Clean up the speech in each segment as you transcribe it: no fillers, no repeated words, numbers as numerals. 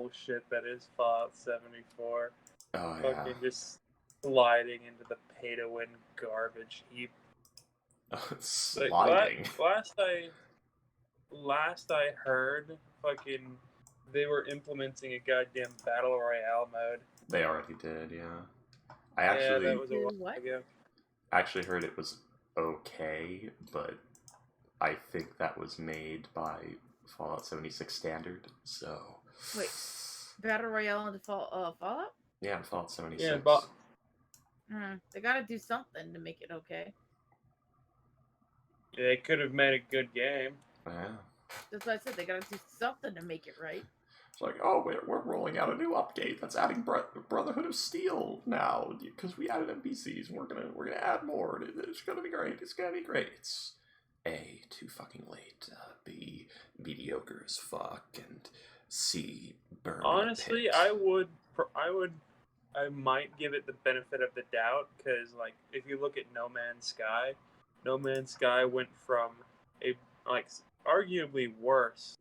bullshit that is Fallout 74. Oh, yeah. Fucking just sliding into the pay-to-win garbage heap. Sliding? Like, last I heard, fucking, they were implementing a goddamn Battle Royale mode. They already did, yeah. Yeah, that was a while ago. I actually heard it was okay, but I think that was made by Fallout 76 Standard, so... Wait, Battle Royale in the Fallout? Yeah, in Fallout 76. Yeah, but... They gotta do something to make it okay. Yeah, they could have made a good game. Yeah. That's why I said they gotta do something to make it right. It's like, oh, we're rolling out a new update that's adding Brotherhood of Steel now because we added NPCs and we're gonna add more. It's gonna be great. It's gonna be great. It's A, too fucking late. B, mediocre as fuck, and C, burn. Honestly, I might give it the benefit of the doubt because, like, if you look at No Man's Sky went from a arguably worse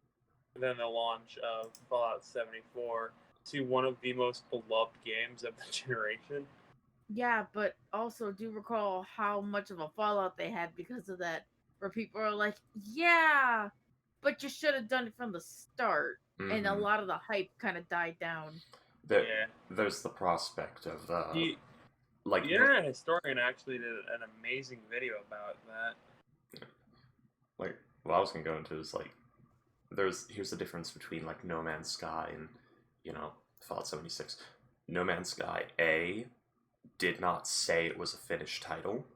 than the launch of Fallout 74 to one of the most beloved games of the generation. Yeah, but also do recall how much of a fallout they had because of that, where people are like, yeah, but you should have done it from the start. Mm-hmm. And a lot of the hype kind of died down. There's the prospect of the Internet Historian actually did an amazing video about that. Like, what I was gonna go into is like, here's the difference between like No Man's Sky and, you know, Fallout 76. No Man's Sky, A, did not say it was a finished title.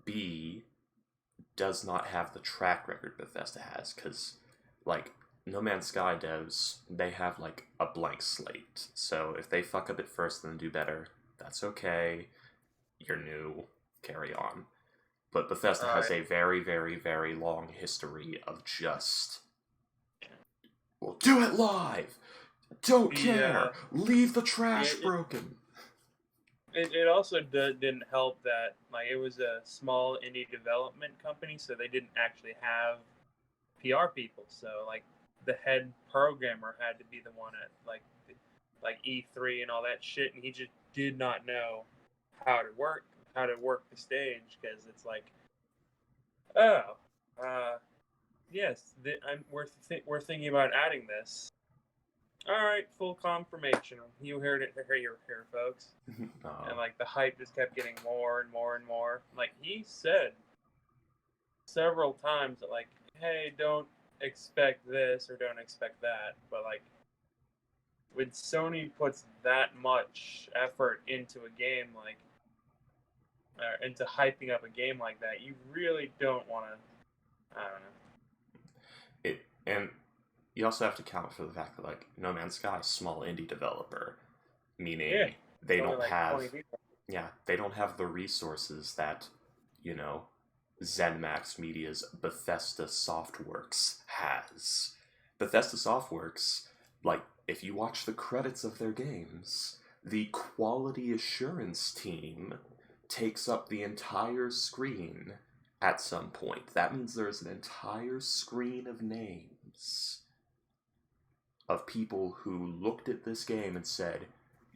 B, does not have the track record Bethesda has, because, like, No Man's Sky devs, they have, like, a blank slate. So if they fuck up at first and then do better, that's okay. You're new. Carry on. But Bethesda has a very, very, very long history of just... We'll do it live! Don't care! Leave the trash broken! It also didn't help that, like, it was a small indie development company, so they didn't actually have PR people. So, like, the head programmer had to be the one at, like E3 and all that shit, and he just did not know how to work the stage, because it's like, yes, we're thinking about adding this. All right, full confirmation. You heard it here, folks. And like the hype just kept getting more and more and more. Like he said several times, that, like, hey, don't expect this or don't expect that. But like, when Sony puts that much effort into a game, like, into hyping up a game like that, you really don't want to. I don't know. And you also have to account for the fact that, like, No Man's Sky, small indie developer, meaning they don't have, they don't have the resources that, you know, ZeniMax Media's Bethesda Softworks has. Bethesda Softworks, like, if you watch the credits of their games, the quality assurance team takes up the entire screen at some point. That means there's an entire screen of names of people who looked at this game and said,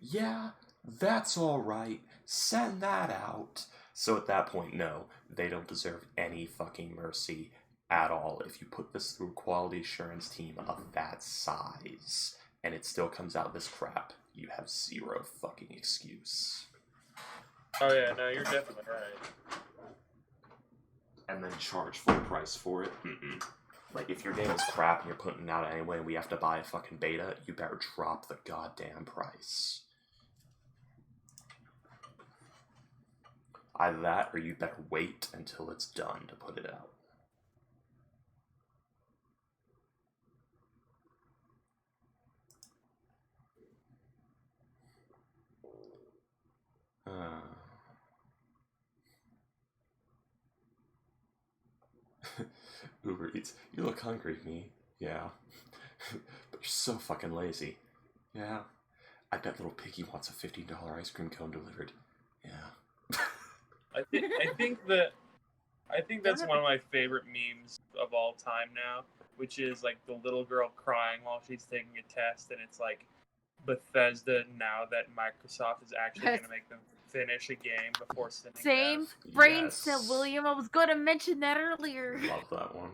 yeah, that's alright, send that out. So at that point, no, they don't deserve any fucking mercy at all. If you put this through a quality assurance team of that size, and it still comes out this crap, you have zero fucking excuse. Oh yeah, no, you're definitely right. And then charge full price for it? Mm-mm. Like, if your game is crap and you're putting it out anyway and we have to buy a fucking beta, you better drop the goddamn price. Either that, or you better wait until it's done to put it out. Uber Eats. You look hungry, me. Yeah. But you're so fucking lazy. Yeah. I bet little Piggy wants a $15 ice cream cone delivered. Yeah. I think that's one of my favorite memes of all time now. which is like the little girl crying while she's taking a test, and it's like Bethesda now that Microsoft is actually going to make them finish a game before sending Same death. brain cell, William. I was going to mention that earlier. Love that one.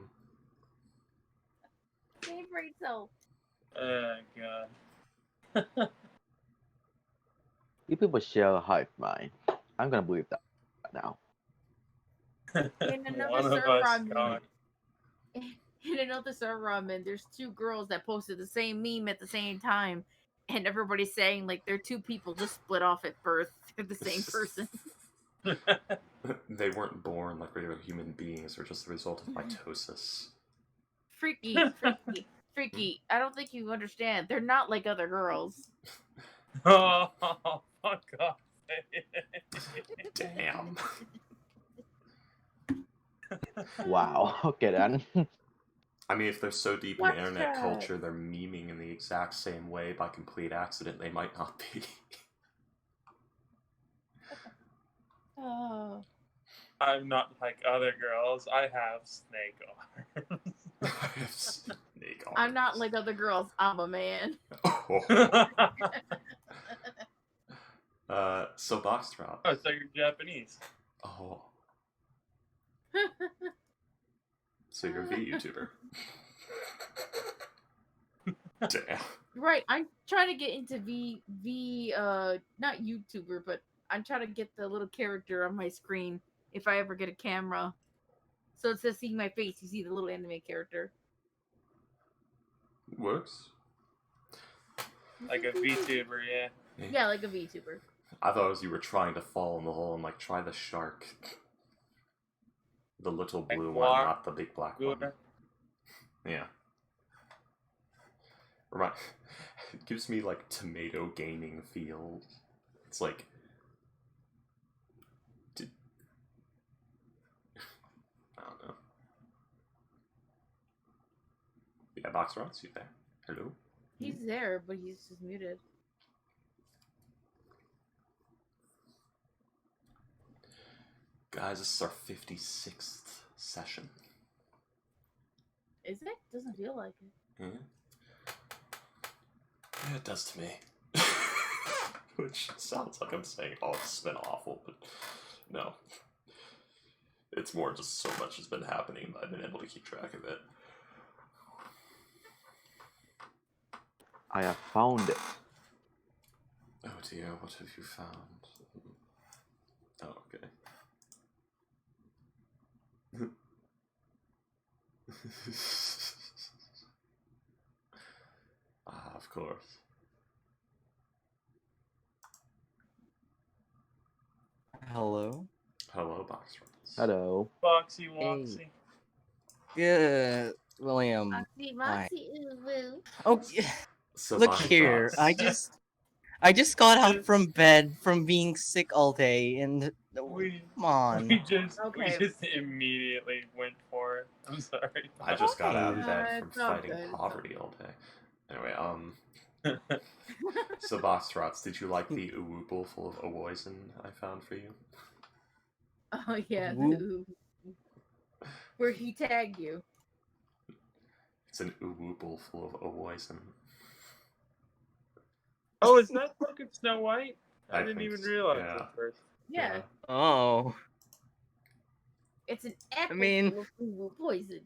Same brain cell. Oh, God. You people share a hive mind. I'm gonna believe that now. In another server I'm in, there's two girls that posted the same meme at the same time, and everybody's saying like they're two people just split off at birth. They're the same person. They weren't born like regular human beings; they're just the result of mitosis. Freaky. I don't think you understand. They're not like other girls. Oh, fuck off. Damn. Wow. Okay then. I mean, if they're so deep in internet culture, they're memeing in the exact same way by complete accident. They might not be. Oh. I'm not like other girls. I have snake arms. I have snake arms. I'm not like other girls. I'm a man. So Boxtrot. Oh, so you're Japanese. Oh. So you're a VTuber. Damn. Right, I'm trying to get into not YouTuber, but I'm trying to get the little character on my screen if I ever get a camera. So it says see my face, you see the little anime character. Works. Like a VTuber, yeah. Yeah, like a VTuber. I thought it was you were trying to fall in the hole and like try the shark. The little blue one, not the big black one. Yeah. It gives me like tomato gaming feels. It's like I don't know. Yeah, Boxrot's you there? Hello? He's there, but he's just muted. Guys, this is our 56th session. Is it? Doesn't feel like it. Yeah, it does to me. Which sounds like I'm saying, oh, it's been awful, but no. It's more just so much has been happening that I've been able to keep track of it. I have found it. Oh dear, what have you found? Oh, okay. Of course. Hello? Hello, Boxrot's. Hello. Foxy Woxy. Good, William. Moxie, ooh, woo. Oh, So look here. I just got out from bed from being sick all day, and come on. We just immediately went for it. I'm sorry. I just got out of bed from fighting poverty all day. Anyway, so Boxrot's, did you like the Uwoople full of Owoisen I found for you? Oh yeah, where he tagged you. It's an Uwoople full of Owoisen. Oh, is that fucking Snow White? I didn't even so, realize yeah. at first. Yeah. Oh. It's an apple full of poison.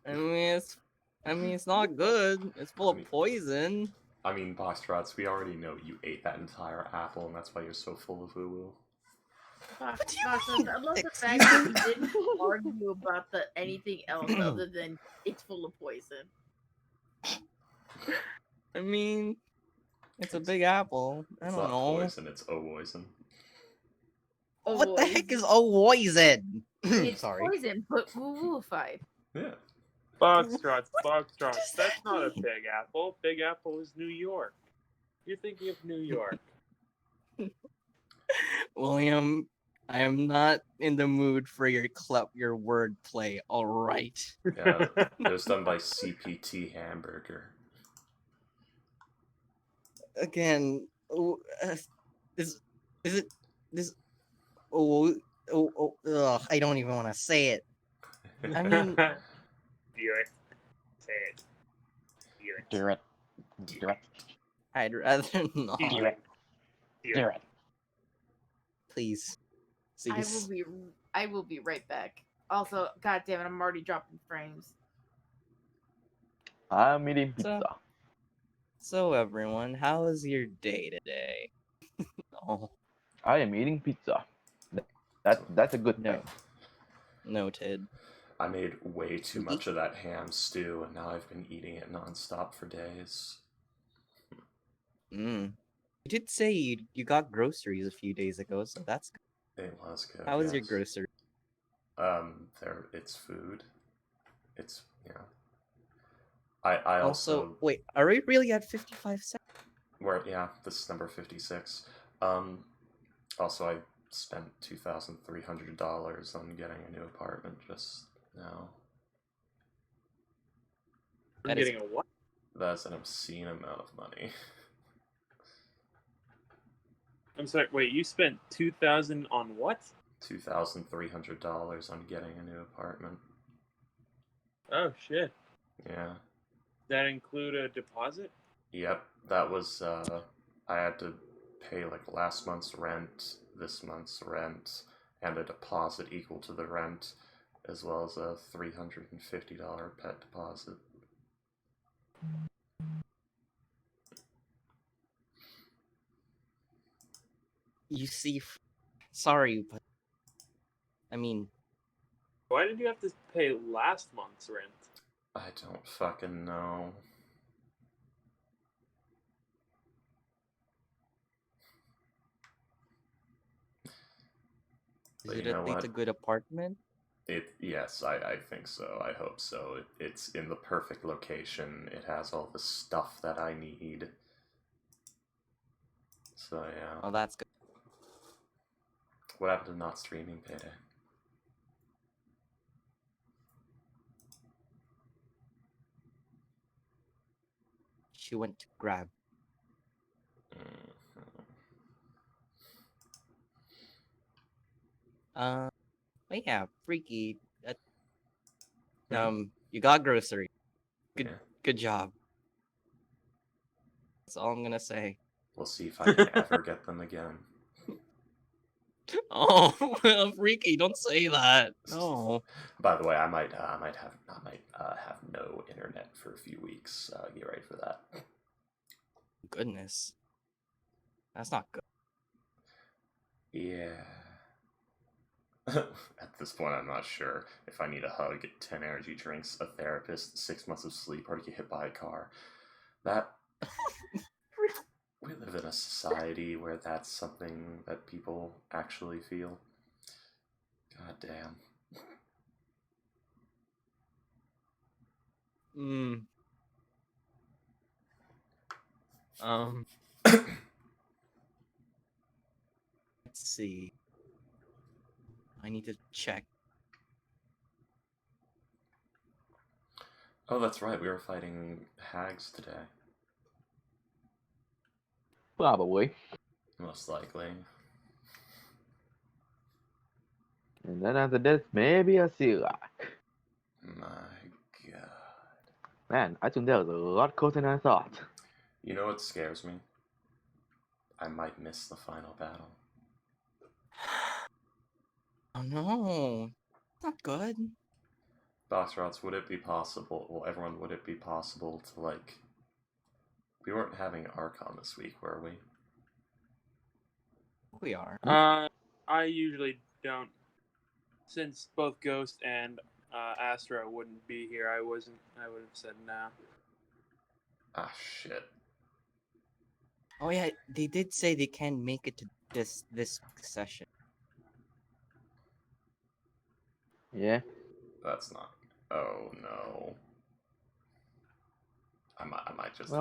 I mean, it's not good. It's full of poison. I mean, Boxrot's, we already know you ate that entire apple, and that's why you're so full of woo-woo. I love the fact that he didn't argue about anything else other than it's full of poison. I mean, it's a big apple. I don't know. Poison, it's Owoisen. What the heck is Owoisen? It's poison, but woo-wooified. Yeah. Boxtrot. That's not a Big Apple. Big Apple is New York. You're thinking of New York. William, I am not in the mood for your wordplay. All right. Yeah, it was done by CPT Hamburger. Again, is it this? Oh, I don't even want to say it. I mean, Do it. Ted. Do it. I'd rather not. Do it. Please. I will be right back. Also, god damn it, I'm already dropping frames. I'm eating pizza. So everyone, how was your day today? Oh, I am eating pizza. That's a good thing. noted. I made way too much of that ham stew, and now I've been eating it nonstop for days. You did say you got groceries a few days ago, so that's good. It was good. How was your grocery? It's food. It's I also wait. Are we really at 55 cents? This is number 56. Also, I spent $2,300 on getting a new apartment just now. I'm getting a what? That's an obscene amount of money. I'm sorry. Wait, you spent $2,000 on what? $2,300 on getting a new apartment. Oh shit. Yeah. Does that include a deposit? Yep. That was I had to pay like last month's rent, this month's rent, and a deposit equal to the rent, as well as a $350 pet deposit. You see, sorry, but I mean, why did you have to pay last month's rent? I don't fucking know. Is it at least a good apartment? Yes, I think so. I hope so. It's in the perfect location. It has all the stuff that I need. So yeah. Oh, that's good. What happened to not streaming Payday? She went to grab. But yeah, freaky. You got grocery. Good job. That's all I'm gonna say. We'll see if I can ever get them again. Oh, freaky! Don't say that. No. By the way, I might have no internet for a few weeks. Get ready for that. Goodness, that's not good. Yeah. At this point, I'm not sure if I need a hug, 10 energy drinks, a therapist, 6 months of sleep, or to get hit by a car. That we live in a society where that's something that people actually feel. God damn. Let's see. I need to check. Oh, that's right. We were fighting hags today. Probably. Most likely. And then after this, maybe a Sirach. My god. Man, I think there was a lot closer than I thought. You know what scares me? I might miss the final battle. Oh no. Not good. Boxrots, would it be possible, well, everyone, would it be possible to, like... We weren't having Archon this week, were we? We are. I usually don't. Since both Ghost and Astra wouldn't be here, I would have said no. Ah, shit. Oh yeah, they did say they can make it to this session. Yeah. That's not... Oh, no. I might just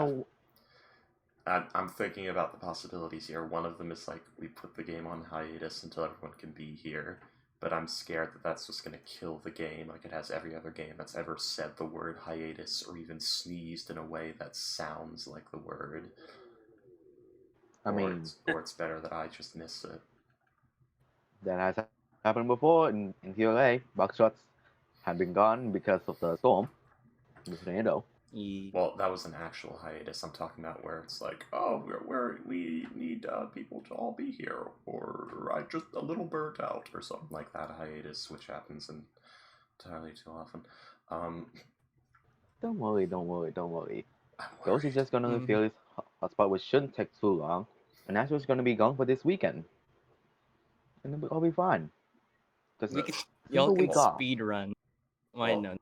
I'm thinking about the possibilities here. One of them is, like, we put the game on hiatus until everyone can be here. But I'm scared that that's just going to kill the game, like it has every other game that's ever said the word hiatus or even sneezed in a way that sounds like the word. Or it's better that I just miss it. That has happened before in TLA. Buckshots had been gone because of the storm. Tornado. Well, that was an actual hiatus. I'm talking about where it's like, oh, we need people to all be here, or I just a little burnt out, or something like that hiatus, which happens entirely too often. Don't worry. Ghost is just gonna feel his hotspot, which shouldn't take too long, and Astro's gonna be gone for this weekend, and it'll all be fine. Y'all can speed run. Why not?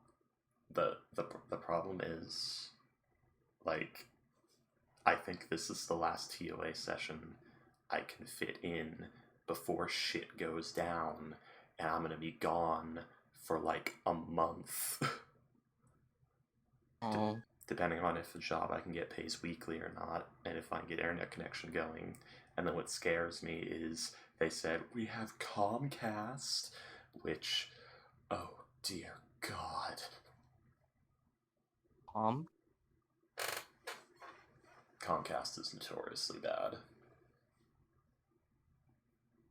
The problem is, like, I think this is the last TOA session I can fit in before shit goes down, and I'm gonna be gone for like a month. Depending on if the job I can get pays weekly or not, and if I can get internet connection going. And then what scares me is they said, we have Comcast, which, oh dear God. Comcast is notoriously bad.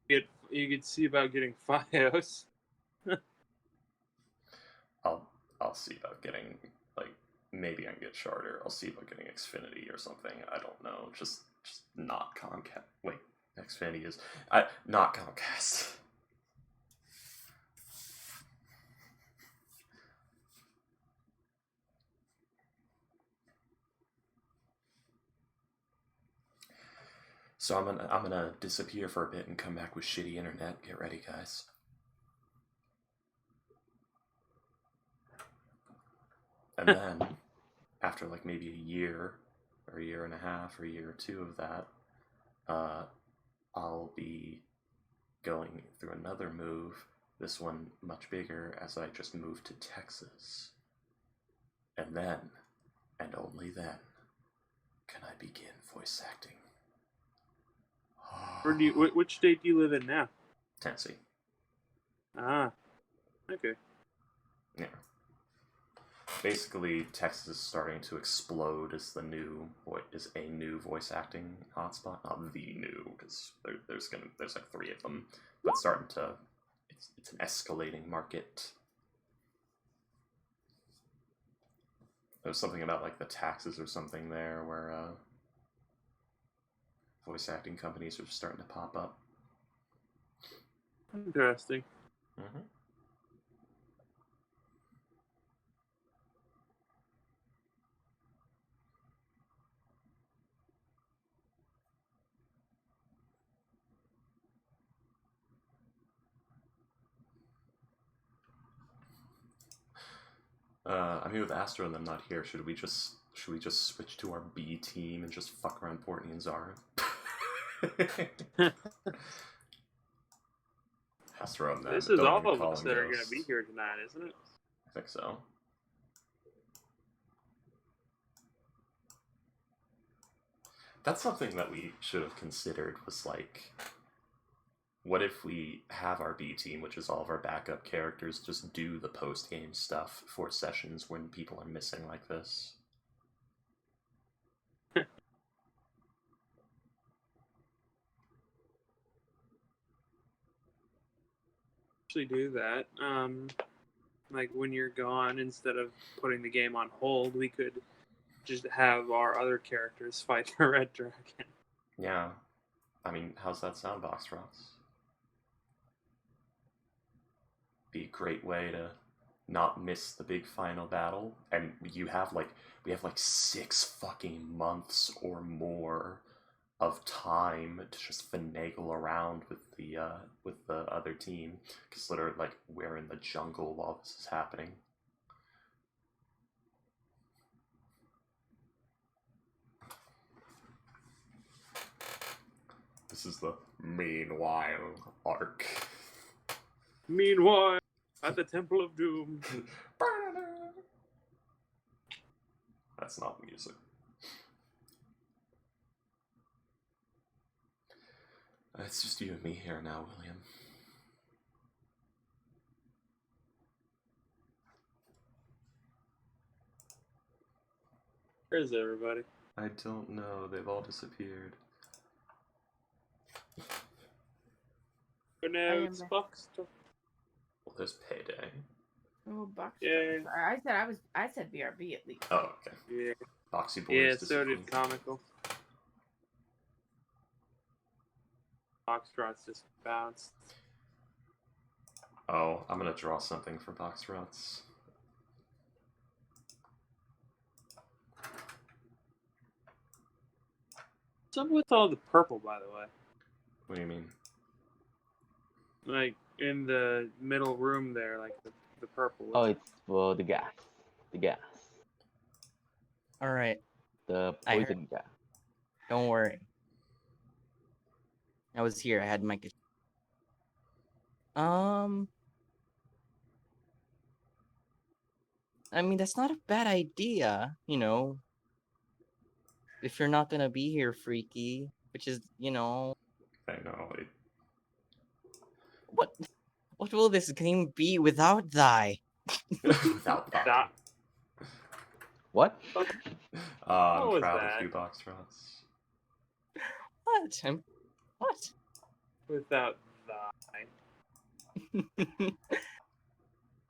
You could see about getting Fios. I'll see about getting, like, maybe I can get Charter. I'll see about getting Xfinity or something. I don't know. Just not Comcast. Wait, Xfinity is not Comcast. So I'm gonna disappear for a bit and come back with shitty internet. Get ready, guys. And then, after like maybe a year, or a year and a half, or a year or two of that, I'll be going through another move, this one much bigger, as I just moved to Texas. And then, and only then, can I begin voice acting. Which state do you live in now? Tennessee. Ah, okay. Yeah. Basically, Texas is starting to explode as a new voice acting hotspot. Not the new, because there's like 3 of them, but starting to. It's an escalating market. There's something about like the taxes or something there where voice acting companies are starting to pop up. Interesting. Mm-hmm. I'm here with Astro and them not here. Should we just switch to our B team and just fuck around Portney and Zara? Astro and them. This is all of us that are going to be here tonight, isn't it? I think so. That's something that we should have considered, was like, what if we have our B team, which is all of our backup characters, just do the post-game stuff for sessions when people are missing like this? Actually do that. Like when you're gone, instead of putting the game on hold, we could just have our other characters fight the Red Dragon. Yeah. I mean, how's that sound, Box Rocks? Be a great way to not miss the big final battle. And we have like 6 fucking months or more of time to just finagle around with the other team, because literally, like, we're in the jungle while this is happening. This is the meanwhile arc. Meanwhile, at the Temple of Doom. That's not music. It's just you and me here now, William. Where's everybody? I don't know. They've all disappeared. Go now, it's Fox. Well, there's Payday. Oh, box. Yeah. I said BRB at least. Oh, okay. Yeah. Boxy boys. Yeah, so did Comical. Foxtrot's just bounced. Oh, I'm gonna draw something for Boxtrots. What's up with all the purple, by the way? What do you mean? Like, in the middle room there, like the purple. Oh, it's for the gas. The gas. Alright, The poison gas. don't worry. I was here, I had my... I mean, that's not a bad idea, you know. If you're not gonna be here, Freaky, which is, you know... I know. What will this game be without thy? Without that. What? I'm proud of you, Boxtrots. What? What? Without thy.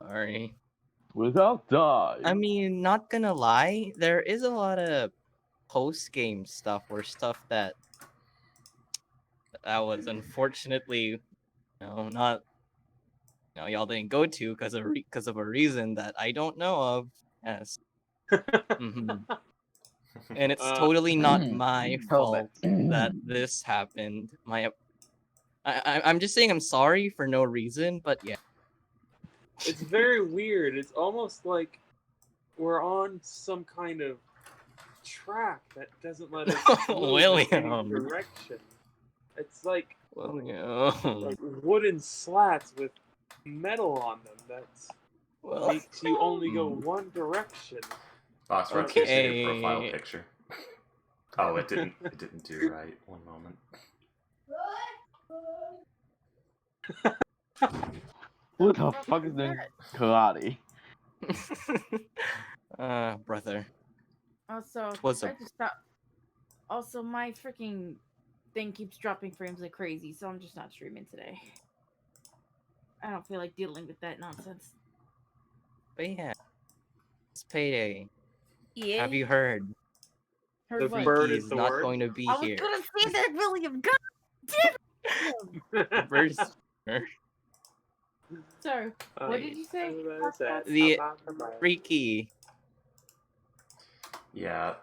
Sorry. Without die. I mean, not gonna lie, there is a lot of post-game stuff or stuff that was unfortunately, not, y'all didn't go to because of a reason that I don't know of. Yes. And it's totally not my fault that this happened. I'm just saying I'm sorry for no reason, but yeah. It's very weird. It's almost like we're on some kind of track that doesn't let us move in any direction. It's like wooden slats with metal on them. That's makes you only go one direction. Boxtrots, here's your new profile picture. Oh, it didn't do right. One moment. Who the fuck is doing karate? Brother. Also, Also, my freaking thing keeps dropping frames like crazy, so I'm just not streaming today. I don't feel like dealing with that nonsense. But yeah, it's payday. Yeah. Have you heard? The bird is not going to be here. I was gonna say that, William. God damn it! Bird's Sorry, what did you say? The Freaky. Yeah,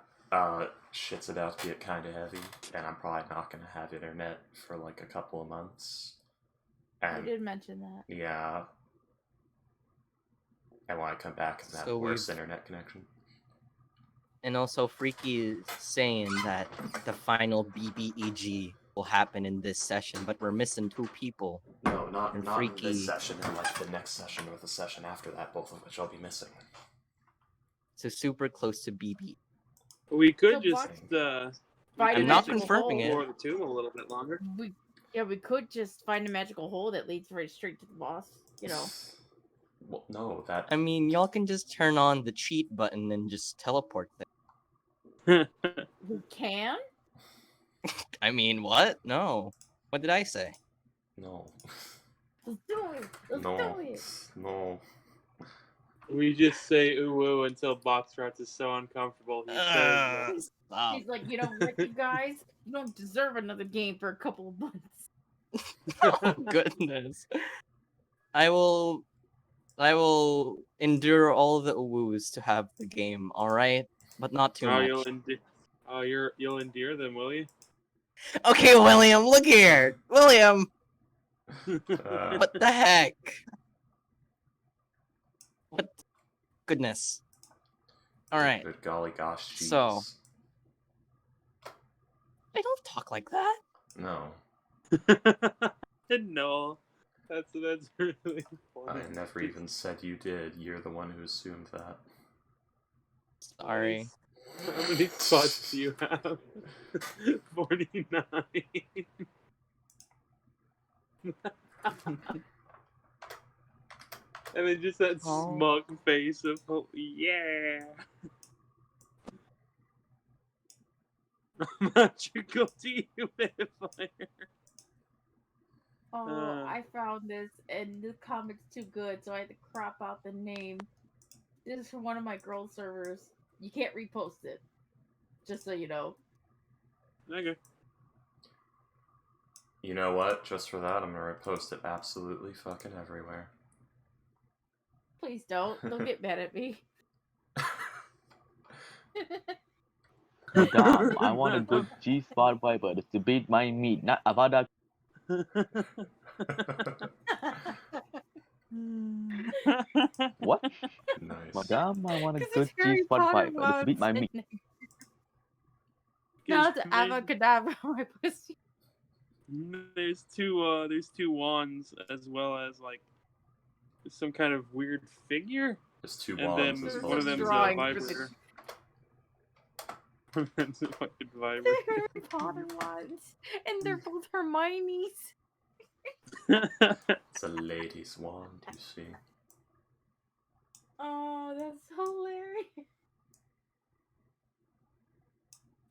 shit's about to get kind of heavy, and I'm probably not gonna have internet for like a couple of months. And you did mention that. Yeah. And when I come back, I have worse internet connection. And also, Freaky is saying that the final BBEG will happen in this session, but we're missing 2 people. No, not in this session, and like the next session or the session after that, both of which I'll be missing. So super close to BB. We could just I'm not confirming it. Explore the tomb a little bit longer. We could just find a magical hole that leads right straight to the boss. You know. Well, no, that. I mean, y'all can just turn on the cheat button and just teleport there. We can? I mean, what? No. What did I say? No. Let's do it. Let's do it. No. We just say ooh woo until Boxtrots is so uncomfortable. He says, he's like, you know what, you guys? You don't deserve another game for a couple of months. Oh, goodness. I will endure all the woos to have the game, alright? But not too much. You'll endure them, will you? Okay, William, look here! William! What the heck? What? Goodness. Alright. Good golly gosh, geez. So. I don't talk like that. No. No. That's really funny. I never even said you did. You're the one who assumed that. Sorry. How many spots do you have? 49. And then just that smug face of, oh, yeah. Magical dehumidifier. Oh, I found this, and the comic's too good, so I had to crop out the name. This is from one of my girl servers. You can't repost it, just so you know. Okay. You know what? Just for that, I'm gonna repost it absolutely fucking everywhere. Please don't. Don't get mad at me. Madame, I want a good G-spot viper to beat my meat, not Avada. What? Nice. Madame, I want a 'Cause good it's Harry G-spot Potter viper to beat my vibes. meat. Now it's Avacadabra on my pussy. There's two wands as well as like some kind of weird figure. There's two And wands then as one well of as them's two a drawing for wands. vibrator. One of them's a fucking vibrator. They're Harry Potter ones, and they're both Hermione's. It's a lady's wand, you see. Oh, that's hilarious.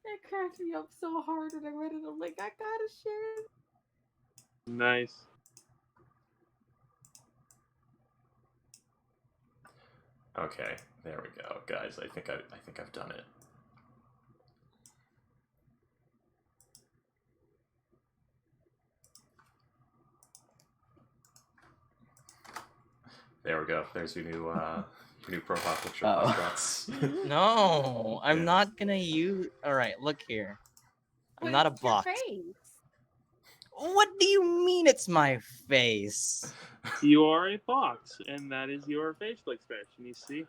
That cracked me up so hard when I read it. I'm like, I gotta share it. Nice. Okay, there we go, guys. I think I've done it. There we go. There's your new profile picture. Congrats. No, I'm Yeah. not gonna use. All right, look here. I'm But not a it's your bot. face. What do you mean it's my face? You are a fox, and that is your facial expression. You see.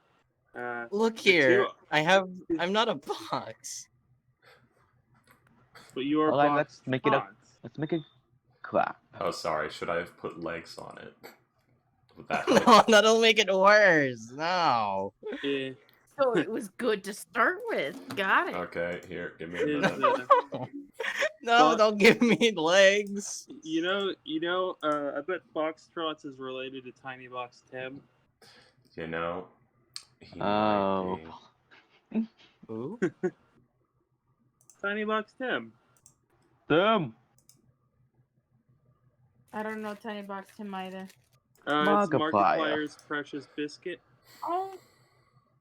Look the here. two- I'm not a box. But you are Alright, box let's make it a- fox. Let's make it clap. Oh, sorry. Should I have put legs on it? Would that Oh, that'll make it worse. No. Yeah. So it was good to start with. Got it. Okay, here, give me a Is, minute. No, But- don't give me legs. you know. I bet Foxtrots is related to Tiny Box Tim. You know, he Oh. might be. Who? Tiny Box Tim. Damn. I don't know Tiny Box Tim either. It's Markiplier. Markiplier's Precious Biscuit. Oh,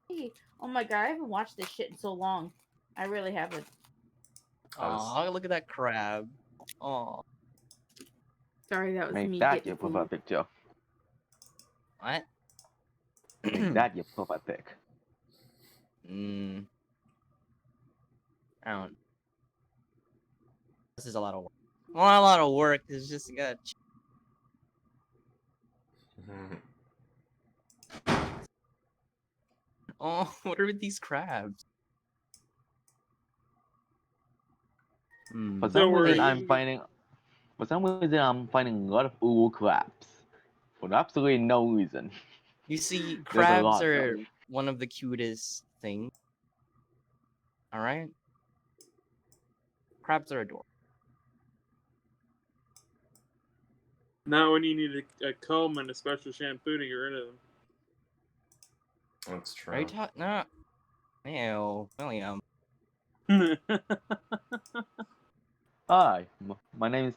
hey. Oh my god, I haven't watched this shit in so long. I really haven't. Aw, look at that crab. Aw. Sorry, that was Make me that getting your food. profile picture. What? Make that your profile pic. I don't. This is a lot of work. Well, not a lot of work. It's just you gotta. Oh, what are these crabs? For Don't some worry. reason, I'm finding a lot of ulu crabs. For absolutely no reason. You see, There's a crabs lot, are one of the cutest things. Alright? Crabs are adorable. Not when you need a comb and a special shampoo to get rid of That's true. Are you talking? No. Ew, William. them. Hi, my name's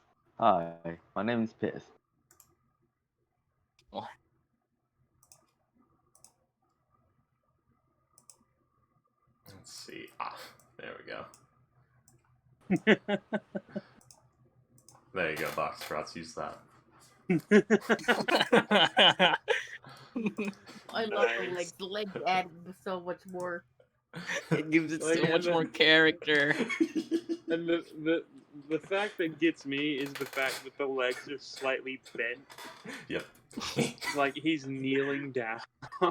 Piss. What? Let's see. Ah, there we go. There you go, Boxtrots. Use that. I love the Nice. legs. The legs add so much more. It gives it Like, so and much then- more character. And the fact that gets me is the fact that the legs are slightly bent. Yep. Like he's kneeling down. He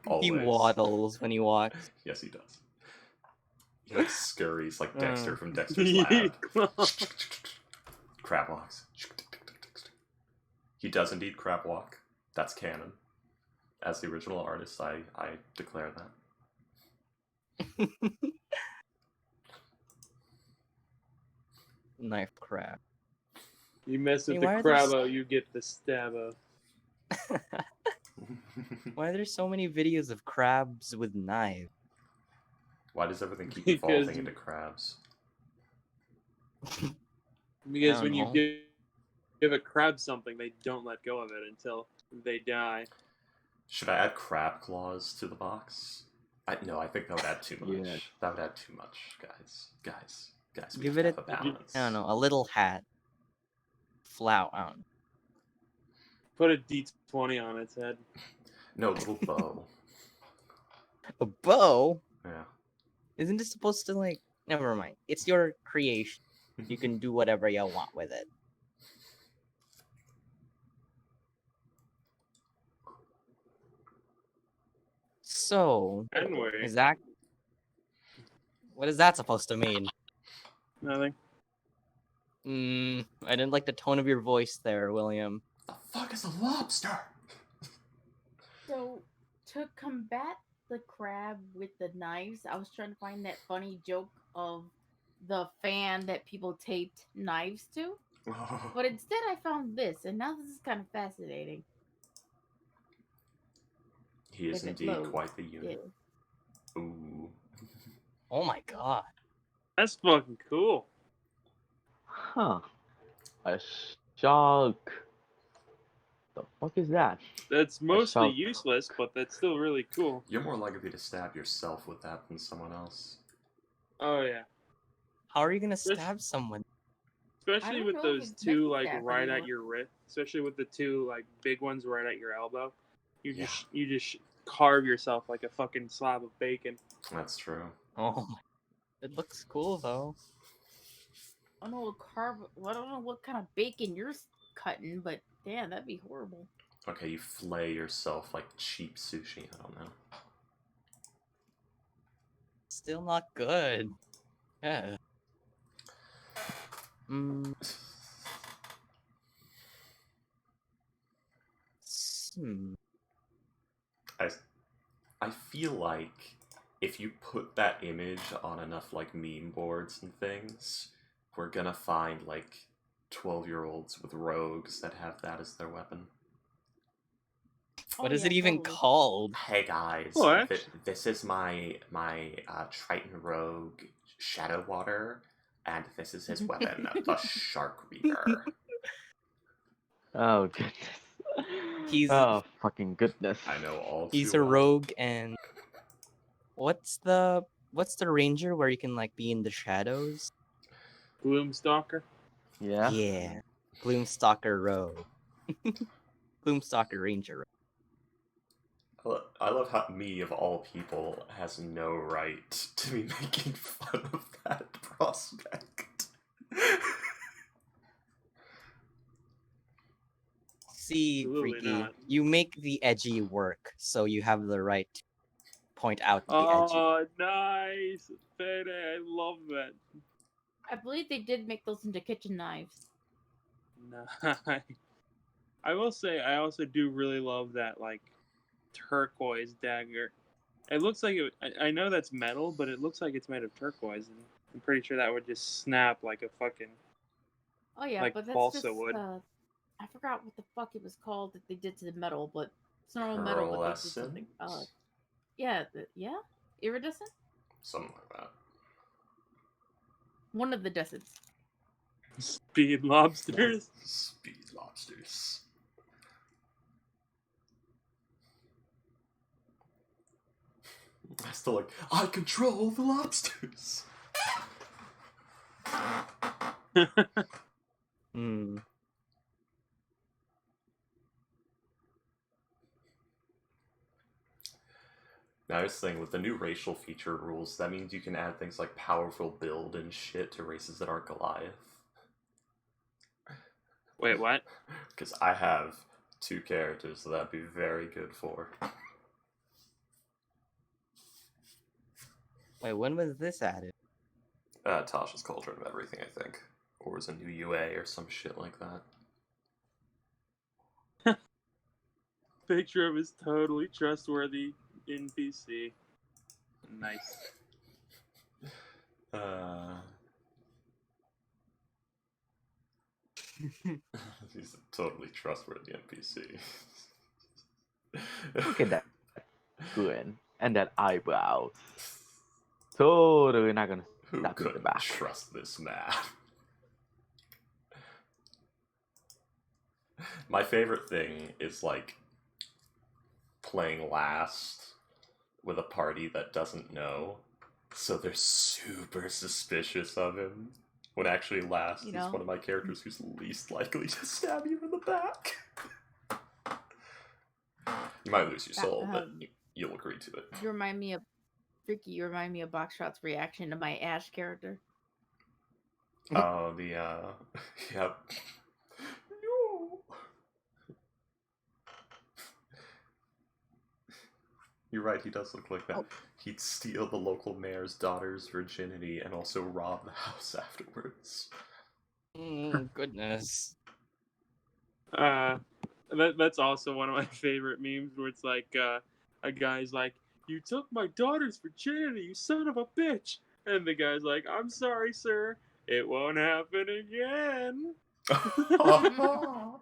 Always. waddles when he walks. Yes, he does. He like scurries like Dexter Mm. from Dexter's Lab. Claw. Crab walks. He does indeed crab walk. That's canon. As the original artist, I declare that. Knife crab. You mess with Hey, the why are there crabbo, you get the stabbo. Why are there so many videos of crabs with knives? Why does everything keep Because- evolving into crabs? Because I when don't you know. get Give a crab something, they don't let go of it until they die. Should I add crab claws to the box? No, I think that would add too much. Yeah. That would add too much, guys. We give it a balance. I don't know, a little hat. Flout, I don't know. Put a D20 on its head. No, little bow. A bow? Yeah. Isn't it supposed to, like... Never mind. It's your creation. You can do whatever you want with it. So... Anyway. What is that supposed to mean? Nothing. I didn't like the tone of your voice there, William. The fuck is a lobster? So, to combat the crab with the knives, I was trying to find that funny joke of the fan that people taped knives to. But instead I found this, and now this is kind of fascinating. He is indeed quite the unit. Yeah. Ooh. Oh my god. That's fucking cool. Huh. A shark. The fuck is that? That's mostly useless, but that's still really cool. You're more likely to stab yourself with that than someone else. Oh, yeah. How are you gonna stab someone? Especially with those two, like, right at your wrist. Especially with the two, like, big ones right at your elbow. You just carve yourself like a fucking slab of bacon. That's true. Oh, it looks cool, though. I don't know what kind of bacon you're cutting, but damn, that'd be horrible. Okay, you flay yourself like cheap sushi. I don't know. Still not good. Yeah. I feel like if you put that image on enough like meme boards and things, we're gonna find like 12-year-olds with rogues that have that as their weapon. What is it even called? Hey guys, this is my Triton Rogue Shadow Water, and this is his weapon, the Shark Reaver. Oh goodness. Oh fucking goodness. I know all. He's a rogue, and what's the ranger where you can like be in the shadows? Gloomstalker. Yeah. Yeah. Gloomstalker rogue. Gloomstalker ranger. I love how me, of all people, has no right to be making fun of that prospect. See, Freaky, you make the edgy work, so you have the right to point out the edgy. Oh, nice! Payday, I love that. I believe they did make those into kitchen knives. Nice. I will say, I also do really love that, like, turquoise dagger. It looks like I know that's metal, but it looks like it's made of turquoise, and I'm pretty sure that would just snap like a fucking. Oh yeah, like but that's balsa just wood. I forgot what the fuck it was called that they did to the metal, but it's normal metal, but they did something. Yeah, iridescent. Something like that. One of the descents. Speed lobsters. Speed lobsters. I still like, I control the lobsters. Now, I was saying, with the new racial feature rules, that means you can add things like powerful build and shit to races that aren't Goliath. Wait, what? Because I have 2 characters that I'd be very good for. Wait, when was this added? Tasha's Cauldron of Everything, I think. Or was a new UA or some shit like that. Picture of his totally trustworthy NPC. Nice. He's a totally trustworthy NPC. Look at that grin and that eyebrow. Totally not gonna Who stop couldn't the back. trust this man? My favorite thing is like playing last with a party that doesn't know, so they're super suspicious of him. When actually last is one of my characters who's least likely to stab you in the back. You might lose your soul, but you'll agree to it. You remind me of Ricky. You remind me of Boxshot's reaction to my Ash character. Oh, yep. No. You're right, he does look like that. Oh. He'd steal the local mayor's daughter's virginity and also rob the house afterwards. Goodness. That's also one of my favorite memes where it's like a guy's like, "You took my daughter's virginity, you son of a bitch," and the guy's like, "I'm sorry, sir, it won't happen again." Oh.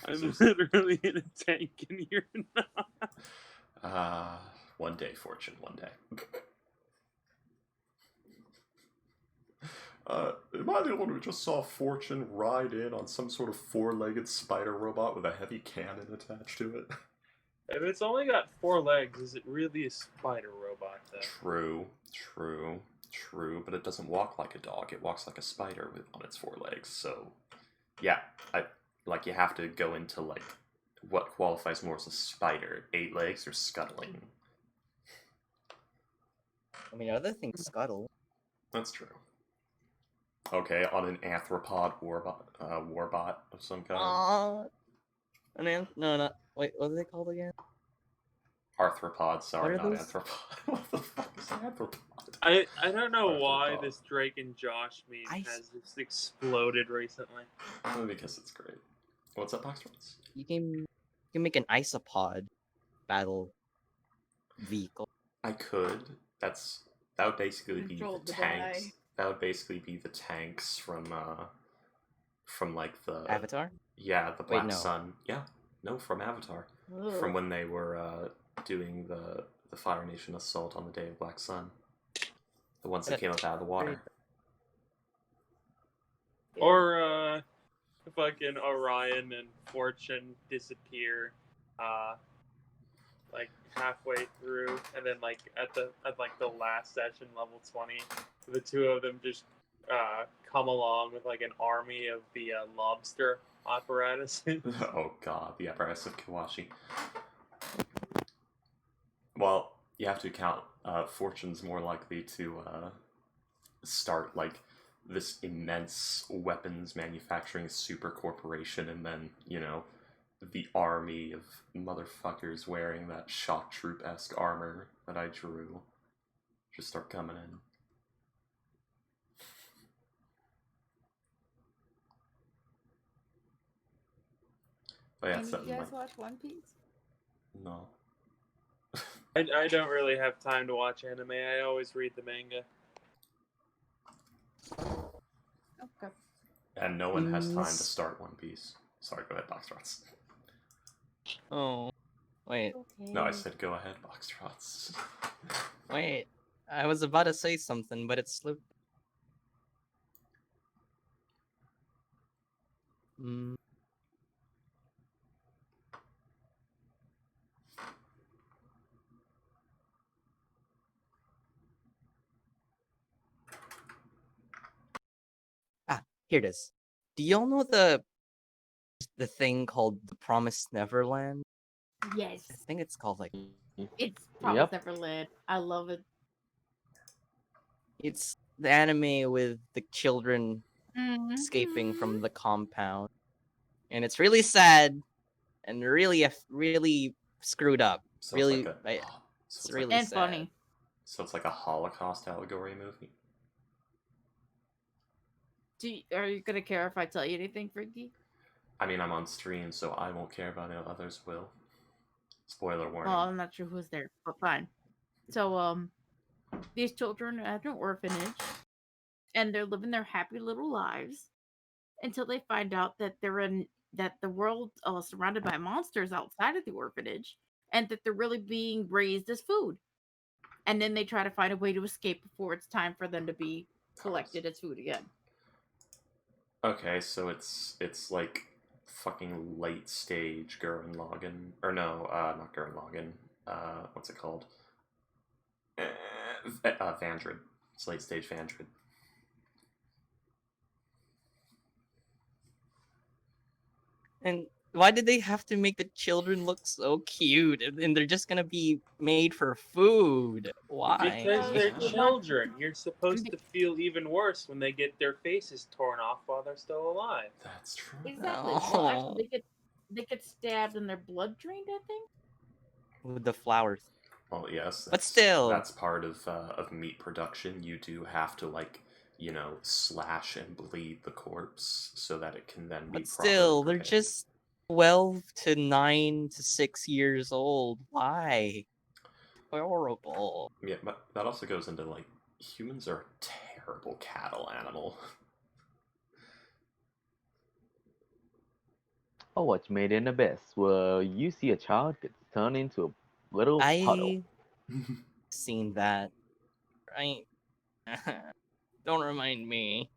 I'm literally in a tank in here now. One day, Fortune, one day. Am I the one who just saw Fortune ride in on some sort of four-legged spider robot with a heavy cannon attached to it? If it's only got 4 legs, is it really a spider robot, though? True, but it doesn't walk like a dog. It walks like a spider on its 4 legs, so... Yeah, you have to go into, like, what qualifies more as a spider. 8 legs or scuttling? I mean, other things scuttle. That's true. Okay, on an arthropod warbot of some kind. Wait, what are they called again? Arthropod, sorry, not anthropod. What the fuck is an arthropod? I don't know why this Drake and Josh meme has just exploded recently. Because it's great. What's up, Boxtrons? You can make an isopod battle vehicle. I could. That would basically be the tanks. That would basically be the tanks from like the Avatar? Yeah, the Black Sun. Yeah. No, from Avatar. Ugh. From when they were doing the Fire Nation assault on the day of Black Sun. The ones that came up out of the water. Or fucking Orion and Fortune disappear like halfway through, and then like at the last session, level 20, the two of them just come along with like an army of the lobster apparatus. Oh god, the apparatus of Kawashi. Well, you have to count Fortune's more likely to start like this immense weapons manufacturing super corporation, and then, the army of motherfuckers wearing that shock troop-esque armor that I drew just start coming in. Oh, yeah, can you guys watch One Piece? No. I don't really have time to watch anime. I always read the manga. Okay. And no one has time to start One Piece. Sorry, go ahead, Boxtrots. Oh, wait. Okay. No, I said go ahead, Boxtrots. Wait, I was about to say something, but it slipped. Here it is. Do y'all know the thing called the Promised Neverland? Yes. I think it's called like... It's Promised Neverland. I love it. It's the anime with the children escaping from the compound. And it's really sad and really screwed up. So really, it's really and sad. Funny. So it's like a Holocaust allegory movie? Are you gonna care if I tell you anything, Frankie? I mean, I'm on stream, so I won't care about it. Others will. Spoiler warning. Oh, I'm not sure who's there, but fine. So, these children are at an orphanage, and they're living their happy little lives until they find out that that the world surrounded by monsters outside of the orphanage, and that they're really being raised as food. And then they try to find a way to escape before it's time for them to be collected as food again. Okay, so it's like fucking late stage Gurren Lagann, or no, not Gurren Lagann. What's it called? Vandred. It's late stage Vandred. And why did they have to make the children look so cute? And they're just gonna be made for food. Why? Because they're children. You're supposed to feel even worse when they get their faces torn off while they're still alive. That's true. Exactly. Well, actually, they get stabbed and their blood drained, I think. With the flowers. Well, yes, but still, that's part of meat production. You do have to, like, you know, slash and bleed the corpse so that it can then be. But still, they're just 12 to 9 to 6 years old. Why? Horrible. Yeah, but that also goes into, like, humans are a terrible cattle animal. Oh, what's made in abyss? Well, you see a child get turned into a little puddle. Seen that, right? Don't remind me.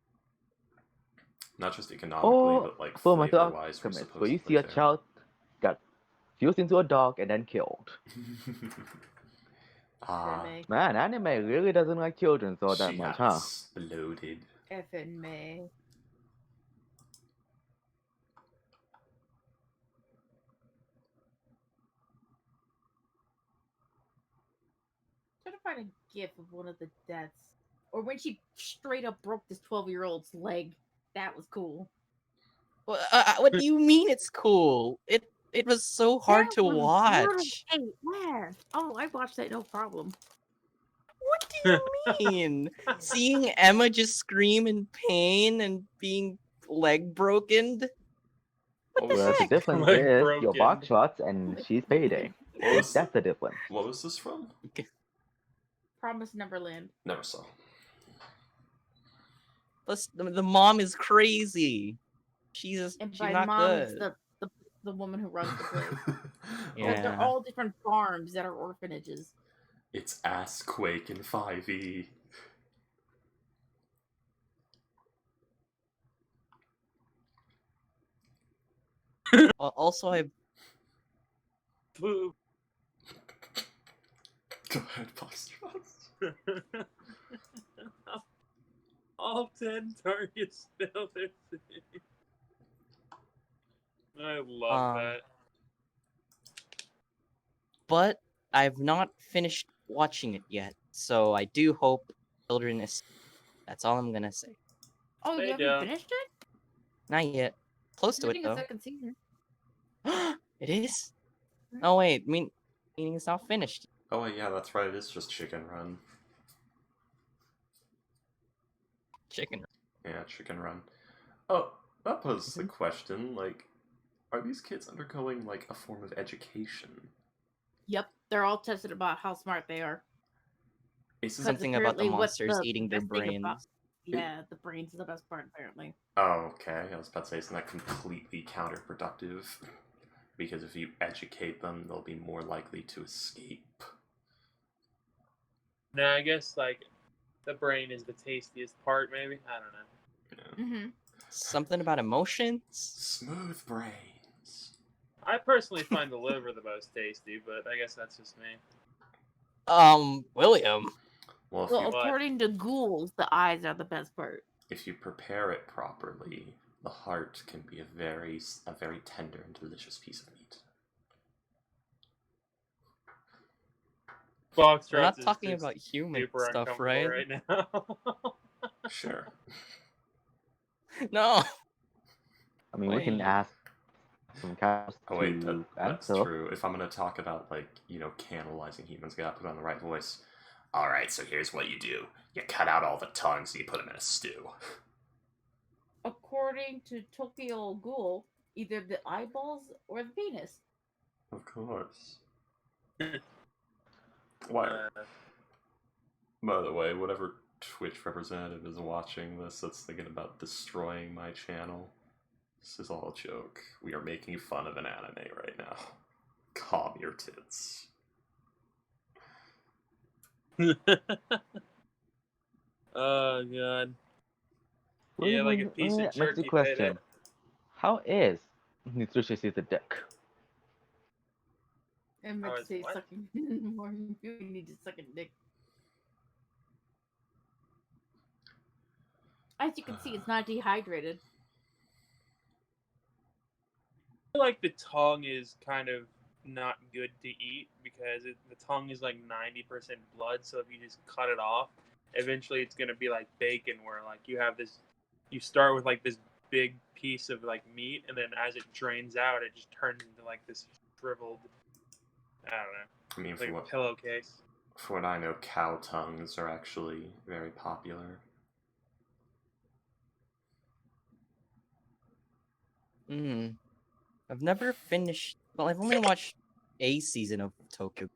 Not just economically, but like flavor-wise. Where you see a child got fused into a dog and then killed. Man, anime really doesn't like children so that much, huh? Exploded. Effing May. Trying to find a gif of one of the deaths. Or when she straight up broke this 12-year-old's leg. That was cool. What do you mean it's cool? It was so hard to watch. Hey, where? Oh, I watched that, no problem. What do you mean? Seeing Emma just scream in pain and being leg broken? What the heck? The difference is your box shots and she's Payday. That's the difference. What was this from? Promise Neverland. Never saw. Plus, the mom is crazy. She's not good. It's the woman who runs the place. Yeah. Like, they're all different farms that are orphanages. It's Assquake in 5E. Also, I. Poop. Go ahead, box shots. All 10 targets fail their save. I love that. But I've not finished watching it yet, so I do hope children is. That's all I'm gonna say. Oh, you haven't finished it? Not yet. Close to it though. A second season. It is. Oh wait, meaning it's not finished. Oh yeah, that's right. It is just Chicken Run. Chicken Run. Yeah, Chicken Run. Oh, that poses the question, like, are these kids undergoing, like, a form of education? Yep, they're all tested about how smart they are. Is something about the monsters eating their brains? The brains is the best part, apparently. Oh, okay. I was about to say, isn't that completely counterproductive? Because if you educate them, they'll be more likely to escape. No, I guess, like, the brain is the tastiest part, maybe? I don't know. Yeah. Something about emotions? Smooth brains. I personally find the liver the most tasty, but I guess that's just me. William. Well, according to ghouls, the eyes are the best part. If you prepare it properly, the heart can be a very tender and delicious piece of meat. We're not talking about human stuff, right now. Sure. No. I mean, we can ask some cats that's true. If I'm going to talk about, like, you know, cannibalizing humans, gotta put on the right voice. Alright, so here's what you do. You cut out all the tongues and you put them in a stew. According to Tokyo Ghoul, either the eyeballs or the penis. Of course. Why? By the way, whatever Twitch representative is watching this that's thinking about destroying my channel, this is all a joke. We are making fun of an anime right now. Calm your tits. Oh god. Well, Yeah, like a piece of next jerky question. pit. How is nutritious is the dick? I meant Oh, to it's say what? sucking more. You need to suck a dick. As you can see, it's not dehydrated. I feel like the tongue is kind of not good to eat because the tongue is like 90% blood. So if you just cut it off, eventually it's gonna be like bacon, where like you have this, you start with like this big piece of like meat, and then as it drains out, it just turns into like this shriveled. I don't know. I mean, Like a pillowcase. For what I know, cow tongues are actually very popular. I've never finished. Well, I've only watched a season of Tokyo.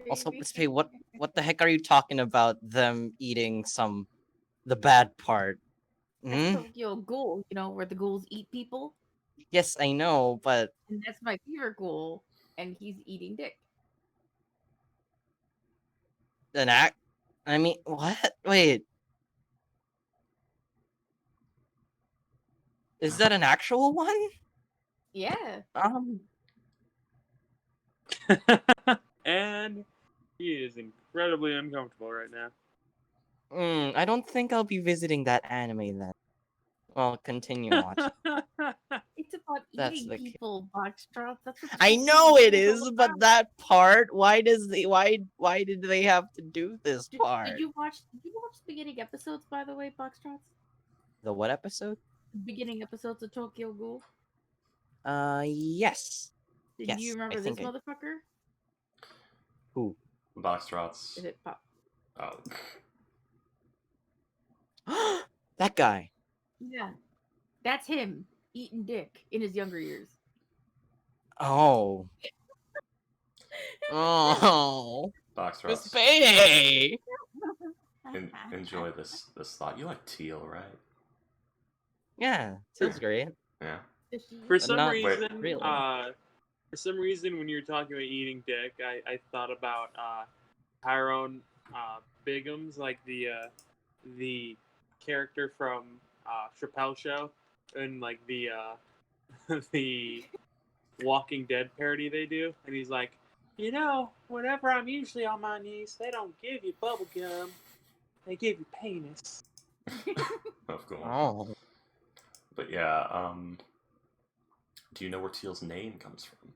Also, let's pay. What the heck are you talking about? Them eating the bad part? That's Tokyo Ghoul. You know where the ghouls eat people. Yes, I know, but and that's my favorite ghoul, and he's eating dick. an act. I mean, what? Wait. Is that an actual one? Yeah. And he is incredibly uncomfortable right now. I don't think I'll be visiting that anime then. Well, continue watching. It's about eating people, Boxtrot. That's what I know it is, but that part. Why did they have to do this part? Did you watch the beginning episodes, by the way, Boxtrots? The what episode? The beginning episodes of Tokyo Ghoul. Yes. Do you remember this motherfucker? Who? Boxtrots. Is it Pop? Oh. That guy. Yeah. That's him eating dick in his younger years. Oh. Oh. Boxtrots. Payday. Enjoy this thought. You like teal, right? Yeah, teal's great. Yeah. For some reason, really. For some reason, when you were talking about eating dick, I thought about Tyrone Biggums, like the character from Chappelle Show, and like the the Walking Dead parody they do, and he's like, you know, whenever I'm usually on my knees, they don't give you bubble gum, they give you penis. Of course. Oh. But yeah, do you know where Teal's name comes from?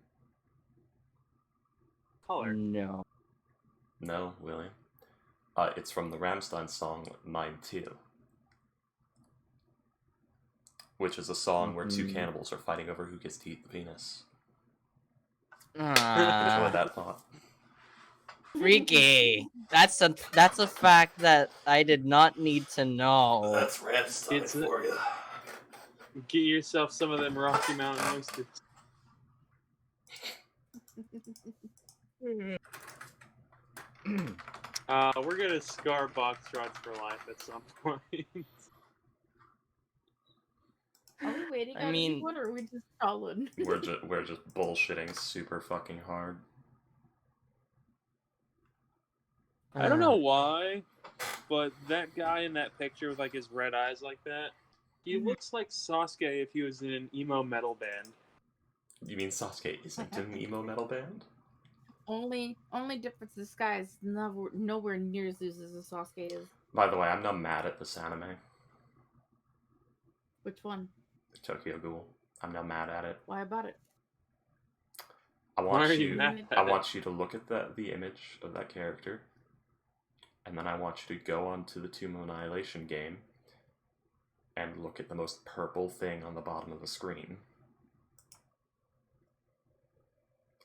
Color. No. No, William? It's from the Rammstein song Mein Teal, which is a song where two cannibals are fighting over who gets to eat the penis. Enjoy that thought. Freaky. That's a fact that I did not need to know. That's Rammstein for you. Get yourself some of them Rocky Mountain oysters. We're gonna scar Boxtrots for life at some point. Are we waiting on anyone, or are we just stalling? We're just bullshitting super fucking hard. I don't know why, but that guy in that picture with like his red eyes like that, he looks like Sasuke if he was in an emo metal band. You mean Sasuke isn't in an emo metal band? Only difference, this guy is nowhere near as loose as Sasuke is. By the way, I'm not mad at this anime. Which one? Tokyo Ghoul. I'm not mad at it. Why about it? I want you to look at the image of that character, and then I want you to go onto the Tomb of Annihilation game and look at the most purple thing on the bottom of the screen.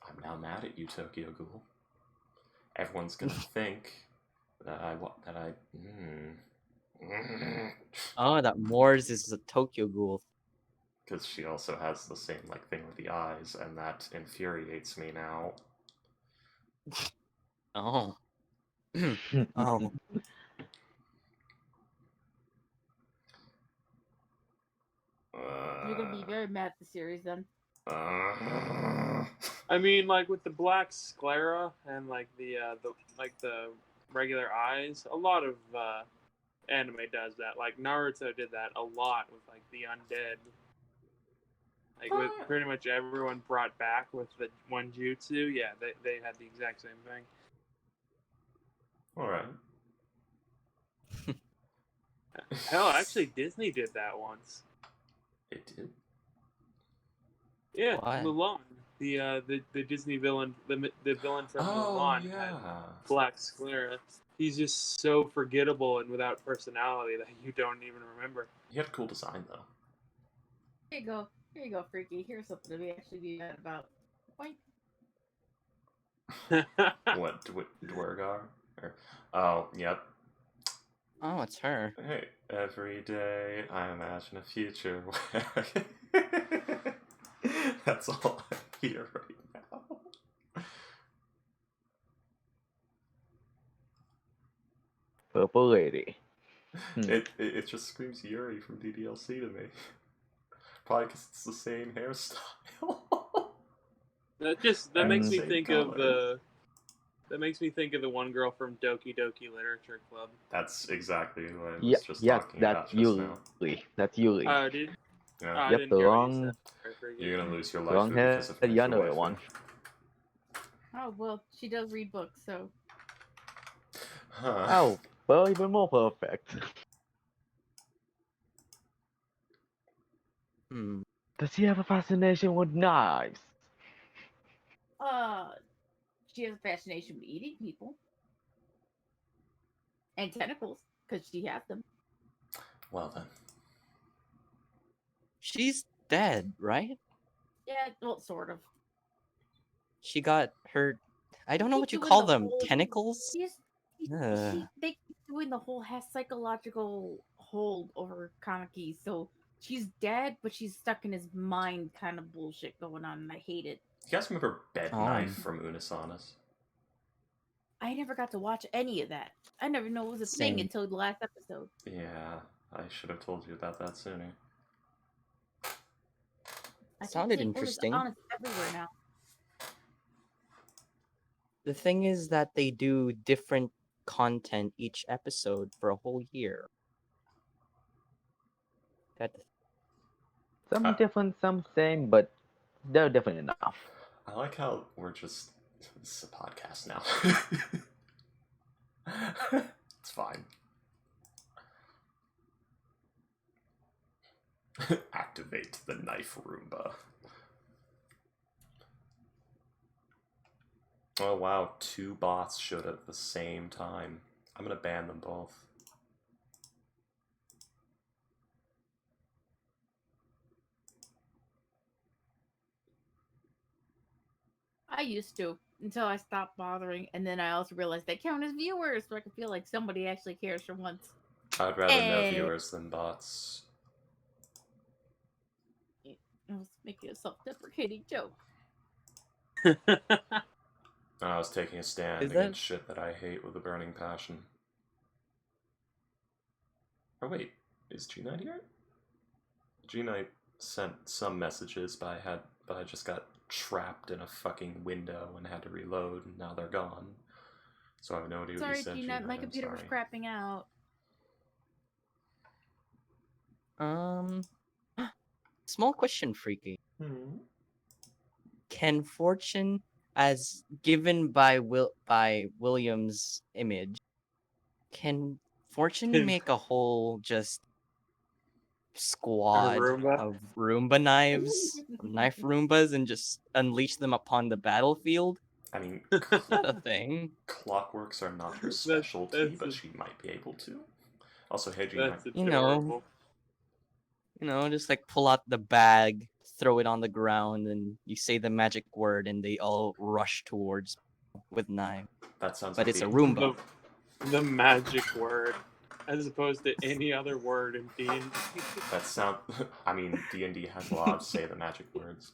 I'm now mad at you, Tokyo Ghoul. Everyone's gonna think that Oh, that Moors is a Tokyo Ghoul. Because she also has the same thing with the eyes, and that infuriates me now. Oh. Oh. You're gonna be very mad at the series then. I mean, like with the black sclera and like the regular eyes, a lot of anime does that. Like Naruto did that a lot with like the undead. Like with pretty much everyone brought back with the one jutsu, yeah, they had the exact same thing. All right. Hell, actually, Disney did that once. It did. Yeah, what? Mulan. The Disney villain, the villain from Mulan had black sclera. He's just so forgettable and without personality that you don't even remember. He had a cool design though. Here you go, Freaky. Here's something to be actually be mad about. Point. What, Dwergar? Oh, yep. Oh, it's her. Hey, every day I imagine a future where... That's all I hear right now. Purple Lady. It just screams Yuri from DDLC to me. Probably because it's the same hairstyle. That makes me think of the... That makes me think of the one girl from Doki Doki Literature Club. That's exactly who I was just talking about just now. That's Yuli. Oh, dude. Yeah. Yep, the wrong... You're gonna lose your life because of the other one. Oh, well, she does read books, so... Huh. Oh, well, even more perfect. Does he have a fascination with knives? She has a fascination with eating people. And tentacles, because she has them. Well then. She's dead, right? Yeah, well, sort of. She got her... I don't know what you call them. Tentacles? They keep doing the whole psychological hold over Kaneki, so she's dead, but she's stuck in his mind kind of bullshit going on, and I hate it. You guys remember Bed Knife from Unisanas? I never got to watch any of that. I never knew it was a thing until the last episode. Yeah, I should have told you about that sooner. It sounded interesting. Honest everywhere now. The thing is that they do different content each episode for a whole year. Some different, some same, but they're different enough. I like how we're just... This is a podcast now. It's fine. Activate the knife Roomba. Oh wow, 2 bots showed up at the same time. I'm gonna ban them both. I used to, until I stopped bothering, and then I also realized they count as viewers, so I can feel like somebody actually cares for once. I'd rather know viewers than bots. I was making a self-deprecating joke. I was taking a stand against shit that I hate with a burning passion. Oh wait, is G-Knight here? G-Knight sent some messages, but I just got trapped in a fucking window and had to reload, and now they're gone. So I have no idea what you said. Sorry, G-Knight, my computer was crapping out. Small question, Freaky. Can fortune, as given by William's image, can fortune make a whole just squad of Roomba knives, knife Roombas, and just unleash them upon the battlefield? I mean, is that a thing? Clockworks are not her specialty, but she might be able to. Also, hey, you know, just like pull out the bag, throw it on the ground, and you say the magic word, and they all rush towards with knives. That sounds. But it's a Roomba. The magic word, as opposed to any other word in D&D. That sound. I mean, D&D has laws to say the magic words.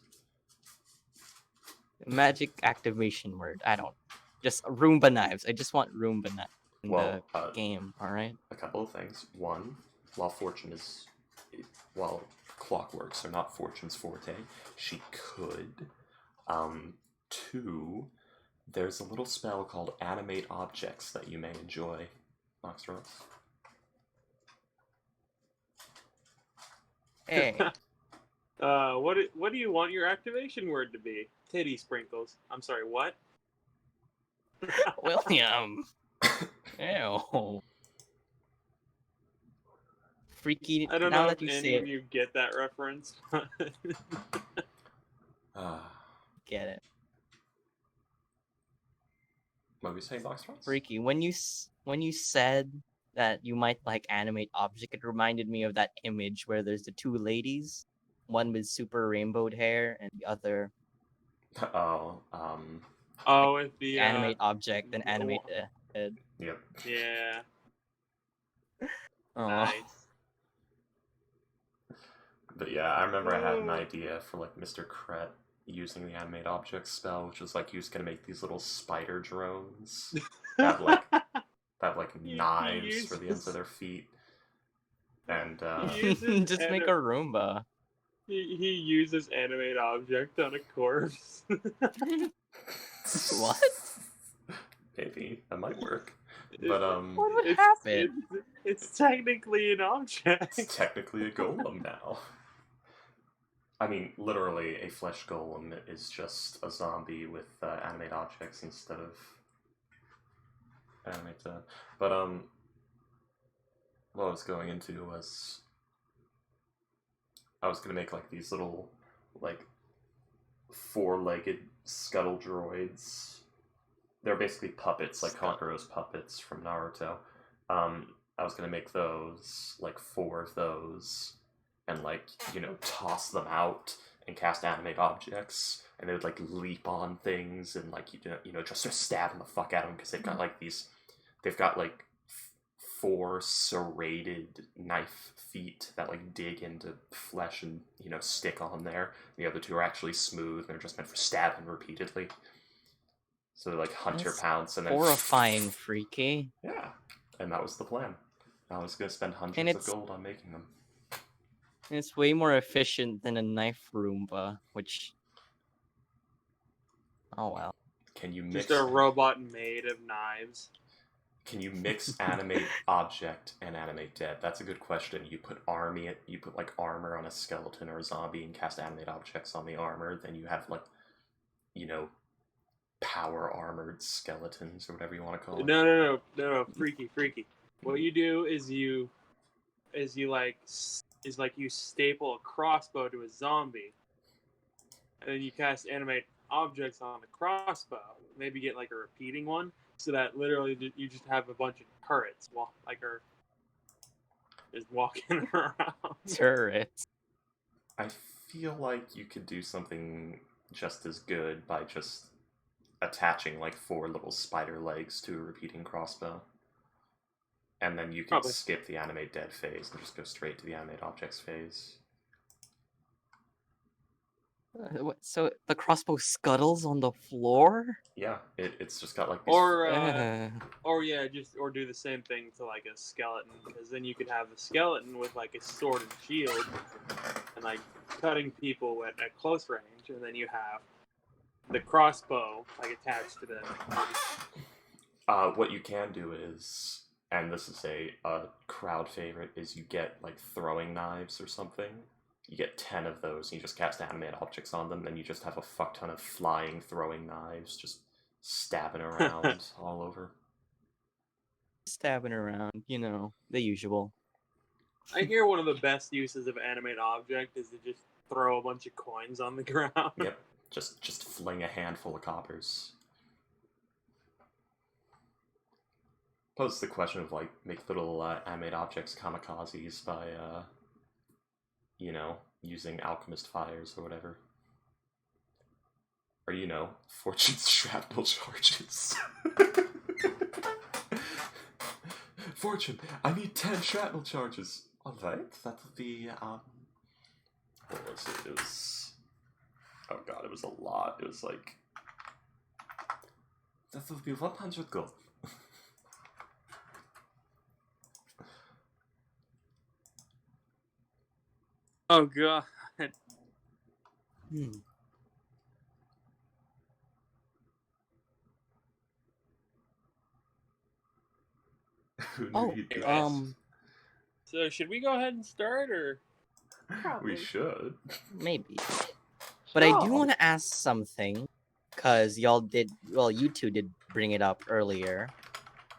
Magic activation word. I don't. Just Roomba knives. I just want Roomba knives in the game. All right. A couple of things. One, while fortune is. While clockworks are not Fortune's forte, she could 2, there's a little spell called Animate Objects that you may enjoy. Foxtrot. Hey. What do you want your activation word to be? Titty sprinkles. I'm sorry, what? William. Ew. Freaky. I don't now know that if you any say of you get that reference. Get it. What were you saying, Foxtrot? Freaky. When you said that you might like animate object, it reminded me of that image where there's the two ladies, one with super rainbowed hair and the other Oh, with the animate object and animate the head. Yep. Yeah. Oh. Nice. But yeah, I remember I had an idea for like Mr. Kret using the animate object spell, which was like he was gonna make these little spider drones that have like knives for the ends of their feet, and just make a Roomba. He uses animate object on a corpse. What? Maybe that might work, but What would happen? It's technically an object. It's technically a golem now. I mean, literally, a flesh golem is just a zombie with animate objects instead of animate. But what I was going into was I was gonna make like these little like 4-legged scuttle droids. They're basically puppets, like Kakero's puppets from Naruto. I was gonna make those, like 4 of those, and like, you know, toss them out and cast animate objects, and they would like leap on things and like, you know, just stabbing the fuck out of them because they've got like they've got like 4 serrated knife feet that like dig into flesh and, you know, stick on there. The other 2 are actually smooth and they're just meant for stabbing repeatedly. So they're like hunter pounce and then horrifying, freaky. Yeah, and that was the plan. I was gonna spend hundreds of gold on making them. It's way more efficient than a knife Roomba, which... Oh well. Can you mix... Just a robot made of knives. Can you mix animate object and animate dead? That's a good question. You put like armor on a skeleton or a zombie and cast animate objects on the armor, then you have like, you know, power armored skeletons or whatever you want to call it. No, freaky. What you do is you staple a crossbow to a zombie, and then you cast animate objects on the crossbow. Maybe get like a repeating one, so that literally you just have a bunch of turrets just walking around. Turrets. I feel like you could do something just as good by just attaching like 4 little spider legs to a repeating crossbow. And then you can skip the animate dead phase and just go straight to the animate objects phase. So the crossbow scuttles on the floor? Yeah, it's just got like these... Or do the same thing to like a skeleton, because then you could have the skeleton with like a sword and shield and like cutting people at close range, and then you have the crossbow like attached to them. What you can do is, and this is a crowd favorite, is you get like throwing knives or something. You get 10 of those and you just cast animate objects on them, then you just have a fuck ton of flying throwing knives just stabbing around all over. Stabbing around, you know, the usual. I hear one of the best uses of animate object is to just throw a bunch of coins on the ground. Yep, just fling a handful of coppers. Pose the question of like make little animate objects kamikazes by you know, using alchemist fires or whatever, or you know, Fortune's shrapnel charges. Fortune, I need 10 shrapnel charges. All right, that would be what was it? It was, oh god, it was a lot. It was like, that would be 100 gold. Oh god. So should we go ahead and start, or we should? Maybe. But I do want to ask something, because you two did bring it up earlier.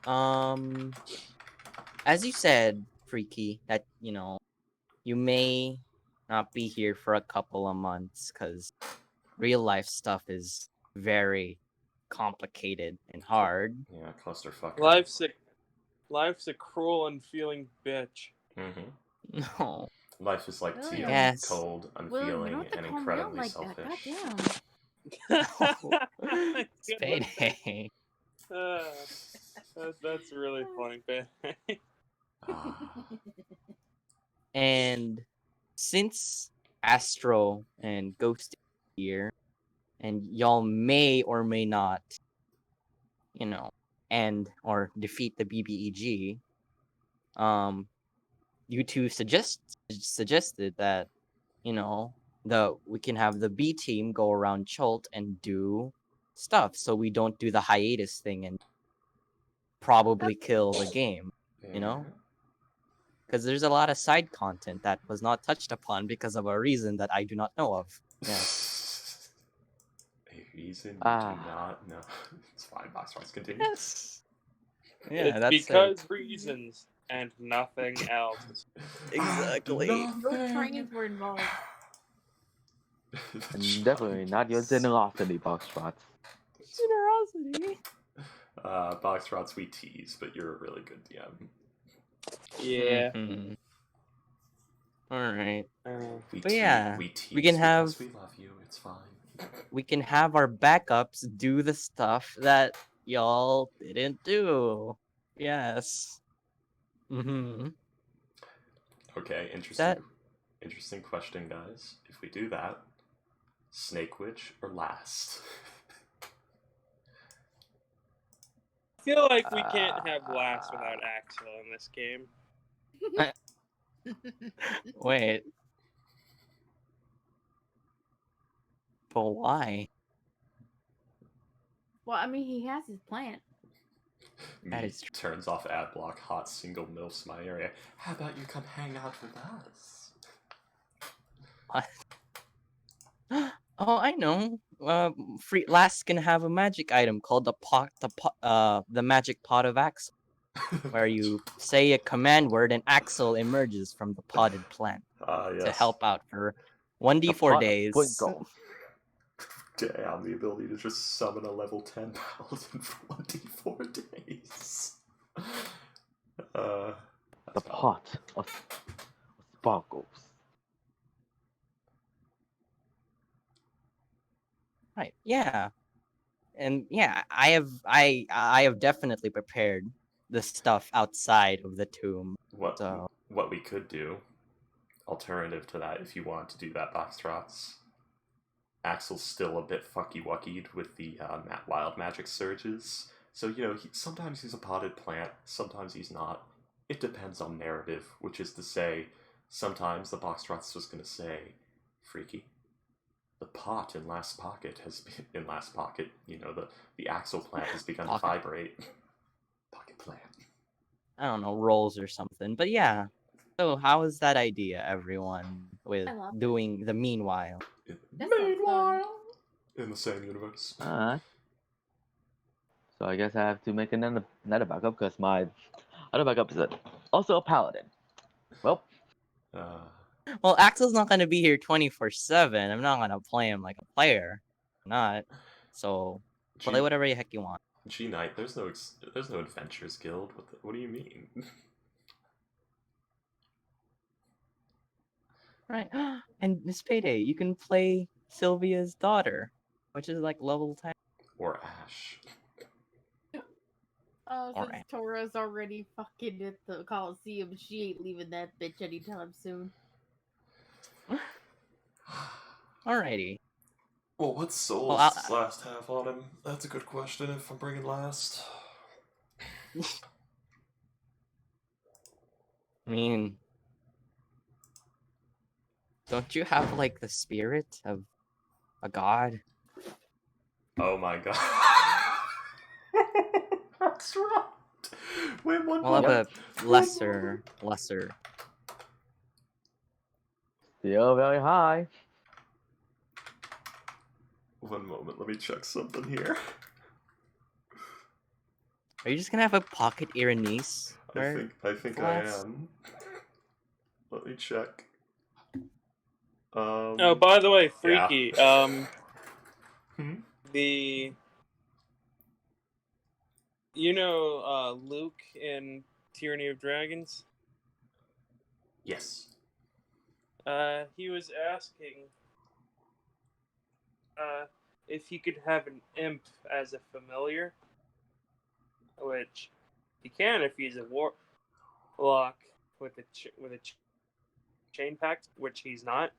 As you said, Freaky, that you may not be here for a couple of months because real life stuff is very complicated and hard. Yeah, clusterfuck. Life's a cruel and feeling bitch. Mm-hmm. No. Life is like tea, cold, unfeeling, and incredibly selfish. It's payday. That's really funny, payday. And since Astro and Ghost are here, and y'all may or may not, end or defeat the BBEG, you two suggested that, we can have the B team go around Chult and do stuff, so we don't do the hiatus thing and probably kill the game, because there's a lot of side content that was not touched upon because of a reason that I do not know of. Yes. A reason you do not know. It's fine, Boxrots, continue. Yes. Yeah, it's that's because reasons and nothing else. Exactly. No trains were involved. And definitely not your generosity, Boxrots. Generosity? Boxrots, we tease, but you're a really good DM. Yeah. Mm-hmm. Alright. We can have... We love you, it's fine. We can have our backups do the stuff that y'all didn't do. Yes. Mm-hmm. Okay, interesting question, guys. If we do that, Snake Witch or last? I feel like we can't have last without Axel in this game. Wait. But why? Well, I mean, he has his plant. That is true. Turns off ad block, hot single milfs my area. How about you come hang out with us? What? Oh, I know. Last can have a magic item called the magic pot of Axel, where you say a command word and Axel emerges from the potted plant to help out for 1d4 days. Damn, the ability to just summon a level 10 paladin for 1d4 days. The pot of sparkles. Right. Yeah. And yeah, I have definitely prepared the stuff outside of the tomb. What we could do, alternative to that, if you want to do that, Boxtrots. Axel's still a bit fucky-wuckied with the wild magic surges. So, sometimes he's a potted plant, sometimes he's not. It depends on narrative, which is to say, sometimes the Boxtrots was going to say, Freaky, the pot in Last Pocket has been... In Last Pocket, the Axel plant has begun to vibrate. Pocket plant. I don't know, rolls or something. But yeah. So how is that idea, everyone, with doing the meanwhile? Meanwhile! In the same universe. Alright. So I guess I have to make another backup, because my other backup is also a paladin. Well, Axel's not going to be here 24/7. I'm not going to play him like a player. I'm not. So, play whatever the heck you want. G-Knight, there's no Adventures Guild. What do you mean? Right. And Miss Payday, you can play Sylvia's daughter, which is like level 10. Or Ash. Since Tora's already fucking at the Coliseum, she ain't leaving that bitch anytime soon. Alrighty. Well, what's Soul's last half on him? That's a good question if I'm bringing last. I mean... Don't you have, like, the spirit of a god? Oh my god. That's right. Wait, one We'll have moment. a lesser. Still very high. One moment, let me check something here. Are you just gonna have a pocket Irenaeus? I think I am. Let me check. Oh, by the way, Freaky. Yeah. Luke in Tyranny of Dragons? Yes. He was asking if he could have an imp as a familiar, which he can if he's a warlock with a chain pact, which he's not.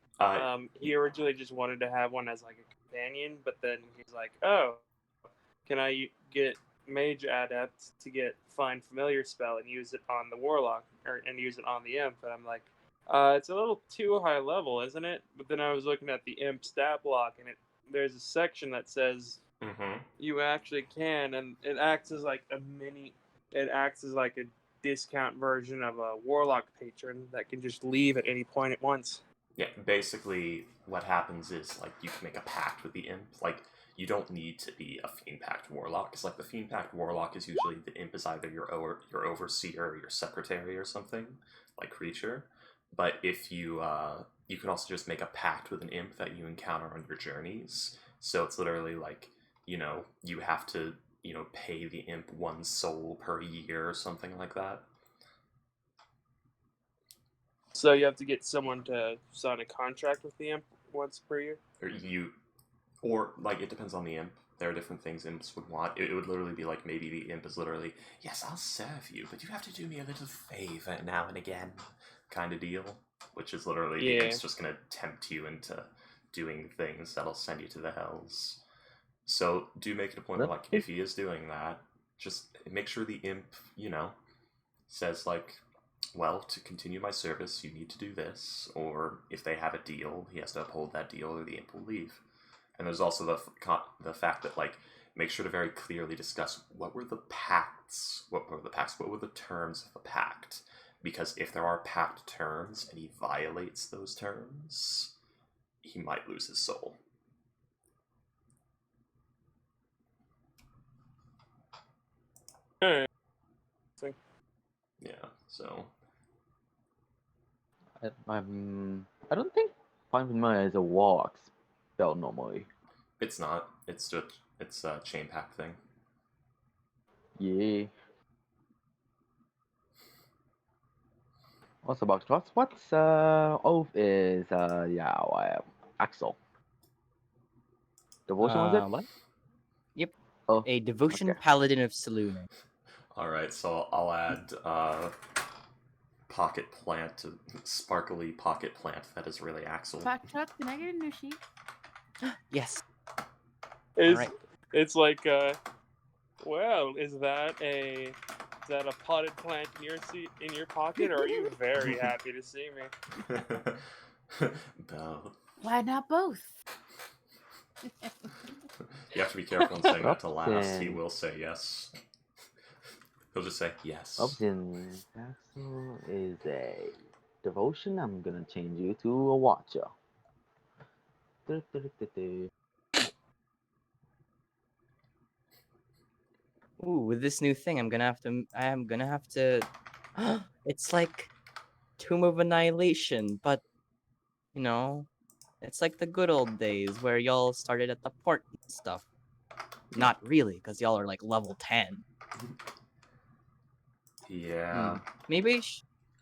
He originally just wanted to have one as like a companion, but then he's like, "Oh, can I get Mage Adept to get Find Familiar spell and use it on the warlock and use it on the imp?" And I'm like, it's a little too high level, isn't it? But then I was looking at the imp stat block, and there's a section that says you actually can, and it acts as like a discount version of a warlock patron that can just leave at any point at once. Yeah, basically what happens is like you can make a pact with the imp. Like you don't need to be a Fiend Pact Warlock. It's like the Fiend Pact Warlock is usually the imp is either your overseer or your secretary or something like creature. But if you you can also just make a pact with an imp that you encounter on your journeys. So it's literally like, you have to, pay the imp 1 soul per year or something like that. So you have to get someone to sign a contract with the imp once per year? Or it depends on the imp. There are different things imps would want. It would literally be like, maybe the imp is literally, yes, I'll serve you, but you have to do me a little favor now and again, kind of deal. Which is literally, the imp's just going to tempt you into doing things that'll send you to the hells. So do make it a point where, if he is doing that, just make sure the imp, says well, to continue my service, you need to do this, or if they have a deal, he has to uphold that deal, or the imp will leave. And there's also the fact that, make sure to very clearly discuss what were the pacts, what were the terms of the pact, because if there are pact terms and he violates those terms, he might lose his soul. Alright. Yeah, so... I don't think Find Familiar is a warlock spell normally. It's not. It's a chain pact thing. Yeah. Also, what's oath is Axel. Devotion was it? What? Yep. Oh, a devotion paladin of Selûne. Alright, so I'll add pocket plant, sparkly pocket plant that is really Axel. Chuck, can I get a new sheet? Yes. It's like, well, is that a potted plant in your pocket, or are you very happy to see me? Both. Why not both? You have to be careful in saying that to last. He will say yes. He'll just say yes. Option Axel is a devotion. I'm gonna change you to a watcher. Ooh, with this new thing, I'm gonna have to. It's like Tomb of Annihilation, but it's like the good old days where y'all started at the port and stuff. Not really, because y'all are level 10. Yeah. Maybe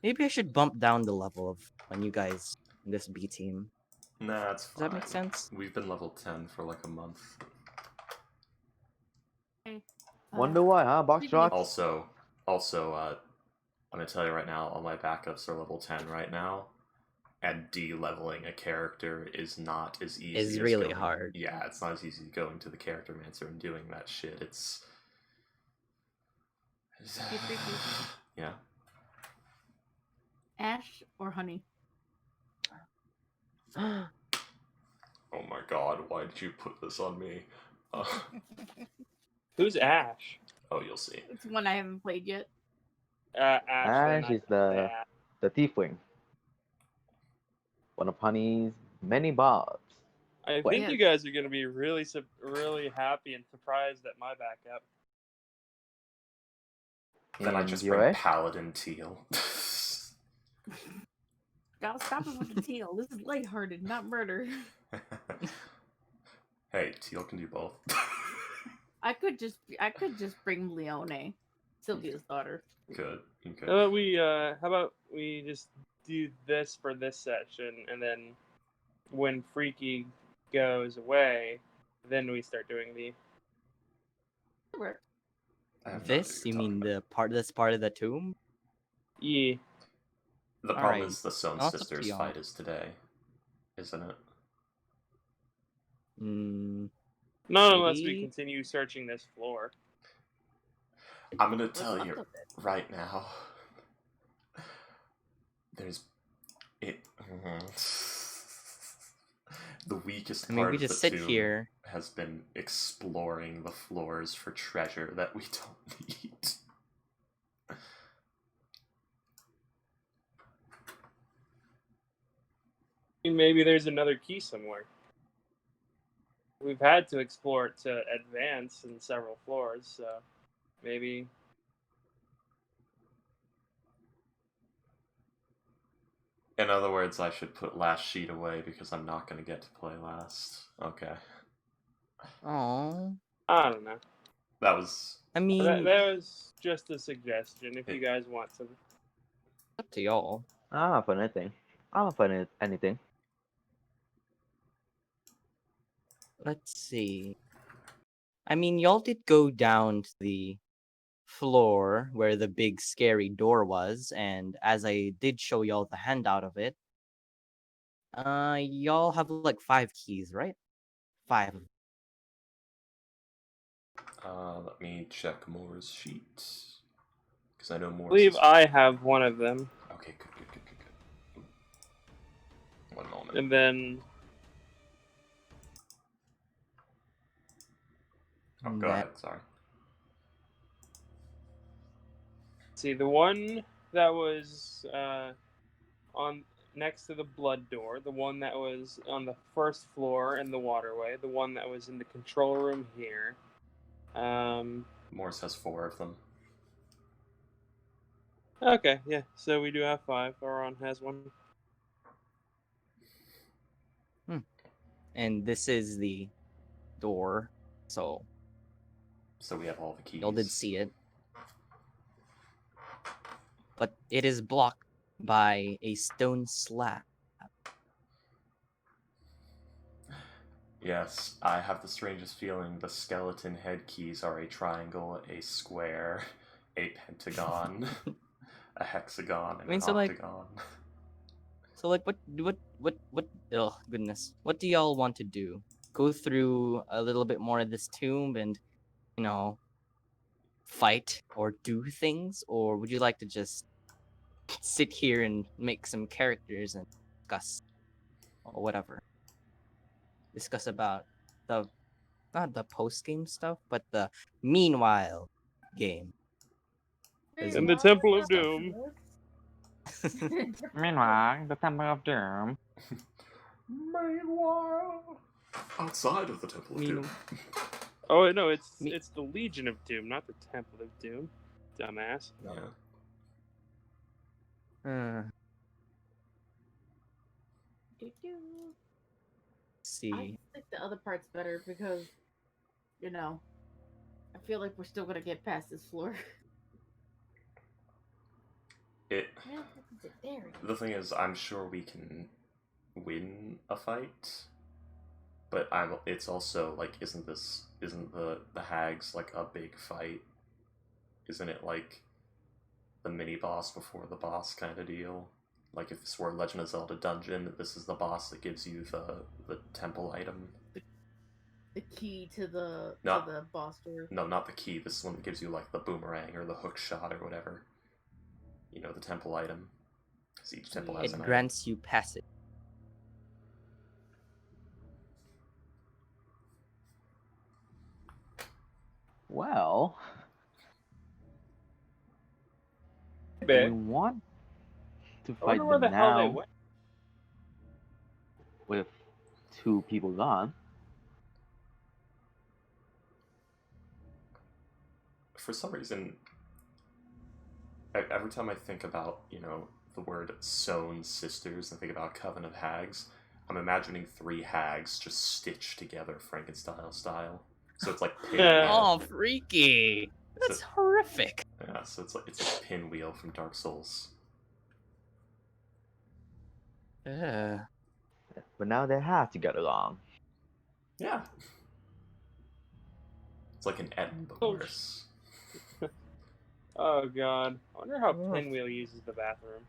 I should bump down the level of when you guys in this B team. Nah, that's fine. Does that make sense? We've been level 10 for a month. Wonder why, huh, Box Truck? Also, I'm gonna tell you right now, all my backups are level 10 right now, and de-leveling a character is not as easy. It's really hard. Yeah, it's not as easy going to the Character Mancer and doing that shit. It's yeah. Ash or honey? Oh my god, why did you put this on me? Who's Ash? Oh, you'll see. It's one I haven't played yet. Ash is the tiefling. One of Honey's many bobs. I think you guys are going to be really happy and surprised at my backup. Then I just bring Paladin Teal. Stop it with the teal. This is lighthearted, not murder. Hey, Teal can do both. I could just bring Leone, Sylvia's daughter. Good. Okay. How about we just do this for this session, and then when Freaky goes away, then we start doing the. This? You mean the part that's part of the tomb? Yeah. The problem is the Stone Sisters fight is today, isn't it? Not unless we continue searching this floor. I'm gonna tell you right now. There's it. The weakest part of the tomb has been exploring the floors for treasure that we don't need. Maybe there's another key somewhere. We've had to explore it to advance in several floors, so maybe. In other words, I should put last sheet away because I'm not going to get to play last. Okay. Oh. I don't know. That was. I mean, that was just a suggestion. If you guys want to. Up to y'all. I'm up for anything. I'm up for anything. Let's see. I mean, y'all did go down to the floor where the big scary door was, and as I did show y'all the handout of it, y'all have like 5 keys, right? 5. Let me check Moore's sheet. Because I know Moore's. I believe I have one of them. Okay, good. 1 moment. And then. Oh, go ahead, sorry. See, the one that was on next to the blood door, the one that was on the first floor in the waterway, the one that was in the control room here. Morse has 4 of them. Okay, yeah, so we do have 5. Oron has 1. And this is the door, so we have all the keys. Y'all did see it. But it is blocked by a stone slab. Yes, I have the strangest feeling the skeleton head keys are a triangle, a square, a pentagon, a hexagon, and an octagon. So what oh goodness. What do y'all want to do? Go through a little bit more of this tomb and, fight or do things? Or would you like to just sit here and make some characters and discuss or whatever? Discuss about not the post-game stuff, but the meanwhile game. In the Temple of Doom. Meanwhile, the Temple of Doom. Meanwhile, outside of the Temple of Doom. Oh no, it's the Legion of Doom, not the Temple of Doom. Dumbass. Yeah. See. I think the other part's better because, I feel like we're still gonna get past this floor. The thing is, I'm sure we can win a fight, but it's also like, isn't the hags like a big fight? Isn't it like the mini boss before the boss kind of deal? Like if this were Legend of Zelda Dungeon, this is the boss that gives you the temple item. The key to the boss door. No, not the key. This is one that gives you like the boomerang or the hook shot or whatever. The temple item. Because each temple has an item. It grants you passage. Well, If we want to fight them the hell they went. With 2 people gone. For some reason, every time I think about, the word Sown Sisters and think about Coven of Hags, I'm imagining 3 hags just stitched together Frankenstein style. So it's like pinwheel. Oh, freaky! That's horrific. Yeah, so it's like Pinwheel from Dark Souls. Yeah. But now they have to get along. Yeah. It's like an Eden but worse. Oh god. I wonder how Pinwheel uses the bathroom.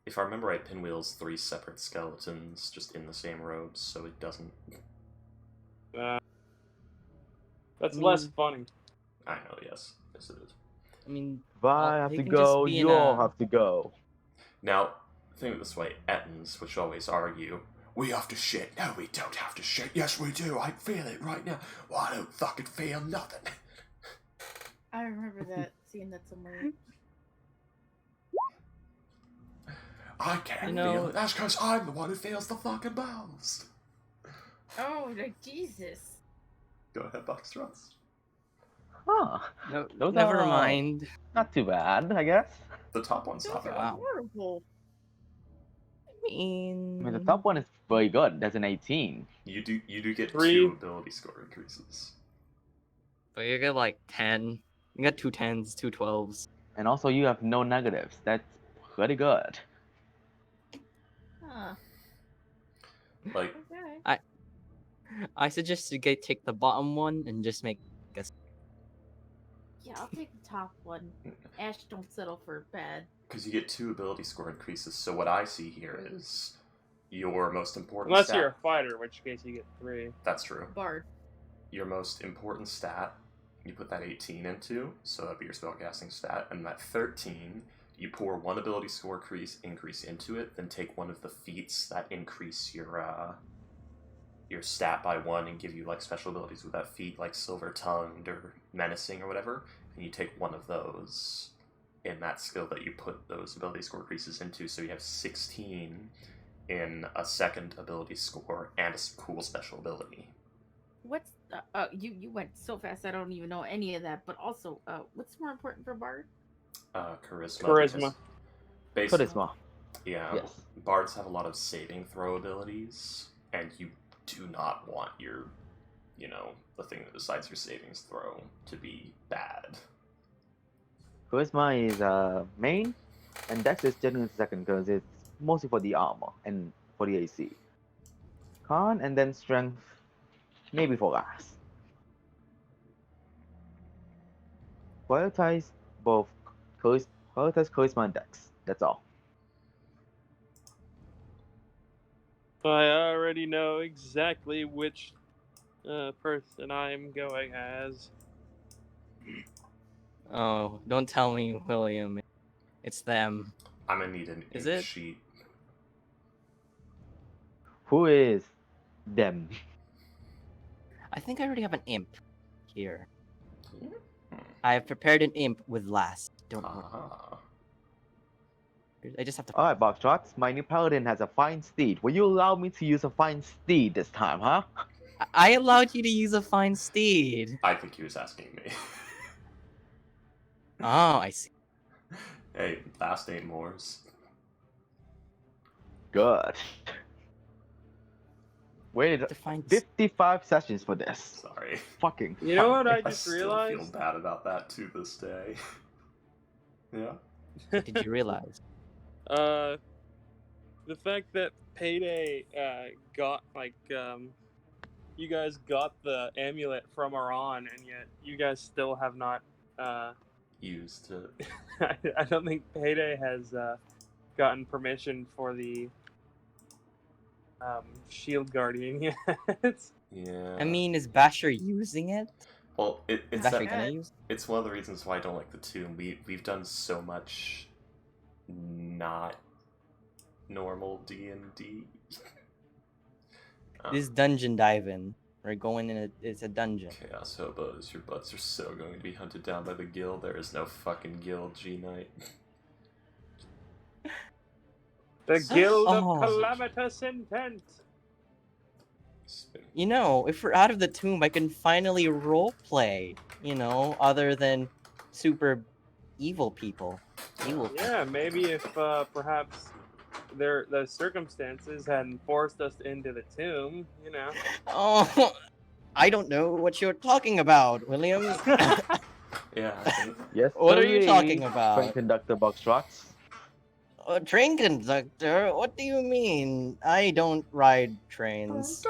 If I remember right, Pinwheel's 3 separate skeletons just in the same robes, so it doesn't... That's less funny. I know, yes. Yes, it is. I mean... If I have to go, you all have to go. Now, think of it this way. Ettins, which always argue, we have to shit. No, we don't have to shit. Yes, we do. I feel it right now. Well, I don't fucking feel nothing. I remember that, seeing that somewhere. I can't feel it. That's because I'm the one who feels the fucking most. Oh, like Jesus. Go ahead, Boxtrots. Huh. No, never mind. Not too bad, I guess. The top one's not bad. Wow. Horrible. I mean, the top one is very good. That's an 18. You do get 3 2 ability score increases. but you get like 10. You got 2 10s, 2 12s. And also you have no negatives. That's pretty good. Huh. Like, Okay. I suggest you take the bottom one and just make guess. Yeah, I'll take the top one. Ash, don't settle for bad. because you get 2 ability score increases, so what I see here is your most important Unless stat... you're a fighter, in which case you get 3. That's true. Bard. Your most important stat, you put that 18 into, so that'd be your spellcasting stat, and that 13, you pour 1 ability score increase into it, then take one of the feats that increase your stat by 1 and give you like special abilities with that feat, like Silver Tongued or Menacing or whatever, and you take one of those in that skill that you put those ability score increases into, so you have 16 in a second ability score and a cool special ability. What's you went so fast I don't even know any of that, but also what's more important for Bard? Charisma. Charisma. Yeah. Yes. Bards have a lot of saving throw abilities, and you do not want your, the thing that decides your savings throw to be bad. Charisma is main, and Dex is generally second because it's mostly for the armor and for the AC. Con and then Strength, maybe for last. Prioritize both Charisma and Dex. That's all. I already know exactly which person I'm going as. Oh, don't tell me, William. It's them. I'm gonna need an ink sheet. Who is them? I think I already have an imp here. I have prepared an imp with last. Don't worry. I just have to. Alright, Boxtrots. My new paladin has a fine steed. Will you allow me to use a fine steed this time, huh? I allowed you to use a fine steed. I think he was asking me. Oh, I see. Hey, last 8 mores. Good. Waited 55 sessions for this. Sorry. Fucking. You know what I just realized? I still feel bad about that to this day. Yeah. What did you realize? The fact that Payday got you guys got the amulet from Iran, and yet you guys still have not used it. I don't think Payday has gotten permission for the Shield Guardian yet. Yeah. I mean, is Basher using it? Well, it's Basher gonna use? It's one of the reasons why I don't like the Tomb. We've done so much not normal D&D. This dungeon diving. We're going in it's a dungeon. Chaos hobos, your butts are so going to be hunted down by the guild. There is no fucking guild, G-Knight. The Guild of Calamitous Intent. You know, if we're out of the tomb, I can finally roleplay. You know, other than super evil people. Yeah, maybe if perhaps the circumstances hadn't forced us into the tomb, you know. Oh, I don't know what you're talking about, William. Yeah. Yes. What are you talking about? Train conductor Boxtrots. Train conductor? What do you mean? I don't ride trains.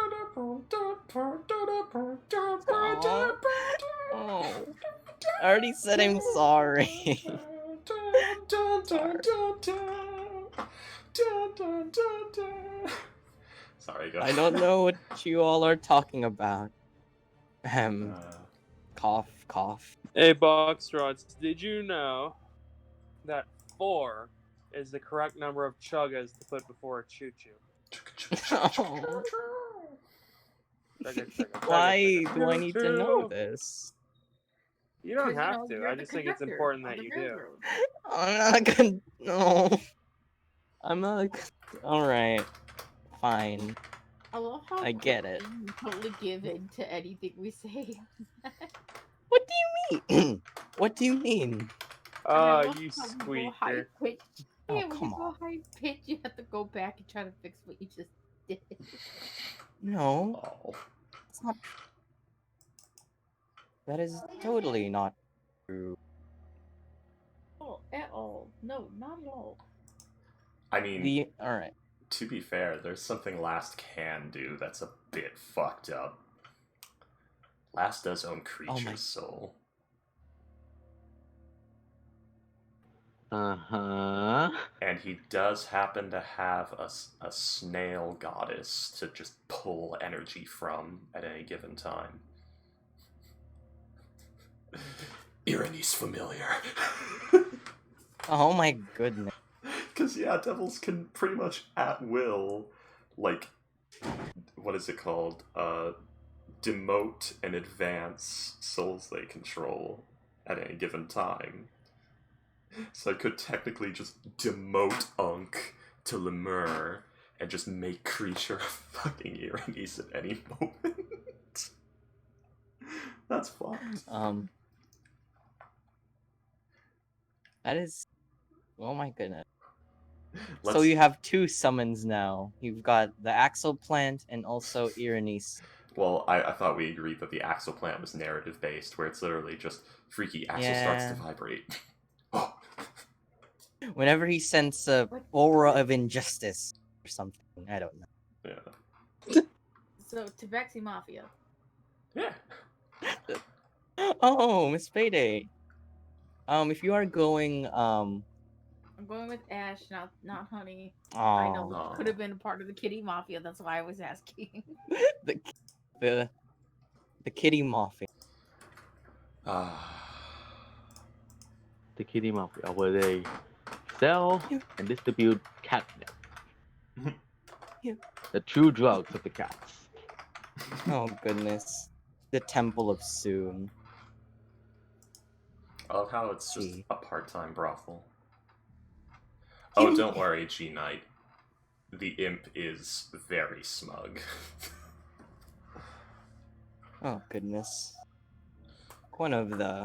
Oh. I already said I'm sorry. Sorry, go. I don't know what you all are talking about. Cough, cough. Hey, Boxtrots, did you know that 4 is the correct number of chuggas to put before a choo-choo? Why do I need to know this? You don't have to. I just think it's important that you do. I'm not gonna. No. I'm not. Alright. Fine. I get it. You totally give in to anything we say. What do you mean? What do you mean? You squeaker. Yeah, when come you go high pitch, you have to go back and try to fix what you just did. No. It's not. That is totally not true. Oh, at all. No, not at all. I mean, alright. To be fair, there's something Last can do that's a bit fucked up. Last does own Creature's soul. Uh-huh. And he does happen to have a snail goddess to just pull energy from at any given time. Irony's familiar. Oh my goodness. Because, yeah, devils can pretty much at will, like, what is it called? Demote and advance souls they control at any given time. So I could technically just demote Unk to Lemur and just make Creature a fucking Ironies at any moment. That's fucked. That is... Oh my goodness. So you have 2 summons now. You've got the Axle Plant and also Ironies. Well, I thought we agreed that the Axle Plant was narrative-based, where it's literally just freaky Axle starts to vibrate. Whenever he sends a aura of injustice or something. I don't know. Yeah. So, Tabaxi Mafia. Yeah. Oh, Miss Payday. If you are going, I'm going with Ash, not Honey. Oh. I know could have been a part of the Kitty Mafia. That's why I was asking. the Kitty Mafia. The Kitty Mafia, where they sell and distribute catnip. The true drugs of the cats. Oh goodness. The Temple of Soon. I love how it's just a part-time brothel. Oh, don't worry, G-Knight. The imp is very smug. Oh goodness. One of the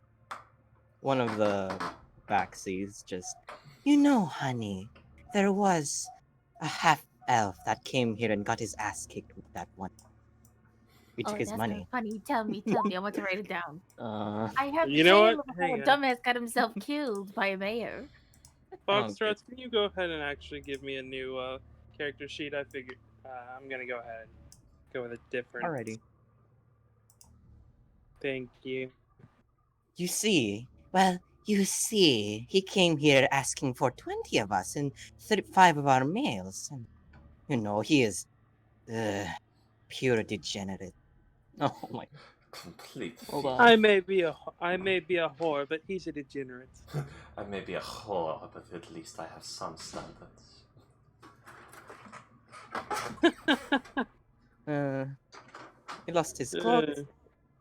backsies just... You know, honey, there was a half-elf that came here and got his ass kicked with that one. We took his money. Funny, tell me, I want to write it down. I have you know what? Hey, a dumbass got himself killed by a mayor. Foxtrots, can you go ahead and actually give me a new character sheet? I figured I'm gonna go ahead and go with a different. Alrighty. Thank you. You see, he came here asking for 20 of us and 35 of our males. And, you know, he is pure degenerate. Oh my. Complete. Hold on. I may be a whore, but he's a degenerate. I may be a whore, but at least I have some standards. He lost his clothes,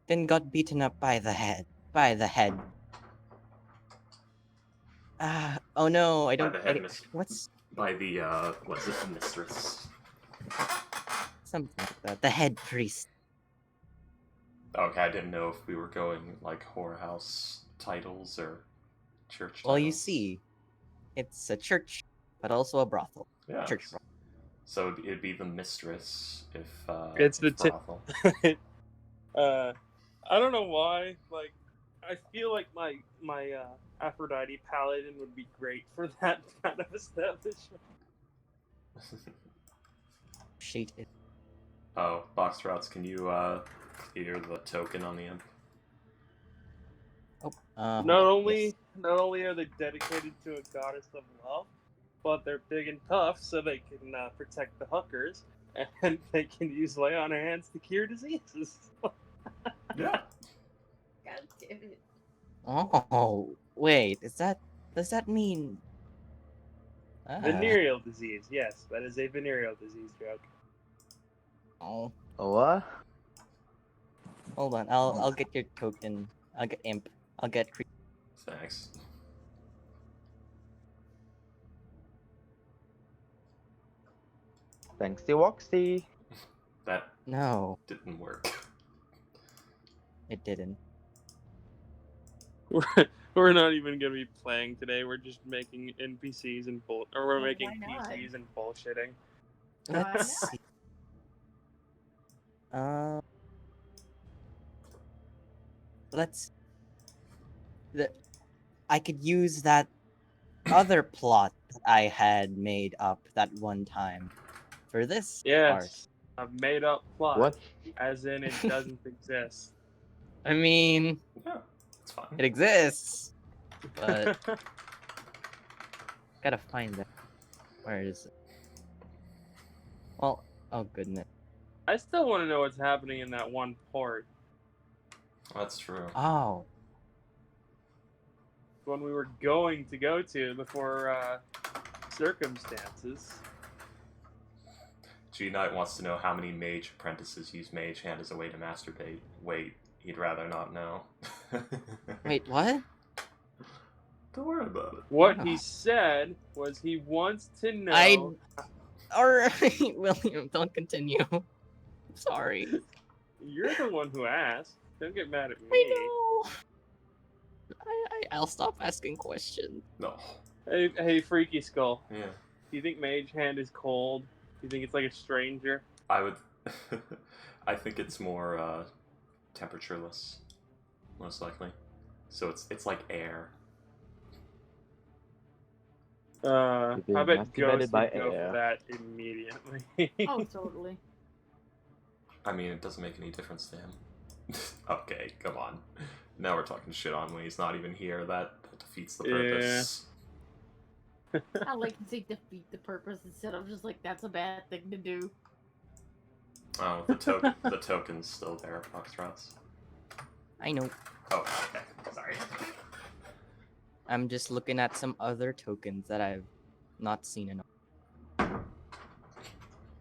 then got beaten up by the head. By the head. Oh no, I don't. By the head, What's by the what's it, the mistress? Something like that. The head priest. Okay, I didn't know if we were going like whorehouse titles or church titles. Well, you see, it's a church, but also a brothel. Yeah. Church brothel. So it'd be the mistress if it's the brothel. I don't know why. Like, I feel like my Aphrodite paladin would be great for that kind of establishment. Shade it. Oh, box routes, can you clear the token on the imp? Oh, not only are they dedicated to a goddess of love, but they're big and tough, so they can protect the hookers, and they can use lay on hands to cure diseases. Yeah. God damn it. Oh, wait, does that mean... Venereal disease, yes, that is a venereal disease joke. Oh. What? Hold on, I'll get your token. I'll get imp. I'll get Thanks. Thanks to Woxy. That No, didn't work. it didn't. We're not even gonna be playing today. We're just making NPCs and we're making why not? PCs and bullshitting. Let's see. Let's. I could use that other plot that I had made up that one time for this part. Yes, a made up plot. What? As in, it doesn't exist. I mean, Yeah, it's fine. it exists, but gotta find it. Where is it? Well, oh goodness. I still want to know what's happening in that one port. That's true. Oh, When we were going to go to before circumstances. G-Knight wants to know how many mage apprentices use Mage Hand as a way to masturbate. Wait, he'd rather not know. wait, what? Don't worry about it. What he said was he wants to know. Alright, William, don't continue. I'm sorry. You're the one who asked. Don't get mad at me. I know. I'll stop asking questions. No. Hey, Freaky Skull. Yeah. Do you think Mage Hand is cold? Do you think it's like a stranger? I would... I think it's more, temperatureless. Most likely. So it's like air. I bet Ghost would by go air. for that immediately. Oh, totally. I mean, it doesn't make any difference to him. Okay, come on. Now we're talking shit on when he's not even here. That defeats the purpose. I like to say defeat the purpose instead of just like that's a bad thing to do. Oh, the token's still there, Foxtrots. I know. Oh, okay. Sorry. I'm just looking at some other tokens that I've not seen enough.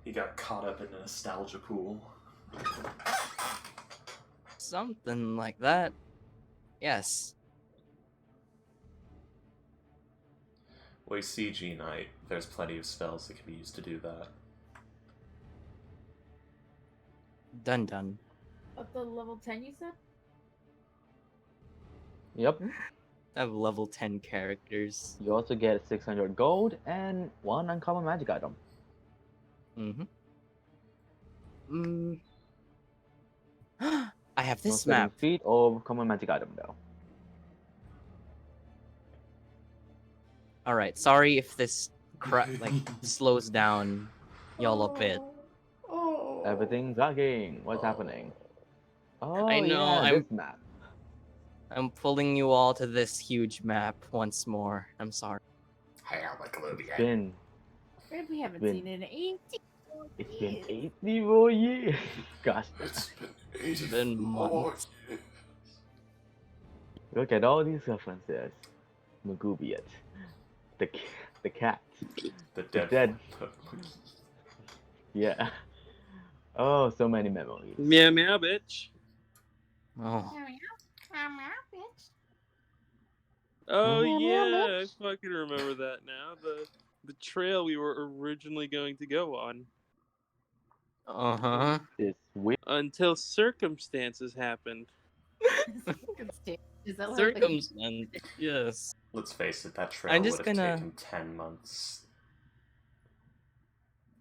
He got caught up in the nostalgia pool. Something like that. Yes. Well, you see, G-Knight, there's plenty of spells that can be used to do that. Done done. At the level 10 you said? Yep. I have level 10 characters. You also get 600 gold and 1 uncommon magic item. I have this No map. feat or common magic item though. Alright, sorry if this slows down y'all a bit. Everything's lagging. What's happening? Oh, I know, yeah, I'm- this map. I'm pulling you all to this huge map once more. I'm sorry. Hey, I'm like It's been We haven't Been- seen it in 80 It's been years. 80 more years. Gosh, It's been months. look at all these references. Magoobiot. The cat. the dead. dead. Yeah. Oh, so many memories. Meow meow, bitch. Oh. Oh Meow, meow, yeah, I bitch. fucking remember that now. The trail we were originally going to go on. Uh-huh. This weird. Until circumstances happened. Circumstance. Yes. Let's face it, that trail I'm would just have gonna. taken 10 months.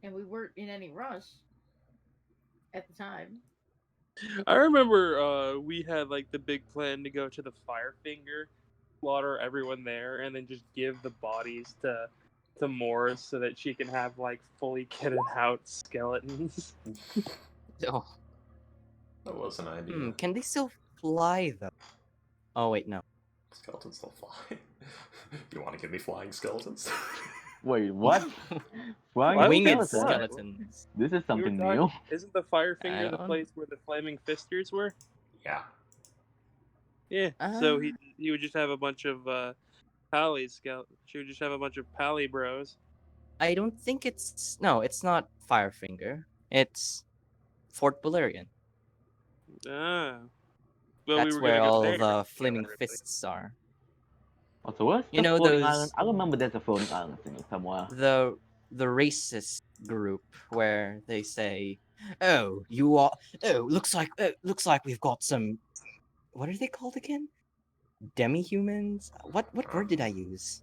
And we weren't in any rush at the time. I remember we had like the big plan to go to the Firefinger, slaughter everyone there, and then just give the bodies to Morris so that she can have like fully kitted out skeletons. Oh. That was an idea. Can they still fly though? Oh wait, no. Skeletons don't fly. You want to give me flying skeletons? Wait, what? Why Flying Winged skeleton? skeletons. This is something new. Isn't the I Firefinger the don't- place where the flaming fisters were? Yeah. Yeah. So he would just have a bunch of pally skeletons. She would just have a bunch of pally bros. I don't think it's it's not Firefinger. It's Fort Valerian. Ah. Well, That's we were where gonna go all there. the flaming fists are. Also, what's You the know floating those- island? I remember there's a floating island thing somewhere. The racist group where they say, "Oh, you are. Oh, looks like we've got some. What are they called again? Demi-humans? What word did I use?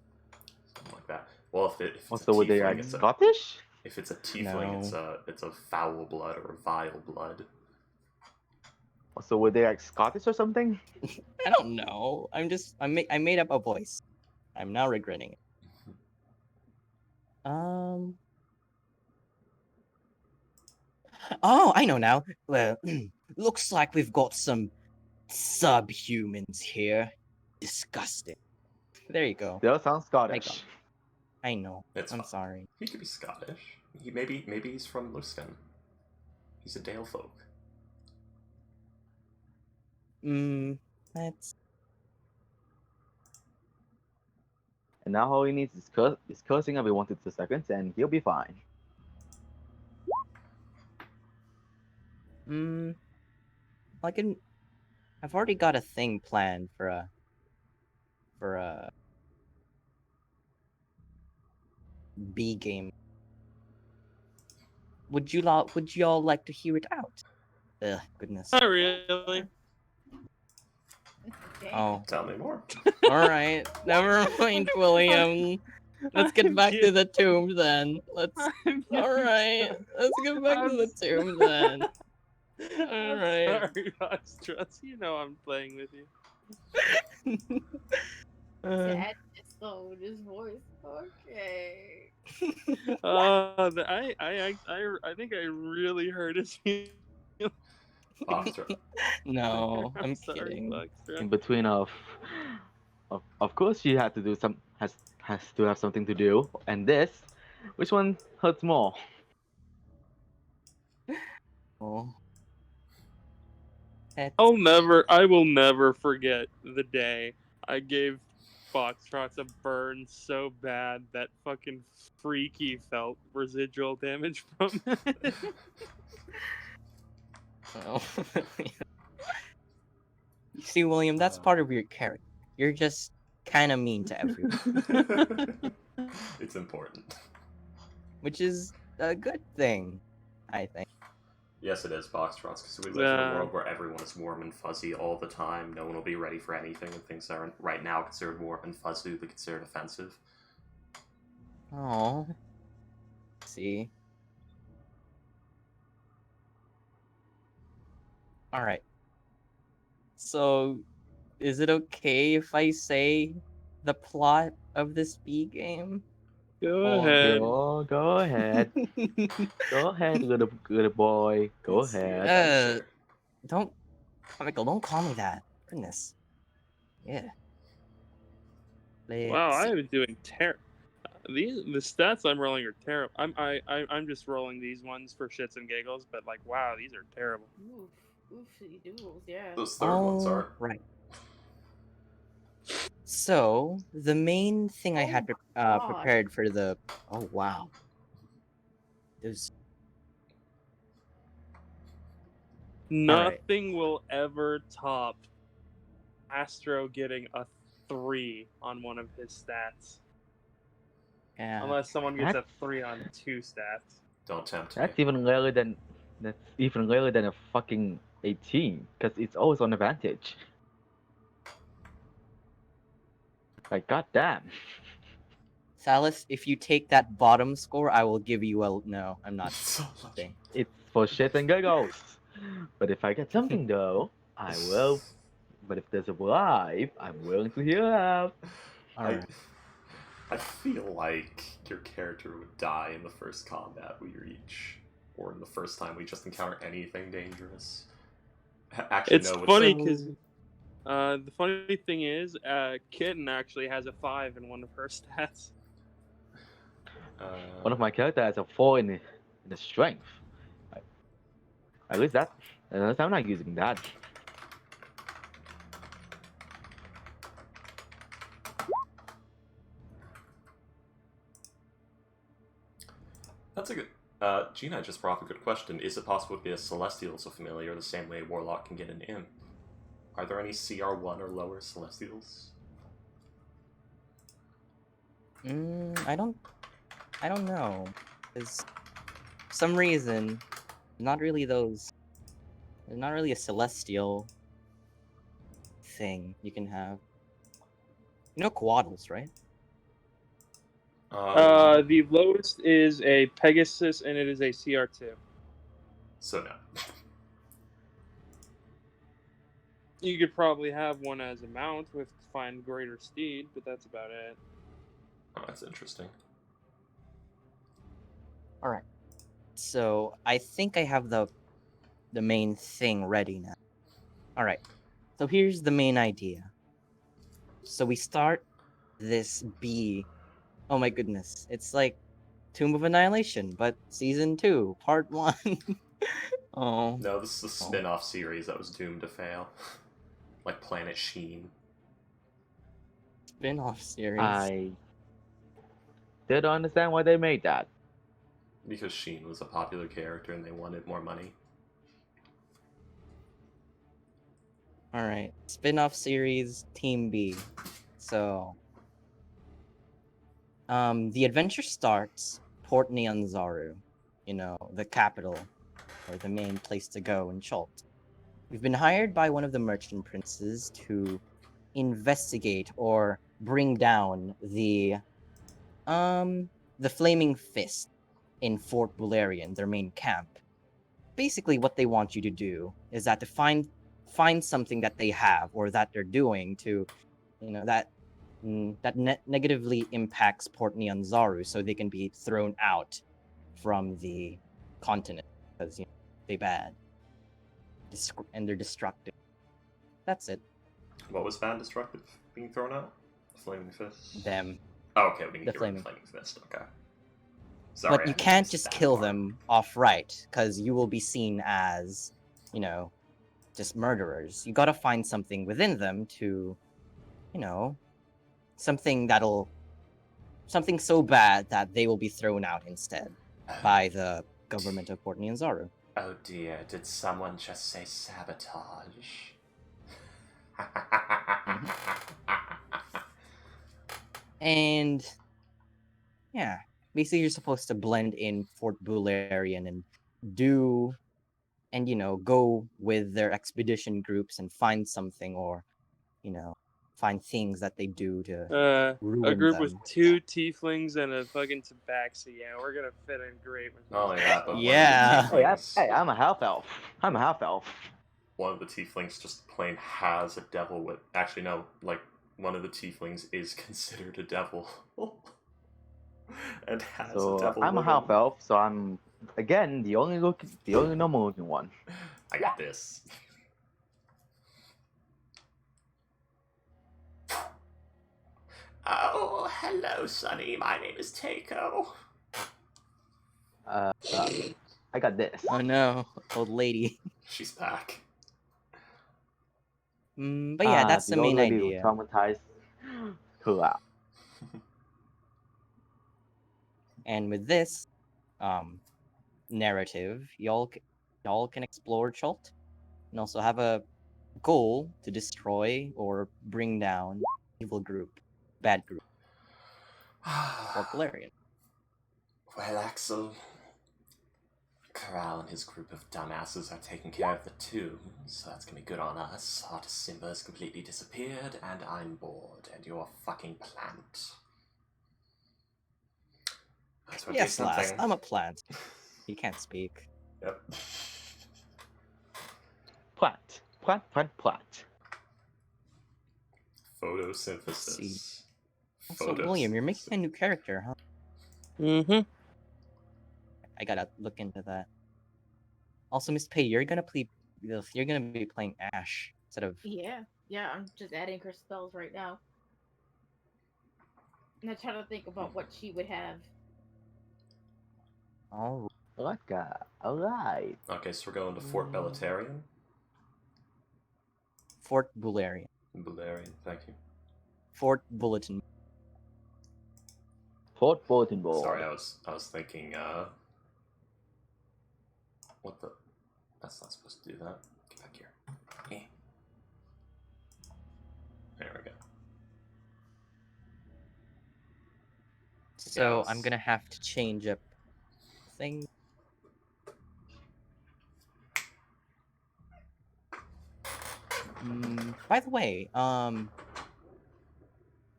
Something like that. Well, if it's Also, a were they tiefling, like it's Scottish? if it's a tiefling, it's a foul blood or vile blood. Also, were they like Scottish or something? I don't know. I made up a voice. I'm now regretting it. Oh, I know now. Well, looks like we've got some subhumans here. Disgusting. There you go. They all sound Scottish. I know. It's I'm fine. sorry. He could be Scottish. Maybe he's from Luskan. He's a Dale folk. That's And now all he needs is cursing every 1 to 2 seconds, and he'll be fine. I've already got a thing planned for a B game. Would y'all like to hear it out? Ugh, goodness. Not really. Oh, Tell me more. all right. Never mind, William. Let's get back to the tomb then. All right. Let's get back to the tomb then. All right. Sorry, Foxtrot. You know I'm playing with you. Sadness though in his voice. Okay. I think I really hurt his feelings. Foxtrot. No, I'm sorry, kidding. Foxtrot. In between of course she had to do has to have something to do, and this, which one hurts more? Oh. I will never forget the day I gave Foxtrots a burn so bad that fucking Freaky felt residual damage from it. Oh. You see, William, that's part of your character. You're just kind of mean to everyone, It's important. which is a good thing, I think. Yes, it is, Foxtrots, because we live in a world where everyone is warm and fuzzy all the time. No one will be ready for anything, and things that are right now considered warm and fuzzy will be considered offensive. Oh. See. All right. So, is it okay if I say the plot of this B game? Go Or- ahead. Go ahead. Go ahead, little boy. Go It's the ahead. adventure. Don't, Michael, don't call me that. Goodness. Yeah. Wow, Let's I see. was doing terrible. The stats I'm rolling are terrible. I'm just rolling these ones for shits and giggles, but like, wow, these are terrible. Oofy doodles, yeah. Those third ones are. Right. So the main thing I had God. prepared for the wow, those Nothing will ever top Astro getting a 3 on one of his stats. Yeah. Unless someone gets a 3 on 2 stats. Don't tempt That's me. even rarer than a fucking 18, because it's always on advantage. Like, goddamn. Salas, if you take that bottom score, I will give you a no. I'm not saying. It's for shit and giggles. But if I get something though, I will. But if there's a bribe, I'm willing to hear out. I feel like your character would die in the first combat we reach, or in the first time we just encounter anything dangerous. Actually, it's no. Funny because the funny thing is, Kitten actually has a 5 in one of her stats. One of my characters has a 4 in the strength. At least I'm not using that. That's a good. Gina just brought up a good question. Is it possible to get a Celestial as a familiar the same way Warlock can get an Imp? Are there any CR1 or lower Celestials? I don't know. Because for some reason, not really those. There's not really a celestial thing you can have. You know Quaddles, right? The lowest is a Pegasus, and it is a CR2. So no. You could probably have one as a mount with Find Greater Steed, but that's about it. Oh, that's interesting. Alright. So I think I have the main thing ready now. Alright. So here's the main idea. So we start this B. Oh my goodness. It's like Tomb of Annihilation, but season 2, part 1. Oh. No, this is a spin-off series that was doomed to fail. Like Planet Sheen. Spin-off series. I didn't understand why they made that. Because Sheen was a popular character and they wanted more money. Alright. Spin-off series, Team B. So the adventure starts Port Nyanzaru, the capital, or the main place to go in Chult. We've been hired by one of the merchant princes to investigate or bring down the Flaming Fist in Fort Bularian, their main camp. Basically, what they want you to do is that to find something that they have or that they're doing to, that negatively impacts Port Nyanzaru, so they can be thrown out from the continent because they bad and they're destructive. That's it. What was bad destructive being thrown out? The Flaming Fist? Them. Oh, okay, we can The get rid of Flaming the Flaming Fist, okay. Sorry, but you can't just kill them outright, because you will be seen as, just murderers. You gotta find something within them to, something so bad that they will be thrown out instead by the government of Port Nyanzaru. Oh dear, did someone just say sabotage? And yeah, basically you're supposed to blend in Fort Bularian and go with their expedition groups and find something or, find things that they do to ruin a group them. with 2 tieflings and a fucking tabaxi. Yeah, we're gonna fit in great with Oh yeah, but yeah. Hey, I'm a half elf. One of the tieflings just plain has a devil with. Actually, no. Like one of the tieflings is considered a devil, and has a devil. I'm a half elf, so I'm again the only normal looking one. I got this. Oh, hello, Sonny. My name is Takeo. I got this. Oh no, old lady. She's back. But yeah, that's the main idea. Traumatized. Cool out. And with this narrative, y'all can explore Chult. and also have a goal to destroy or bring down evil group, bad group, or Galarian. Well, Axel, Corral and his group of dumbasses are taking care of the tomb, so that's gonna be good on us. Artist Simba has completely disappeared, and I'm bored, and you're a fucking plant. That's what Yes, Last, I'm a plant. You can't speak. Yep. Plant. Photosynthesis. So, William, you're making a new character, huh? Mm-hmm. I gotta look into that. Also, Miss Pei, you're gonna be playing Ash instead of. Yeah, I'm just adding her spells right now. And I'm trying to think about what she would have. Oh. Alright. Okay, so we're going to Fort Belletarian. Fort Bularian. Bularian, thank you. Fort Bulletin. Fort Bulletin Board. Sorry, I was thinking, what the? That's not supposed to do that. Get back here. Eh. There we go. So Yes. I'm gonna have to change up things. By the way,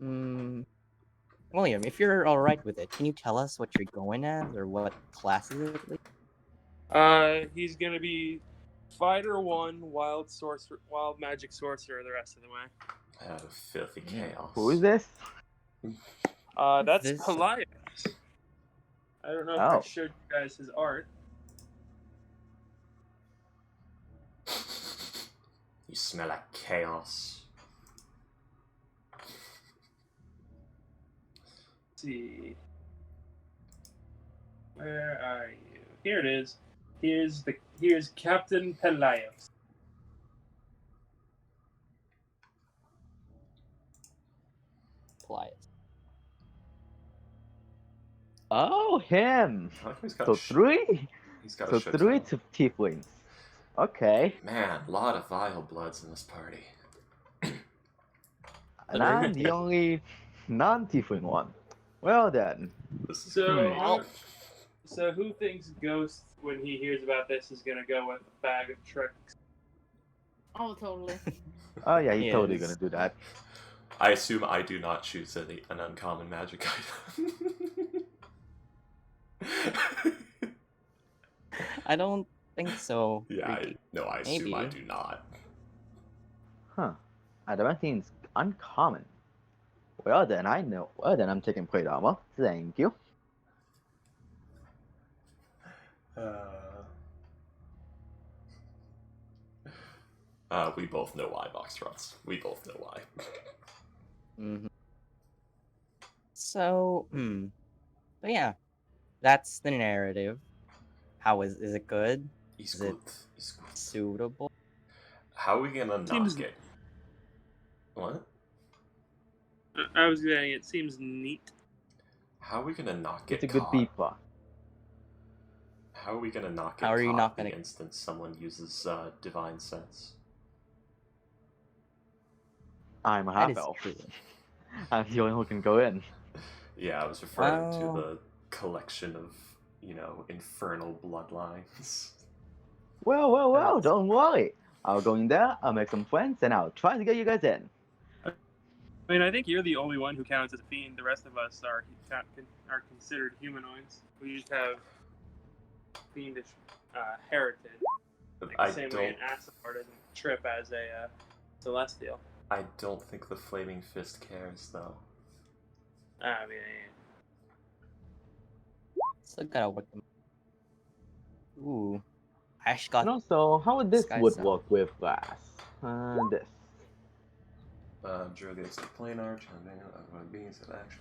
William, if you're alright with it, can you tell us what you're going as or what classes at least? He's gonna be Fighter 1, Wild Magic Sorcerer the rest of the way. Out of filthy chaos. Who is this? That's This- Pelias. I don't know if I showed you guys his art. You smell like chaos. Let's see. Where are you? Here it is. Here's Captain Pelias. Pliers. Oh, him. He's got So a three. He's got So a shit three ton. tieflings. Okay. Man, a lot of vile bloods in this party. And I'm the only non-tiefling one. Well then. So who thinks Ghost, when he hears about this, is gonna go with a bag of tricks? Oh, totally. Oh yeah, he's totally Yes. gonna do that. I assume I do not choose an uncommon magic item. I don't think so. Yeah, Ricky. I assume I Maybe. do not. Huh. Adamantine uncommon. Well then, I'm taking plate armor. Thank you. We both know why, Boxtrots. We both know why. Mm-hmm. So, but yeah, that's the narrative. How is it good? He's Is it good. He's good. Suitable? How are we gonna knock it? What? I was saying it seems neat. How are we gonna not get It's a good caught? B plot. How are we gonna not get How are you caught not the gonna- instant someone uses Divine Sense? I'm a That half is elf. true. I'm the only one who can go in. Yeah, I was referring to Well- the collection of, infernal bloodlines. Well, That's- don't worry. I'll go in there, I'll make some friends, and I'll try to get you guys in. I mean, I think you're the only one who counts as a fiend. The rest of us are considered humanoids. We just have fiendish heritage. Like the same way an Asimar doesn't trip as a celestial. I don't think the Flaming Fist cares, though. I mean, Still gotta work them. Ooh, Ash got. And also, how would this Sky would Sound. work with glass? This. Draw against the planar, beings in action.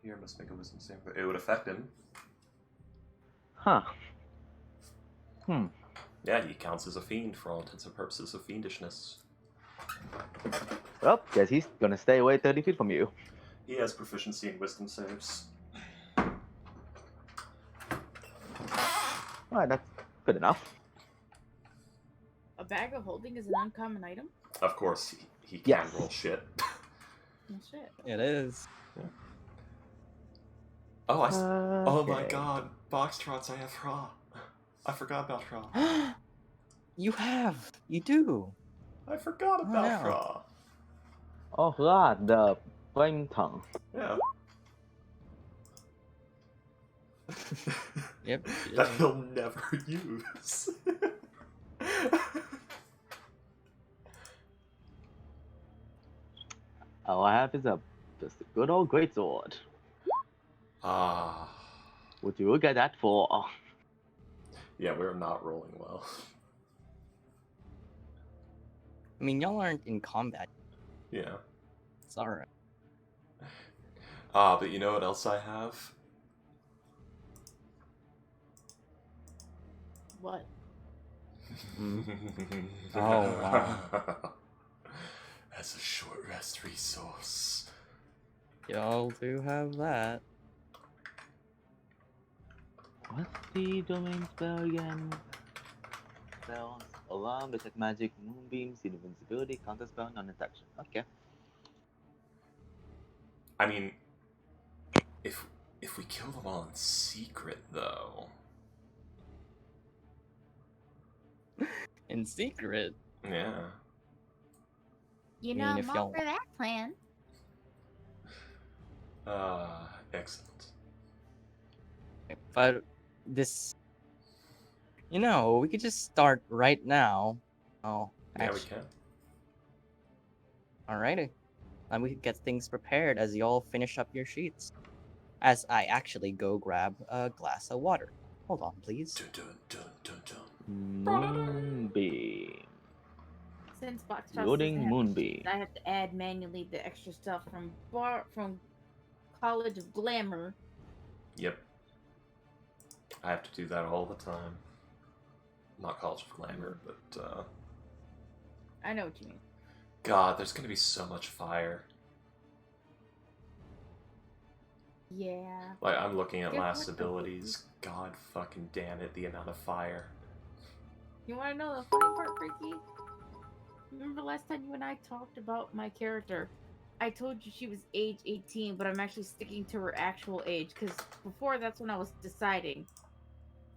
Here must make a wisdom save. It would affect him. Huh. Yeah, he counts as a fiend for all intents and purposes of fiendishness. Well, guess he's gonna stay away 30 feet from you. He has proficiency in wisdom saves. Alright, that's good enough. bag of holding is an uncommon item? Of course, he can roll shit. Oh, shit. It is. Yeah. Oh my god, Boxtrots, I have Ra. I forgot about Ra. You do. I forgot about Ra. Oh, Ra, the flame tongue. Yeah. Yep. That he'll never use. All I have is just a good old greatsword. Ah. Would you look at that for? Yeah, we're not rolling well. I mean, y'all aren't in combat. Yeah. It's alright. But you know what else I have? What? Oh, wow. As a short rest resource. Y'all do have that. What's the domain spell again? Spells, alarm, detect magic, moonbeams, invincibility, counter spell, non-detection. Okay. I mean, if we kill them all in secret, though. In secret. Yeah. You I know, mean, I'm if all y'all- for that plan. Excellent. But this, we could just start right now. Oh, Yeah, we can. Alrighty. And we could get things prepared as y'all finish up your sheets. As I actually go grab a glass of water. Hold on, please. Dun, dun, dun, dun, dun. Moonbeam. Since Box Loading Moonbeam. I have to add manually the extra stuff from College of Glamour. Yep. I have to do that all the time. Not College of Glamour, but, I know what you mean. God, there's gonna be so much fire. Yeah. Like, I'm looking at Guess last what? abilities. God fucking damn it, the amount of fire. You want to know the funny part, Freaky? Remember last time you and I talked about my character? I told you she was age 18, but I'm actually sticking to her actual age, because before that's when I was deciding.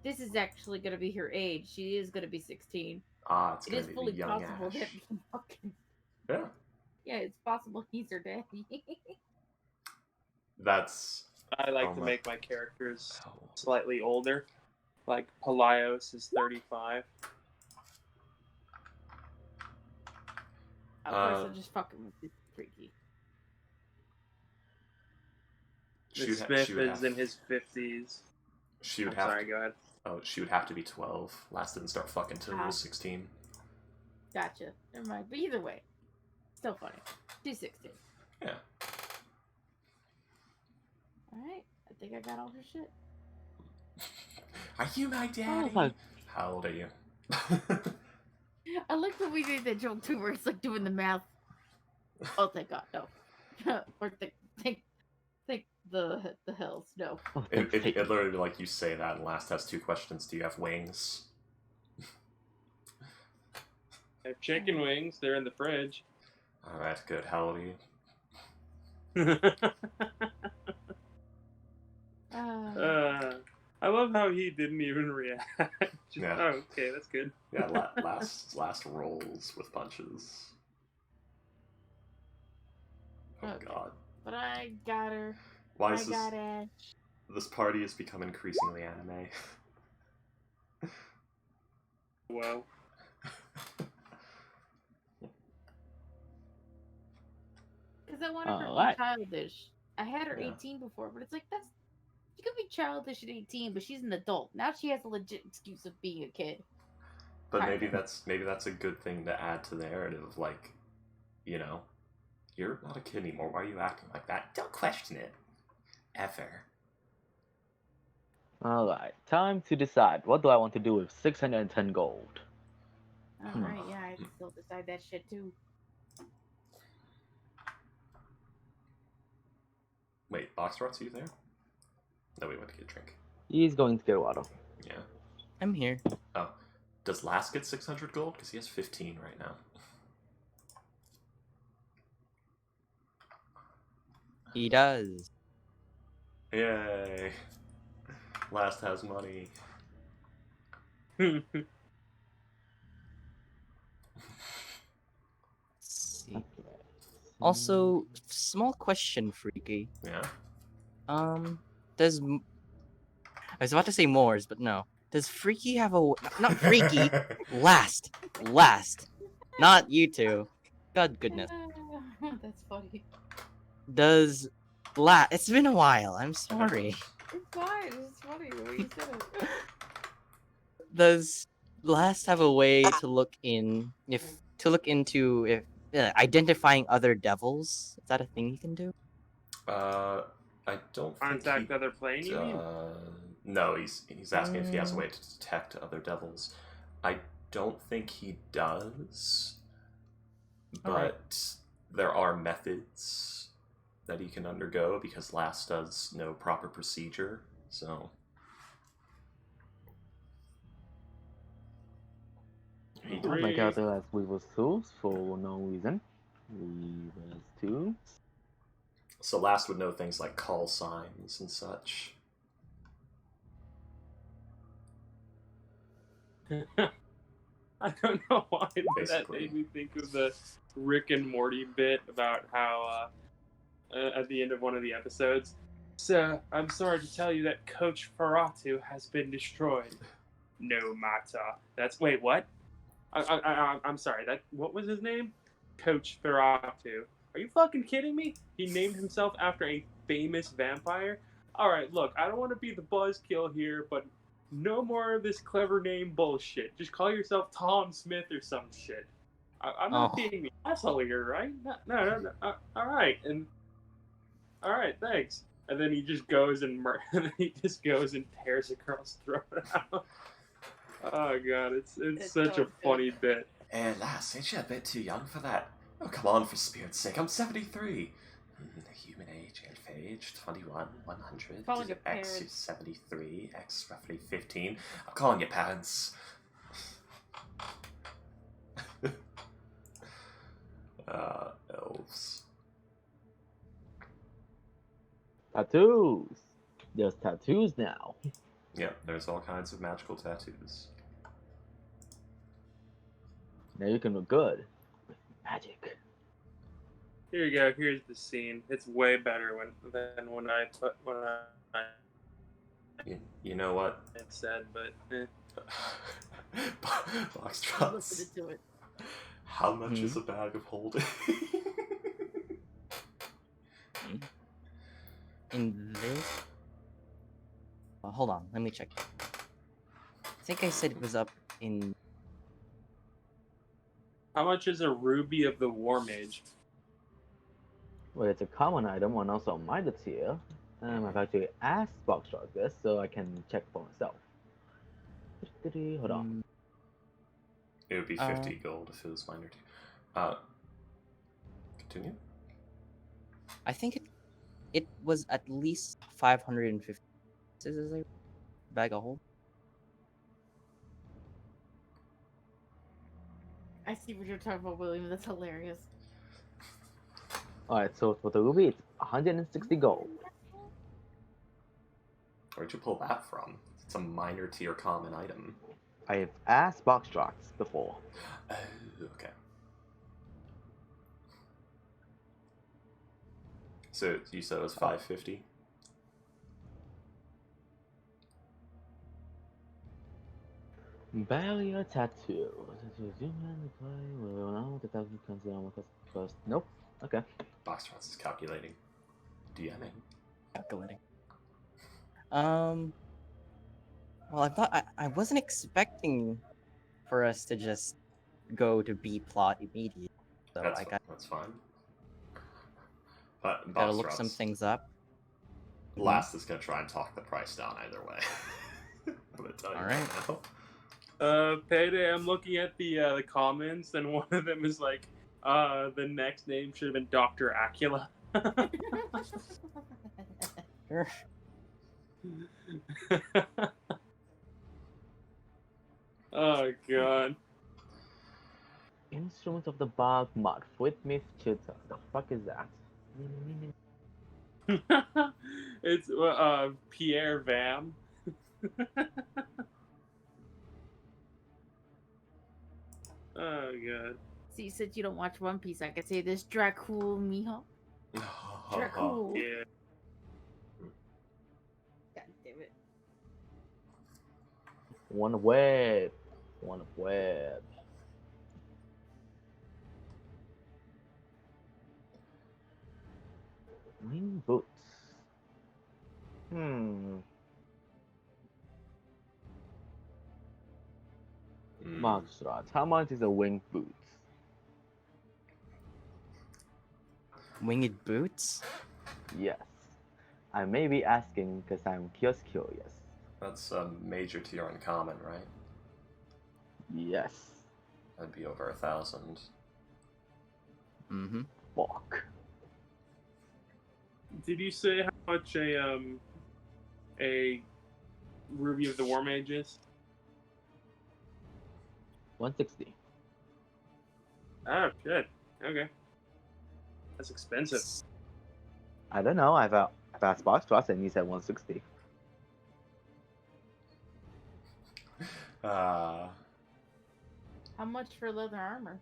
This is actually going to be her age. She is going to be 16. It's It gonna is be fully the young possible Ash. that he fucking... Yeah. Yeah, it's possible he's her daddy. That's... I like to make my characters slightly older. Like, Pelios is 35. Of course, I'm just fucking with this Freaky. The Smith is in his 50s. She would Sorry, go ahead. Oh, she would have to be 12. Last didn't start fucking till he was 16. Gotcha. Never mind. But either way, still funny. She's 16. Yeah. Alright. I think I got all her shit. Are you my daddy? Oh, how old are you? I like when we made that joke too, where it's like doing the math. Oh, thank God, no. Or think the hells, no. It literally, like, you say that, and last has 2 questions. Do you have wings? I have chicken wings. They're in the fridge. Alright, good. How old are you? I love how he didn't even react. Just, Yeah. Oh, okay, that's good. Yeah, last rolls with punches. Oh, Okay. God. But I got her. Why is I got Ash. this party has become increasingly anime. Well, Because I wanted her to Alright. be childish. I had her Yeah. 18 before, but it's like, she could be childish at 18, but she's an adult. Now she has a legit excuse of being a kid. But maybe that's a good thing to add to the narrative, like, you're not a kid anymore. Why are you acting like that? Don't question it. Ever. Alright, time to decide. What do I want to do with 610 gold? Alright, yeah, I can still decide that shit too. Wait, Boxrots, are you there? No, we went to get a drink. He's going to get water. Yeah. I'm here. Oh. Does Last get 600 gold? Because he has 15 right now. He does. Yay. Last has money. See. Also, small question, Freaky. Yeah? Does... I was about to say Moors, but no. Does Freaky have a... Not Freaky! Last! Not you two. God goodness. That's funny. Does... It's been a while, I'm sorry. It's fine, it's funny the way you said it. Does Last have a way to look into if identifying other devils? Is that a thing you can do? I don't Contact think other plane, you mean? No, he's asking if he has a way to detect other devils. I don't think he does, but there are methods that he can undergo because Last does no proper procedure, so... Oh my god, last we was tools for no reason. We was two. So Last would know things like call signs and such. I don't know why that made me think of the Rick and Morty bit about how at the end of one of the episodes, "So, I'm sorry to tell you that Coach Ferratu has been destroyed." No matter. Wait, what? I'm sorry. What was his name? Coach Ferratu. Are you fucking kidding me? He named himself after a famous vampire? Alright, look, I don't want to be the buzzkill here, but no more of this clever name bullshit. Just call yourself Tom Smith or some shit. I'm not being the asshole here, right? No. Alright, thanks. And then he just goes and tears a girl's throat out. Oh god, it's such a funny bit. Hey, Lass, ain't you a bit too young for that? Oh, come on, for spirit's sake, I'm 73. Human age, elf age, 21, 100, x 73, x roughly 15. I'm calling your parents. Elves. Tattoos! There's tattoos now. Yep, there's all kinds of magical tattoos. Now you can look good with magic. Here you go. Here's the scene. It's way better than when I. You know what? It said, but. Boxtrots. How much is a bag of holding? In this. Hold on, let me check. I think I said it was up in. How much is a ruby of the War Mage? Well, it's a common item and also a minor tier. I've actually asked Boxtrot this, so I can check for myself. Hold on. It would be 50 gold if it was minor tier. Continue? I think it was at least 550. Is this a bag of hold? I see what you're talking about, William. That's hilarious. Alright, so for the ruby, it's 160 gold. Where'd you pull that from? It's a minor tier common item. I have asked Boxtrots before. Oh, okay. So you said it was 550? Barrier tattoo. Nope. Okay. Boxtrots is calculating. DMing. Calculating. Well, I wasn't expecting for us to just go to B plot immediately. So that's fine. But gotta look some things up. Last is gonna try and talk the price down either way. I'm gonna tell you right now. Payday, I'm looking at the comments, and one of them is like, the next name should have been Dr. Acula. Oh god. Instruments of the Bog Mod with Myth Chitta. The fuck is that? It's Pierre Vam. Oh god. See, since you don't watch One Piece, I could say this Dracul Miho. Dracul. Yeah. God damn it. One web. One web. Wing boots. Markstrad, how much is a wing boot? Winged boots? Yes. I may be asking because I'm just curious. That's a major tier uncommon, right? Yes. That'd be over 1,000. Mm-hmm. Fuck. Did you say how much a Ruby of the War Mage is? 160. Oh, good. Okay. That's expensive. I don't know. I've asked Box Trust and he said 160. How much for leather armor?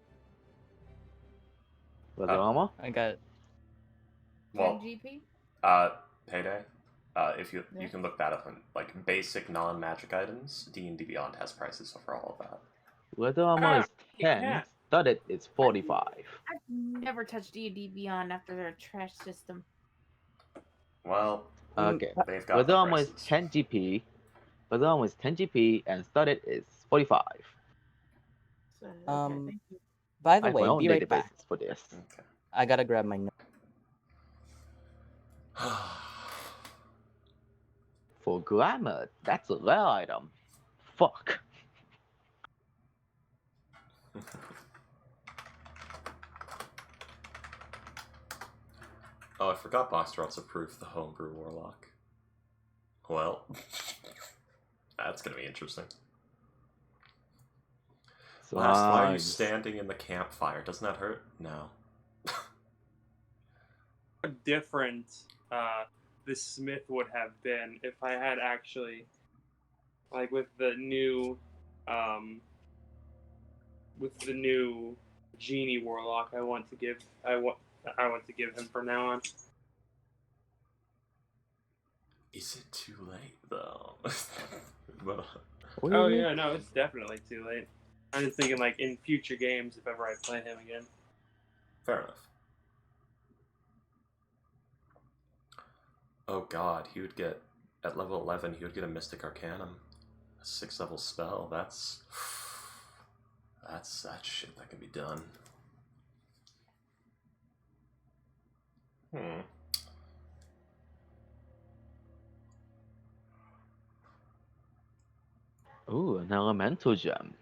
Leather armor? I got 10 GP? Payday. If you can look that up on like basic non-magic items, D&D Beyond has prices for all of that. Leather armor is 10. yeah. Studded is 45. I've never touched D&D Beyond after their trash system. Well, Okay. they've got Leather the armor is prices. 10 GP. Leather armor is 10 GP and studded is 45. So, okay, thank you. by I the have my way, own be right database back. for this. Okay. I gotta grab my note. For glamour, that's a rare item. Fuck. Oh, I forgot Boxdrops approved the Homebrew Warlock. Well, that's gonna be interesting. Last, why are you standing in the campfire? Doesn't that hurt? No. How different the Smith would have been if I had actually, like, with the new Genie Warlock. I want to give him from now on. Is it too late though? Oh yeah, no, it's definitely too late. I'm just thinking like in future games if ever I play him again. Fair enough. Oh god, he would get at level 11. He would get a Mystic Arcanum, a 6th level spell. That's shit that can be done. Ooh, an elemental gem.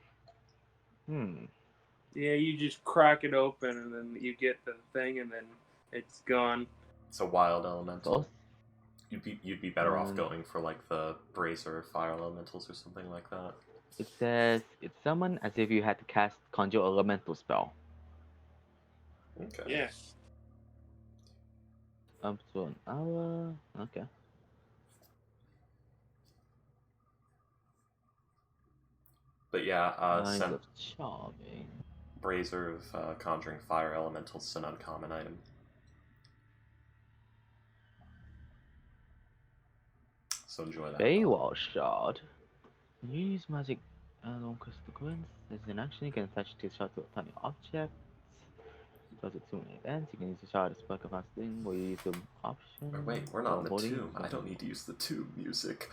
Yeah, you just crack it open and then you get the thing and then it's gone. It's a wild elemental. You'd be better off going for like the Brazier Fire Elementals or something like that. It says it's summoned as if you had to cast Conjure Elemental spell. Okay. Yeah. Up to an hour. Okay. But yeah, Lines of Charming. Brazier of Conjuring Fire Elementals is an uncommon item. So enjoy that. Baywall Shard. Use magic on crystal coins. As an action, you can attach this shard to a tiny object. Does it too many events? You can use the shard as perk of casting, or you use the option. Or wait, we're not in the tomb. I don't need to use the tomb music.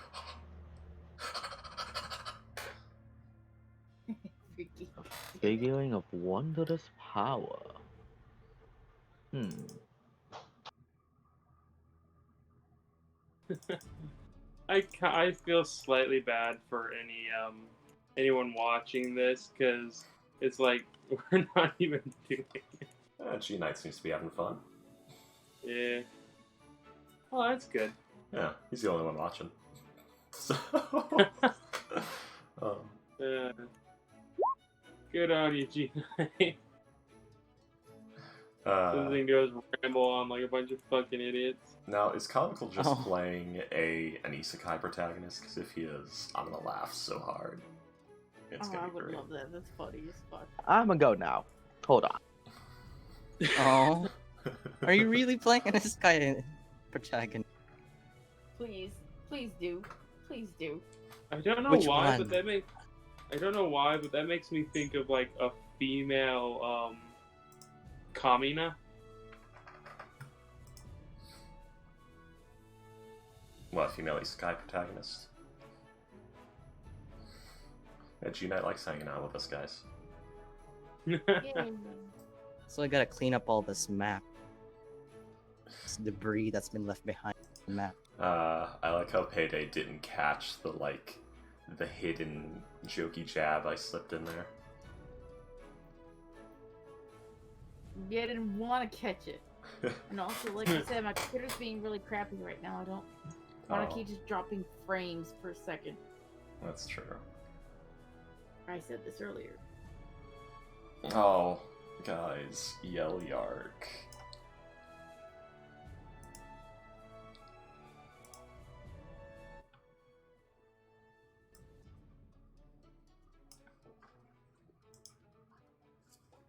A figuring of wondrous power. I feel slightly bad for anyone watching this because it's like we're not even doing it. G-Knight seems to be having fun. Yeah. Oh, that's good. Yeah, he's the only one watching. So, Good on you, G. Something goes ramble on like a bunch of fucking idiots. Now, is Comical just playing an isekai protagonist? Because if he is, I'm gonna laugh so hard. It's gonna be I would great. love that. That's funny as fuck. I'm gonna go now. Hold on. Oh, are you really playing this guy protagonist? Please do. Please do. I don't know Which why, one? but that makes me think of like a female Kamina. What, female isekai protagonist? Yeah, G-Night likes hanging out with us, guys. Yay. So I gotta clean up all this map. This debris that's been left behind on the map. I like how Payday didn't catch the hidden jokey jab I slipped in there. Yeah, I didn't want to catch it. And also, like I said, my computer's being really crappy right now. I don't want to keep just dropping frames per second. That's true. I said this earlier. Oh, guys, Yell Yark.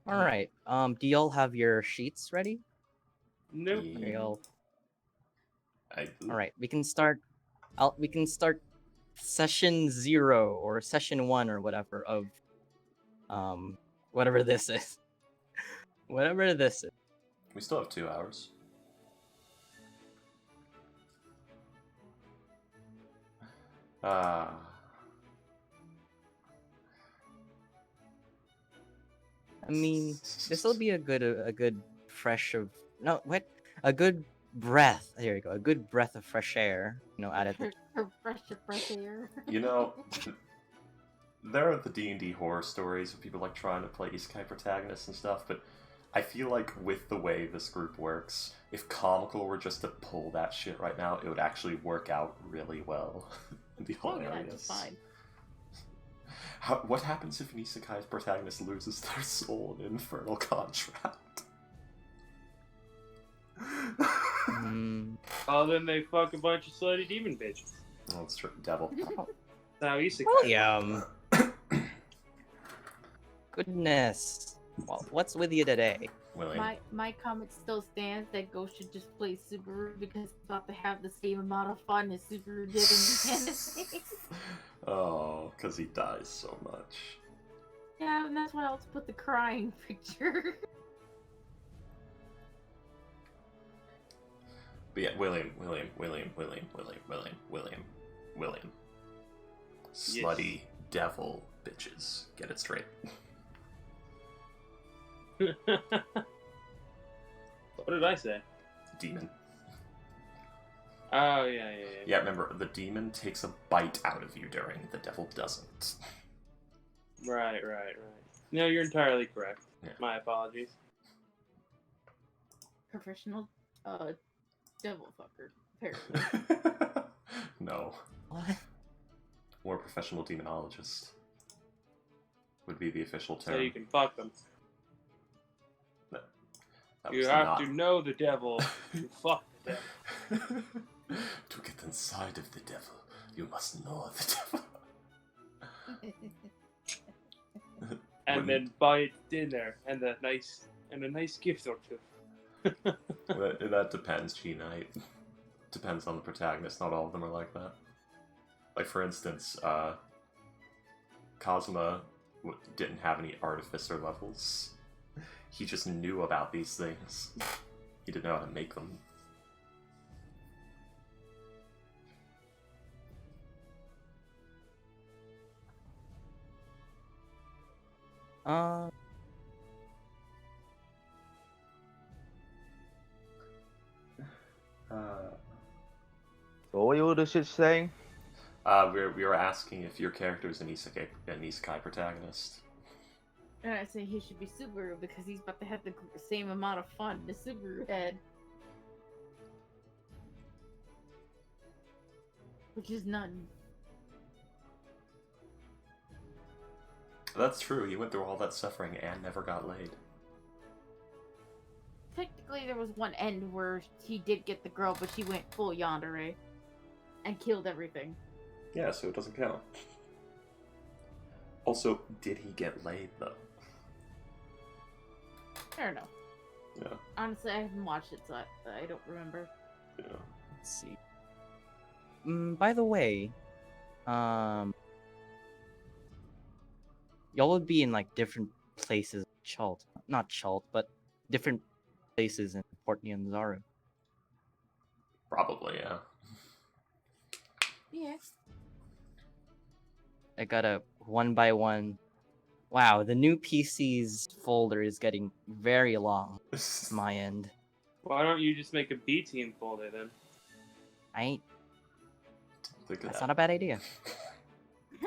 All right. Do y'all have your sheets ready? Nope. Y'all. I do. All right. We can start. We can start session 0 or session 1 or whatever of whatever this is. Whatever this is. We still have 2 hours. I mean, this will be a good fresh of no what a good breath. Here you go, a good breath of fresh air. Added. Fresh air. You know, there are the D&D horror stories of people like trying to play isekai protagonists and stuff, but I feel like with the way this group works, if Comical were just to pull that shit right now, it would actually work out really well. It'd be hilarious. Yeah, just fine. What happens if an isekai's protagonist loses their soul in Infernal Contract? Oh, then they fuck a bunch of slutty demon bitches. Oh, that's true. Devil. Now isekai. William. Goodness. Well, what's with you today? William. My comment still stands that Ghost should just play Subaru because he's about to have the same amount of fun as Subaru did in Fantasy. Oh, because he dies so much. Yeah, and that's why I'll put the crying picture. But yeah, William. Slutty devil bitches. Get it straight. What did I say? Demon. Oh, yeah. Yeah, remember, the demon takes a bite out of you during, the devil doesn't. Right. No, you're entirely correct. Yeah. My apologies. Professional devil fucker, apparently. No. What? Or professional demonologist would be the official term. So you can fuck them. That You was have not- to know the devil to fuck the devil. To get inside of the devil, you must know the devil. And then buy it dinner and a nice gift or two. That depends, G-Night. Depends on the protagonist. Not all of them are like that. Like, for instance, Cosma didn't have any artificer levels. He just knew about these things. He didn't know how to make them. So what were the shit saying? We were asking if your character is an isekai protagonist. And I say he should be Subaru because he's about to have the same amount of fun the Subaru had. Which is none. That's true. He went through all that suffering and never got laid. Technically, there was one end where he did get the girl, but she went full yandere and killed everything. Yeah, so it doesn't count. Also, did he get laid, though? I don't know. Yeah. Honestly, I haven't watched it, so I don't remember. Yeah. Let's see. By the way, y'all would be in like different places. Not Chult, but different places in Port Nyanzaru. Probably, yeah. Yeah. I got a 1x1. Wow, the new PC's folder is getting very long. My end. Why don't you just make a B team folder then? That's not a bad idea.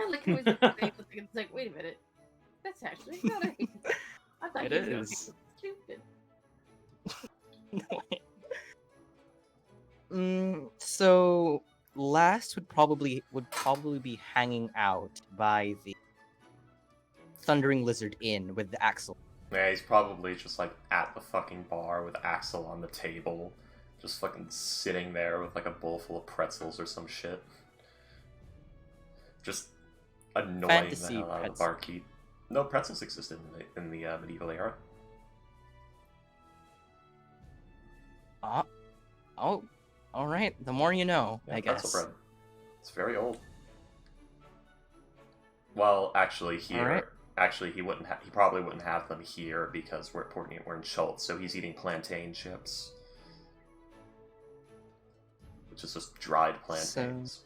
Like it was it's like, wait a minute. That's actually not a... I thought It you were is. stupid. So last would probably be hanging out by the Thundering Lizard Inn with the Axel. Yeah, he's probably just like at the fucking bar with Axel on the table, just fucking sitting there with like a bowl full of pretzels or some shit. Just annoying Fantasy the hell out of the barkeep. No, pretzels existed in the medieval era. Oh, all right. The more you know, Yeah, I pretzel guess. bread. It's very old. Well, actually, here, Alright. actually, he probably wouldn't have them here because we're in Schultz, so he's eating plantain chips, which is just dried plantains.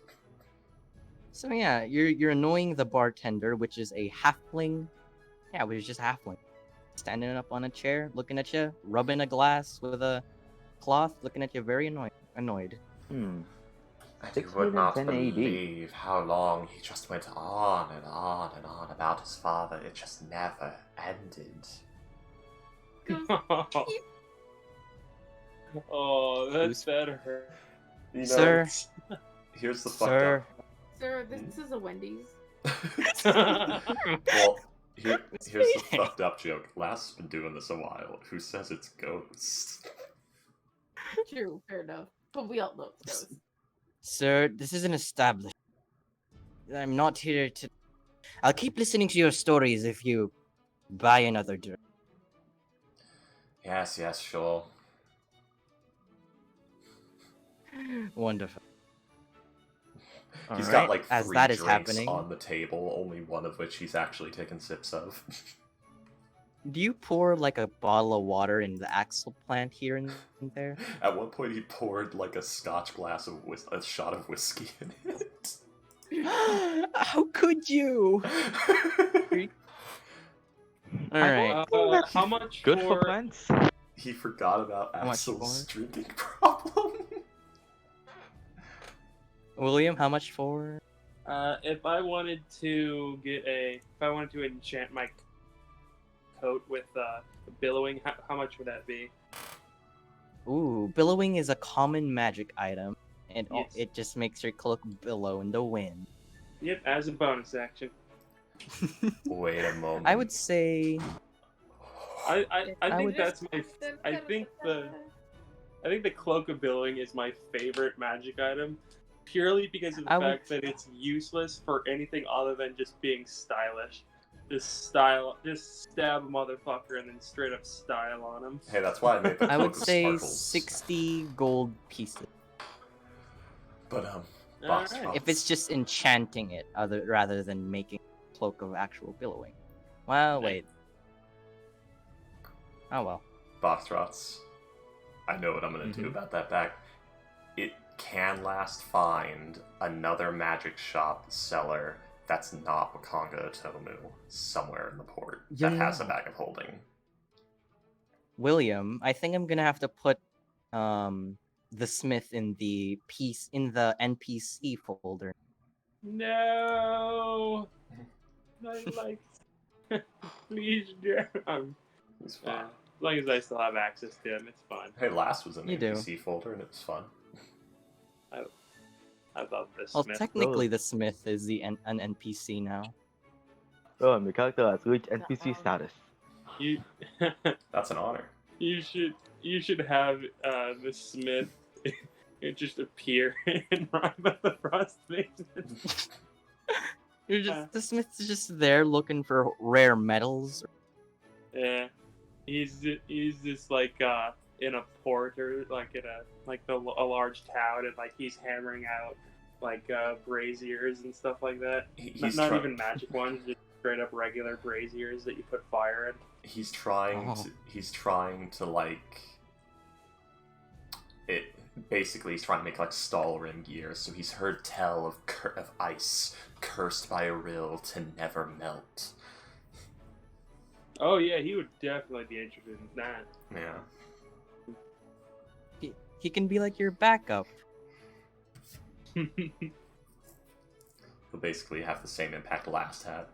So yeah, you're annoying the bartender, which is a halfling. Yeah, which is just halfling, standing up on a chair, looking at you, rubbing a glass with a cloth, looking at you very annoyed. And you would not believe how long he just went on and on and on about his father. It just never ended. Oh, that's better. You know, Sir. Here's the fucked up. Sir, this is a Wendy's. Well, here's the fucked up joke. Last's been doing this a while. Who says it's ghosts? True, fair enough. But we all know it's ghosts. Sir, this is an established. I'm not here to. I'll keep listening to your stories if you buy another drink. Yes, sure. Wonderful. He's Alright, got like as 3 that is drinks happening, on the table, only one of which he's actually taken sips of. do you pour like a bottle of water in the axle plant here and there? At one point, he poured like a scotch glass of a shot of whiskey in it. How could you? Alright. How much Good for for plants. He forgot about How much Axel's for? drinking problem. William, how much for? if I wanted to enchant my coat with billowing, how much would that be? Ooh, billowing is a common magic item, and Yes. it just makes your cloak billow in the wind. Yep, as a bonus action. Wait a moment. I would say I I think would- that's my. I think the cloak of billowing is my favorite magic item, purely because of the I would- fact that it's useless for anything other than just being stylish. Just stab a motherfucker and then straight up style on him. Hey, that's why I made the I cloak would of say sparkles. 60 gold pieces. But Alright. If it's just enchanting it, rather than making a cloak of actual billowing. Well, wait. Oh well. Boxtrots. I know what I'm gonna do about that bag. It can last find another magic shop seller that's not Wakanga Otomu somewhere in the port You that has a know. bag of holding. William, I think I'm gonna have to put the smith in the NPC folder. No. I like. Please, Jerome. It's fine. As long as I still have access to him, it's fine. Hey, last was in the You do. NPC folder and it was fun. I love this. Well, Smith. technically, the smith is an NPC now. Oh, my character has reached NPC status. You. That's an honor. You should have the Smith just appear and rhyme at the Frost Basement. The Smith's just there looking for rare metals. Yeah, he's just like in a port or like in a large town, and like he's hammering out like braziers and stuff like that. Not even magic ones, just straight up regular braziers that you put fire in. He's trying to like it. Basically, he's trying to make like Stalrim gear. So he's heard tell of ice cursed by a rill to never melt. Oh yeah, he would definitely be interested in that. Yeah. He can be like your backup. He'll basically have the same impact Last had.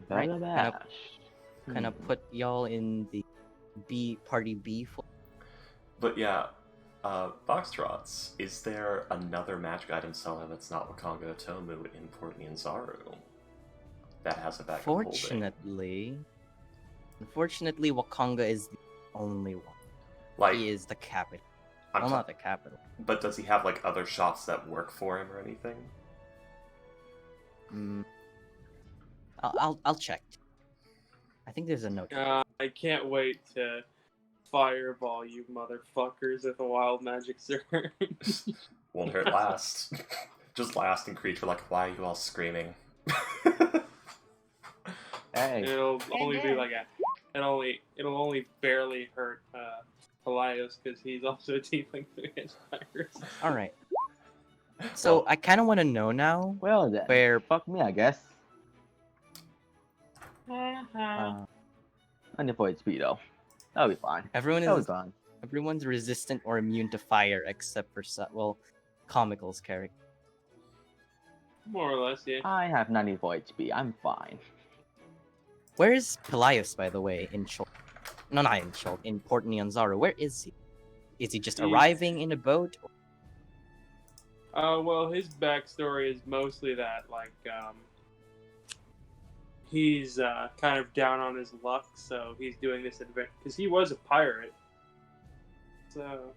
Right? Kind of put y'all in the party B. But yeah, Foxtrots, is there another magic item seller that's not Wakanga Tomu in Port Nyanzaru that has a backup Unfortunately, Wakanga is the only one. Like, he is the capital. Well, not the capital. But does he have like other shops that work for him or anything? I'll check. I think there's a note. I can't wait to fireball you motherfuckers with a wild magic surge. Won't hurt last. Just last and Creature like, why are you all screaming? Hey. It'll only be like it'll only barely hurt Pelios because he's also a tiefling through his virus. Alright. So I kinda wanna know now. Well then, where fuck me, I guess. Under 4 HP though. That'll be fine. Everyone's resistant or immune to fire except for Comical's character. More or less, yeah. I have 94 HP. I'm fine. Where is Pelias, by the way, in Chol? No, not in Chol. In Port Nyanzaru. Where is he? Is he just arriving in a boat? Well, his backstory is mostly that, like, he's kind of down on his luck, so he's doing this adventure because he was a pirate. So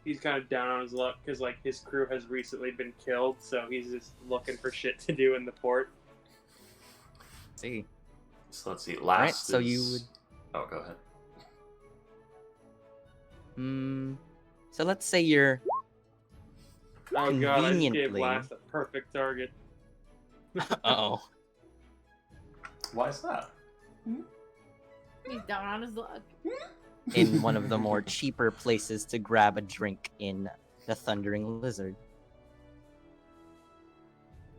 he's kind of down on his luck because, like, his crew has recently been killed, so he's just looking for shit to do in the port. See. So let's see. So you would. Oh, go ahead. So let's say you're. Oh god, I just gave Last a perfect target. Uh-oh. Why is that? He's down on his luck. In one of the more cheaper places to grab a drink in the Thundering Lizard.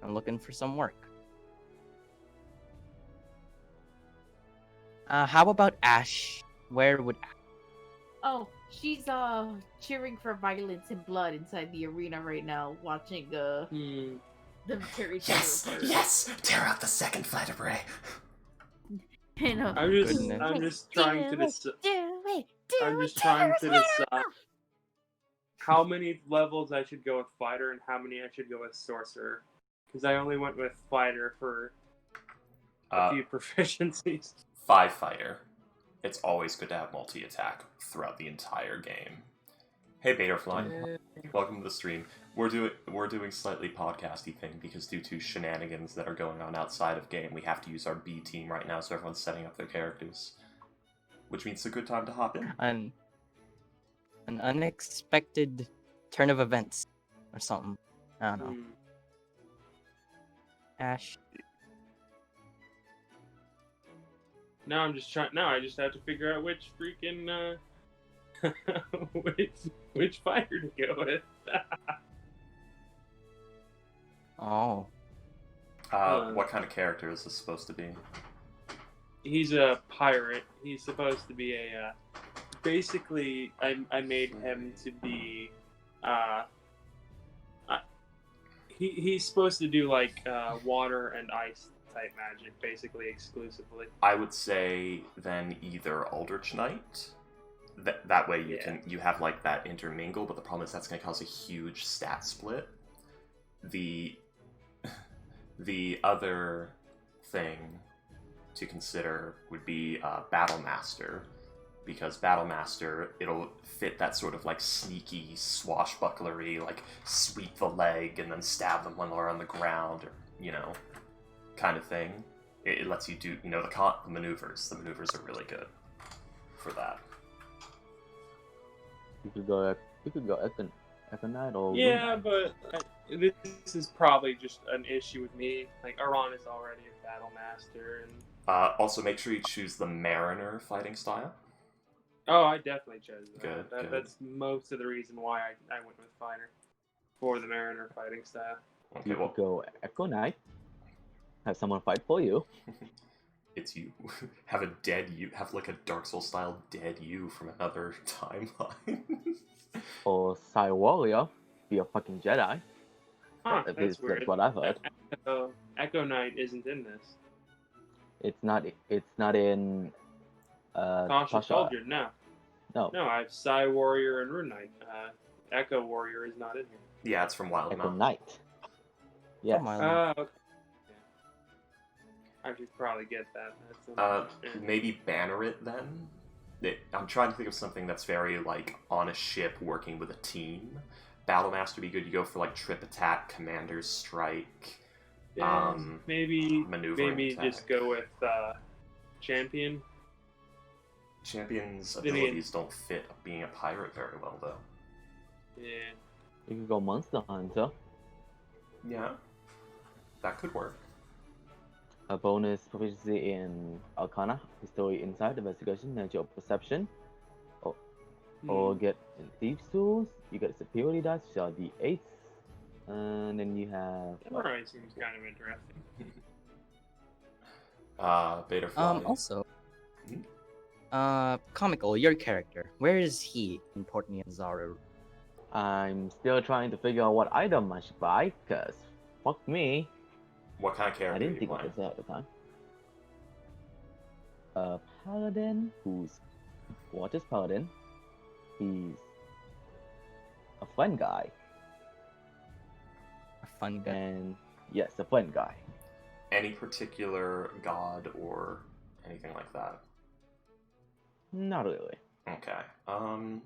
I'm looking for some work. How about Ash? Where would Ash? Oh, she's cheering for violence and blood inside the arena right now, watching them tear each other apart. Yes! Tear out the second fighter bray. I'm just trying to decide how many levels I should go with fighter and how many I should go with sorcerer. Because I only went with fighter for a few proficiencies. 5 fighter. It's always good to have multi-attack throughout the entire game. Hey Betafly, welcome to the stream. We're doing slightly podcasty thing because due to shenanigans that are going on outside of game, we have to use our B team right now, so everyone's setting up their characters. Which means it's a good time to hop in. An unexpected turn of events or something. I don't know. Ash. Now I just have to figure out which freaking which fighter to go with. Oh. What kind of character is this supposed to be? He's a pirate. He's supposed to be a basically I made him to be he's supposed to do like water and ice type magic, basically exclusively. I would say then either Aldrich Knight. That way you have like that intermingle, but the problem is that's going to cause a huge stat split. The The other thing to consider would be Battle Master, because Battle Master, it'll fit that sort of like sneaky swashbucklery, like sweep the leg and then stab them when they're on the ground, or kind of thing. It lets you do the maneuvers. The maneuvers are really good for that. You could go Econite or yeah, but this is probably just an issue with me. Like Aran is already a Battle Master, and also make sure you choose the Mariner fighting style. Oh, I definitely chose that. Good. That's most of the reason why I went with Fighter for the Mariner fighting style. Okay, you could go Echo Knight. Have someone fight for you. It's you. Have a dead you. Have like a Dark Souls style dead you from another timeline. Or Psy Warrior. Be a fucking Jedi. Huh, that's weird. That's what I've heard. Echo Knight isn't in this. It's not in Tasha told you, no. No, I have Psy Warrior and Rune Knight. Echo Warrior is not in here. Yeah, it's from Wild Echo Mountain. Knight. Yes. Okay. I should probably get that. Maybe banner it then. I'm trying to think of something that's very like on a ship working with a team. Battle Master would be good. You go for like trip attack, commander's strike. Yeah, maybe attack. Just go with Champion. Champion's abilities don't fit being a pirate very well, though. Yeah. You could go Monster Hunter. Yeah, that could work. A bonus proficiency in Arcana, History, Insight, Investigation, Nature, or Perception. Or get in Thieves Tools. You get Superiority dice, which are D8s. And then you have. Alright, seems kind of interesting. Beta Fly. Also, Comical, your character. Where is he in Port Nyanzaru? I'm still trying to figure out what item I should buy, cause fuck me. What kind of character I didn't think you of this at the time. A paladin who's what is paladin? He's a fun guy. A fun guy. And yes, a fun guy. Any particular god or anything like that? Not really. Okay.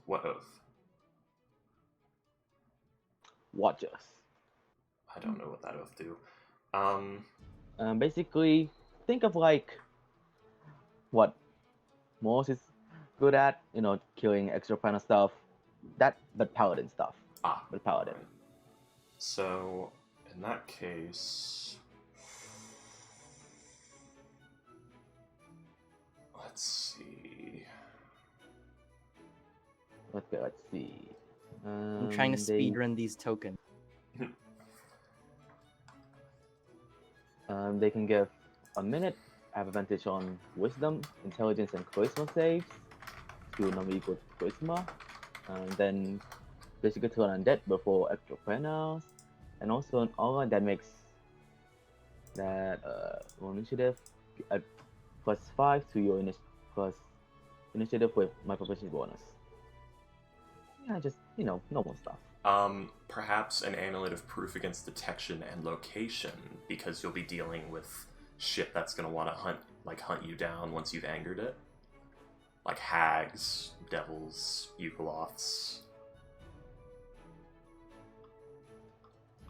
What oath? Watchers. I don't know what that oath do. Basically, think of like what Morse is good at, killing extra planet stuff. But paladin stuff. But paladin. Right. So, in that case, let's see. Let's see. I'm trying to speedrun these tokens. They can give a minute, have advantage on wisdom, intelligence, and charisma saves. To number equal to charisma. And then basically to an undead before extra penals. And also an aura that makes that roll initiative at +5 to your initiative with my proficiency bonus. Yeah, just normal stuff. Perhaps an amulet of proof against detection and location, because you'll be dealing with shit that's gonna want to hunt you down once you've angered it, like hags, devils, Eucaloths.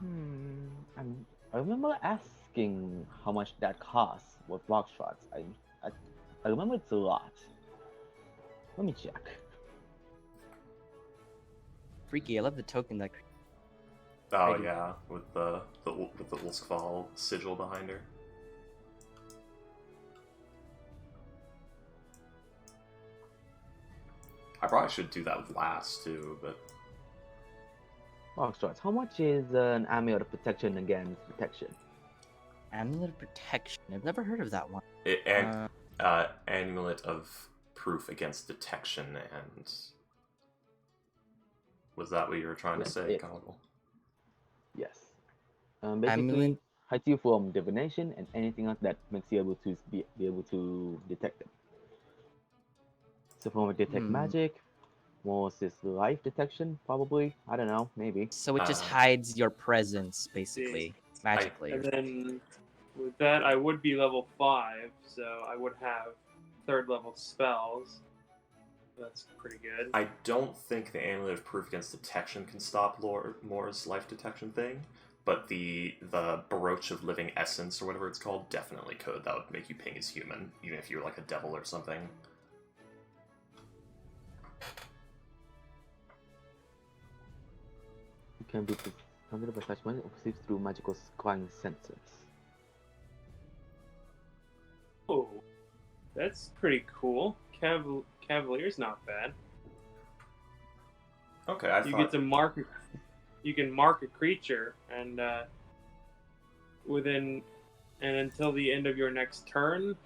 I remember asking how much that costs with block shots. I remember it's a lot. Let me check. Freaky, I love the token that. Oh yeah, with the Ulskval sigil behind her. I probably should do that with last too, but. Block shots. How much is an amulet of protection against protection? Amulet of protection. I've never heard of that one. Amulet of proof against detection and. Was that what you were trying to say, Comical? Yes. Basically, hides you from divination and anything else that makes you able to be able to detect them. So from detect magic, most is life detection, probably. I don't know, maybe. So it just hides your presence, basically. magically. And then with that, I would be level 5, so I would have 3rd level spells. That's pretty good. I don't think the Amulet of Proof Against Detection can stop Moore's life detection thing, but the Brooch of Living Essence, or whatever it's called, definitely could. That would make you ping as human, even if you were like a devil or something. You can be surrounded by such when it perceives through magical scrying sensors. Oh, that's pretty cool. Cavalier's not bad. Okay, I you thought... get to mark. You can mark a creature, and until the end of your next turn,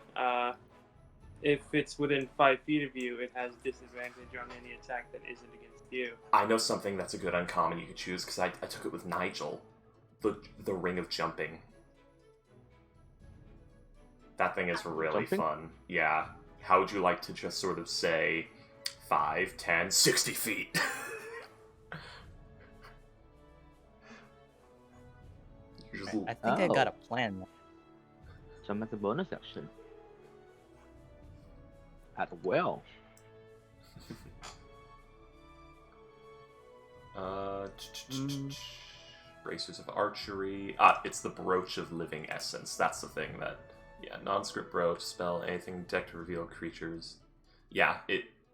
if it's within 5 feet of you, it has disadvantage on any attack that isn't against you. I know something that's a good uncommon you could choose, because I took it with Nigel. The Ring of Jumping. That thing is really fun. Yeah. How would you like to just sort of say 5, 10, 60 feet? I think I got a plan. Jump as a bonus action. At will. Bracers of Archery. It's the Brooch of Living Essence. That's the thing that... Yeah, non-script brooch, spell, anything detect to reveal creatures. Yeah,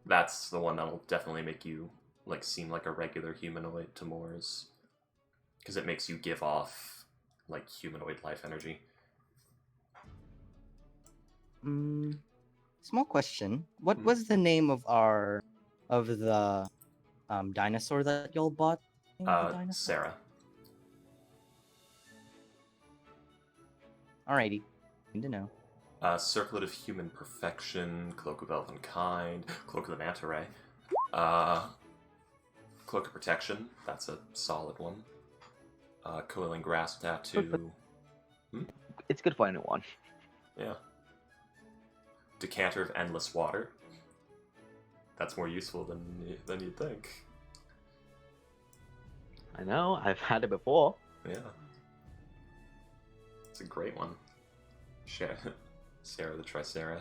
that's the one that'll definitely make you like seem like a regular humanoid to Moors. Because it makes you give off like humanoid life energy. Small question. What was the name of the dinosaur that y'all bought? Sarah. Alrighty. Need to know. Circlet of Human Perfection, Cloak of Elven Kind, Cloak of the Manta Ray. Cloak of Protection, that's a solid one. Coiling Grasp Tattoo. It's good for anyone. Yeah. Decanter of Endless Water. That's more useful than you'd think. I know, I've had it before. Yeah. It's a great one. Sarah the Tricera.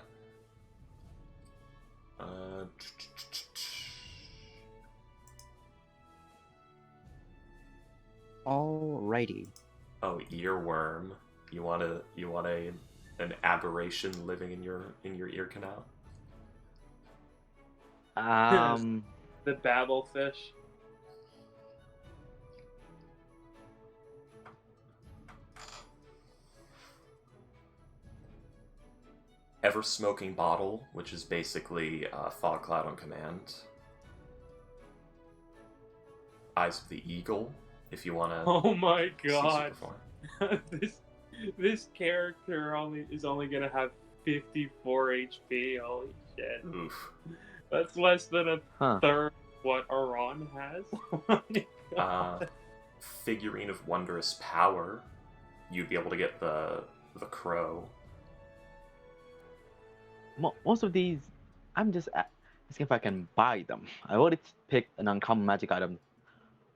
Alrighty. Oh, Earworm. You want an aberration living in your ear canal? The Babblefish. Ever Smoking Bottle, which is basically Fog Cloud on command. Eyes of the Eagle, if you want to. Oh my god! this character is only gonna have 54 HP. Holy shit! Oof. That's less than a third of what Aran has. Oh my god. Figurine of Wondrous Power. You'd be able to get the crow. Most of these, I'm just asking if I can buy them. I already picked an uncommon magic item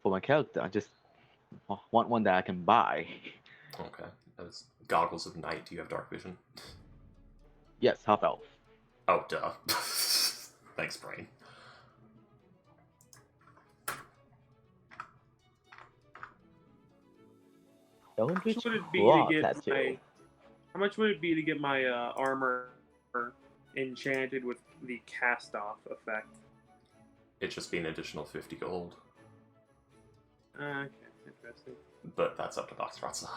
for my character. I just want one that I can buy. Okay. That's Goggles of Night. Do you have Dark Vision? Yes, half elf. Oh, duh. Thanks, Brain. Don't reach how much would it be to get my armor enchanted with the cast-off effect? It'd just be an additional 50 gold. Okay, interesting. But that's up to Voxrotsa.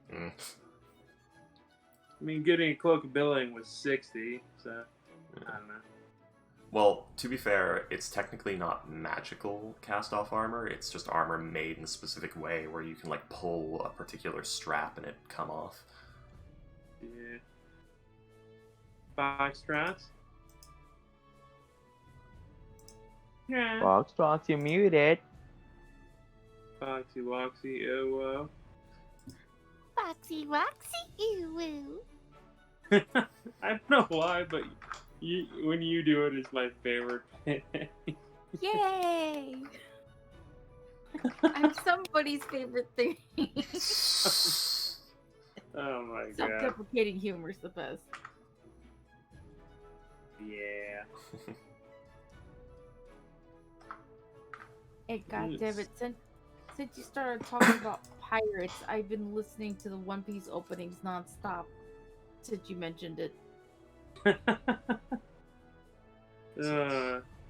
I mean, getting a Cloak of Billing was 60, so I don't know. Well, to be fair, it's technically not magical cast-off armor. It's just armor made in a specific way where you can like pull a particular strap and it come off. Yeah. 5 straps. Yeah. Foxtrot, you're muted. Foxy Woxy, oh Foxy Woxy, ew I don't know why, but when you do it, it's my favorite. Yay! I'm somebody's favorite thing. Oh my god. Self-deprecating humor is the best. Yeah. Hey, goddammit, since you started talking about pirates, I've been listening to the One Piece openings nonstop since you mentioned it.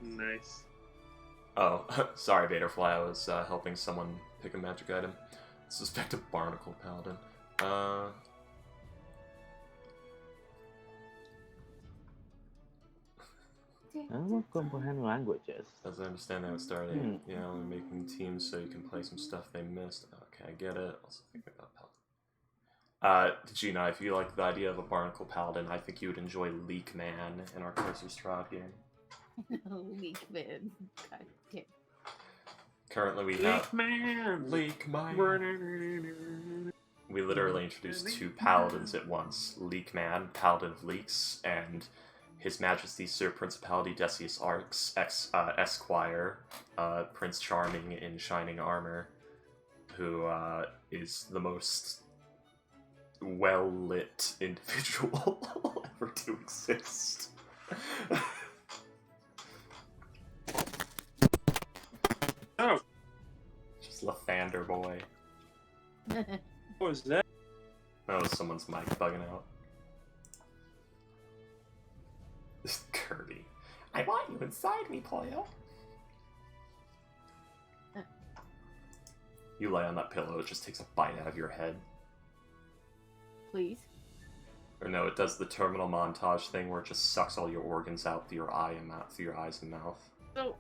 Nice. Oh, sorry, Vaderfly. I was helping someone pick a magic item. Suspect a barnacle paladin. I don't comprehend languages. As I understand, they were starting, making teams so you can play some stuff they missed. Okay, I get it. Also thinking about paladin. Gina, if you like the idea of a barnacle paladin, I think you would enjoy Leak Man in our Curses Trot game. Leak Man. God damn. Currently, we have Leak Man. We literally introduced two paladins at once: Leak Man, Paladin of Leaks, and His Majesty Sir Principality Decius Arx, Esquire, Prince Charming in shining armor, who is the most well-lit individual ever to exist. Oh, just Lathander boy. what was that? That was someone's mic bugging out. Kirby. I want you inside me, Polio. You lay on that pillow, it just takes a bite out of your head. Please. Or no, it does the terminal montage thing where it just sucks all your organs out through your eye and mouth, through your eyes and mouth. So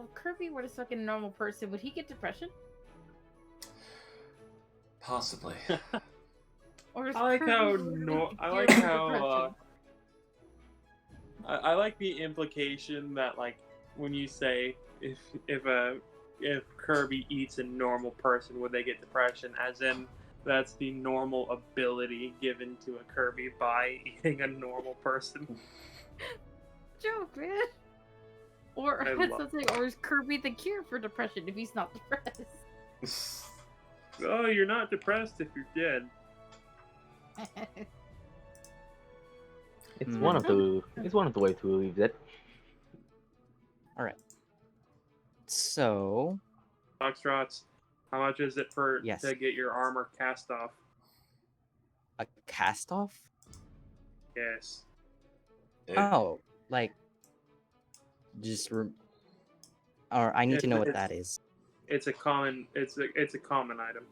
if Kirby were to suck in a normal person, would he get depression? Possibly. Or I like I like the implication that, like, when you say if Kirby eats a normal person, would they get depression? As in, that's the normal ability given to a Kirby by eating a normal person. Joke, man. Or is Kirby the cure for depression if he's not depressed? Oh, you're not depressed if you're dead. It's one of the ways to relieve it. All right. So, Foxtrots, how much is it to get your armor cast off? A cast off? Yes. Oh, like or I need to know what that is. It's a common item.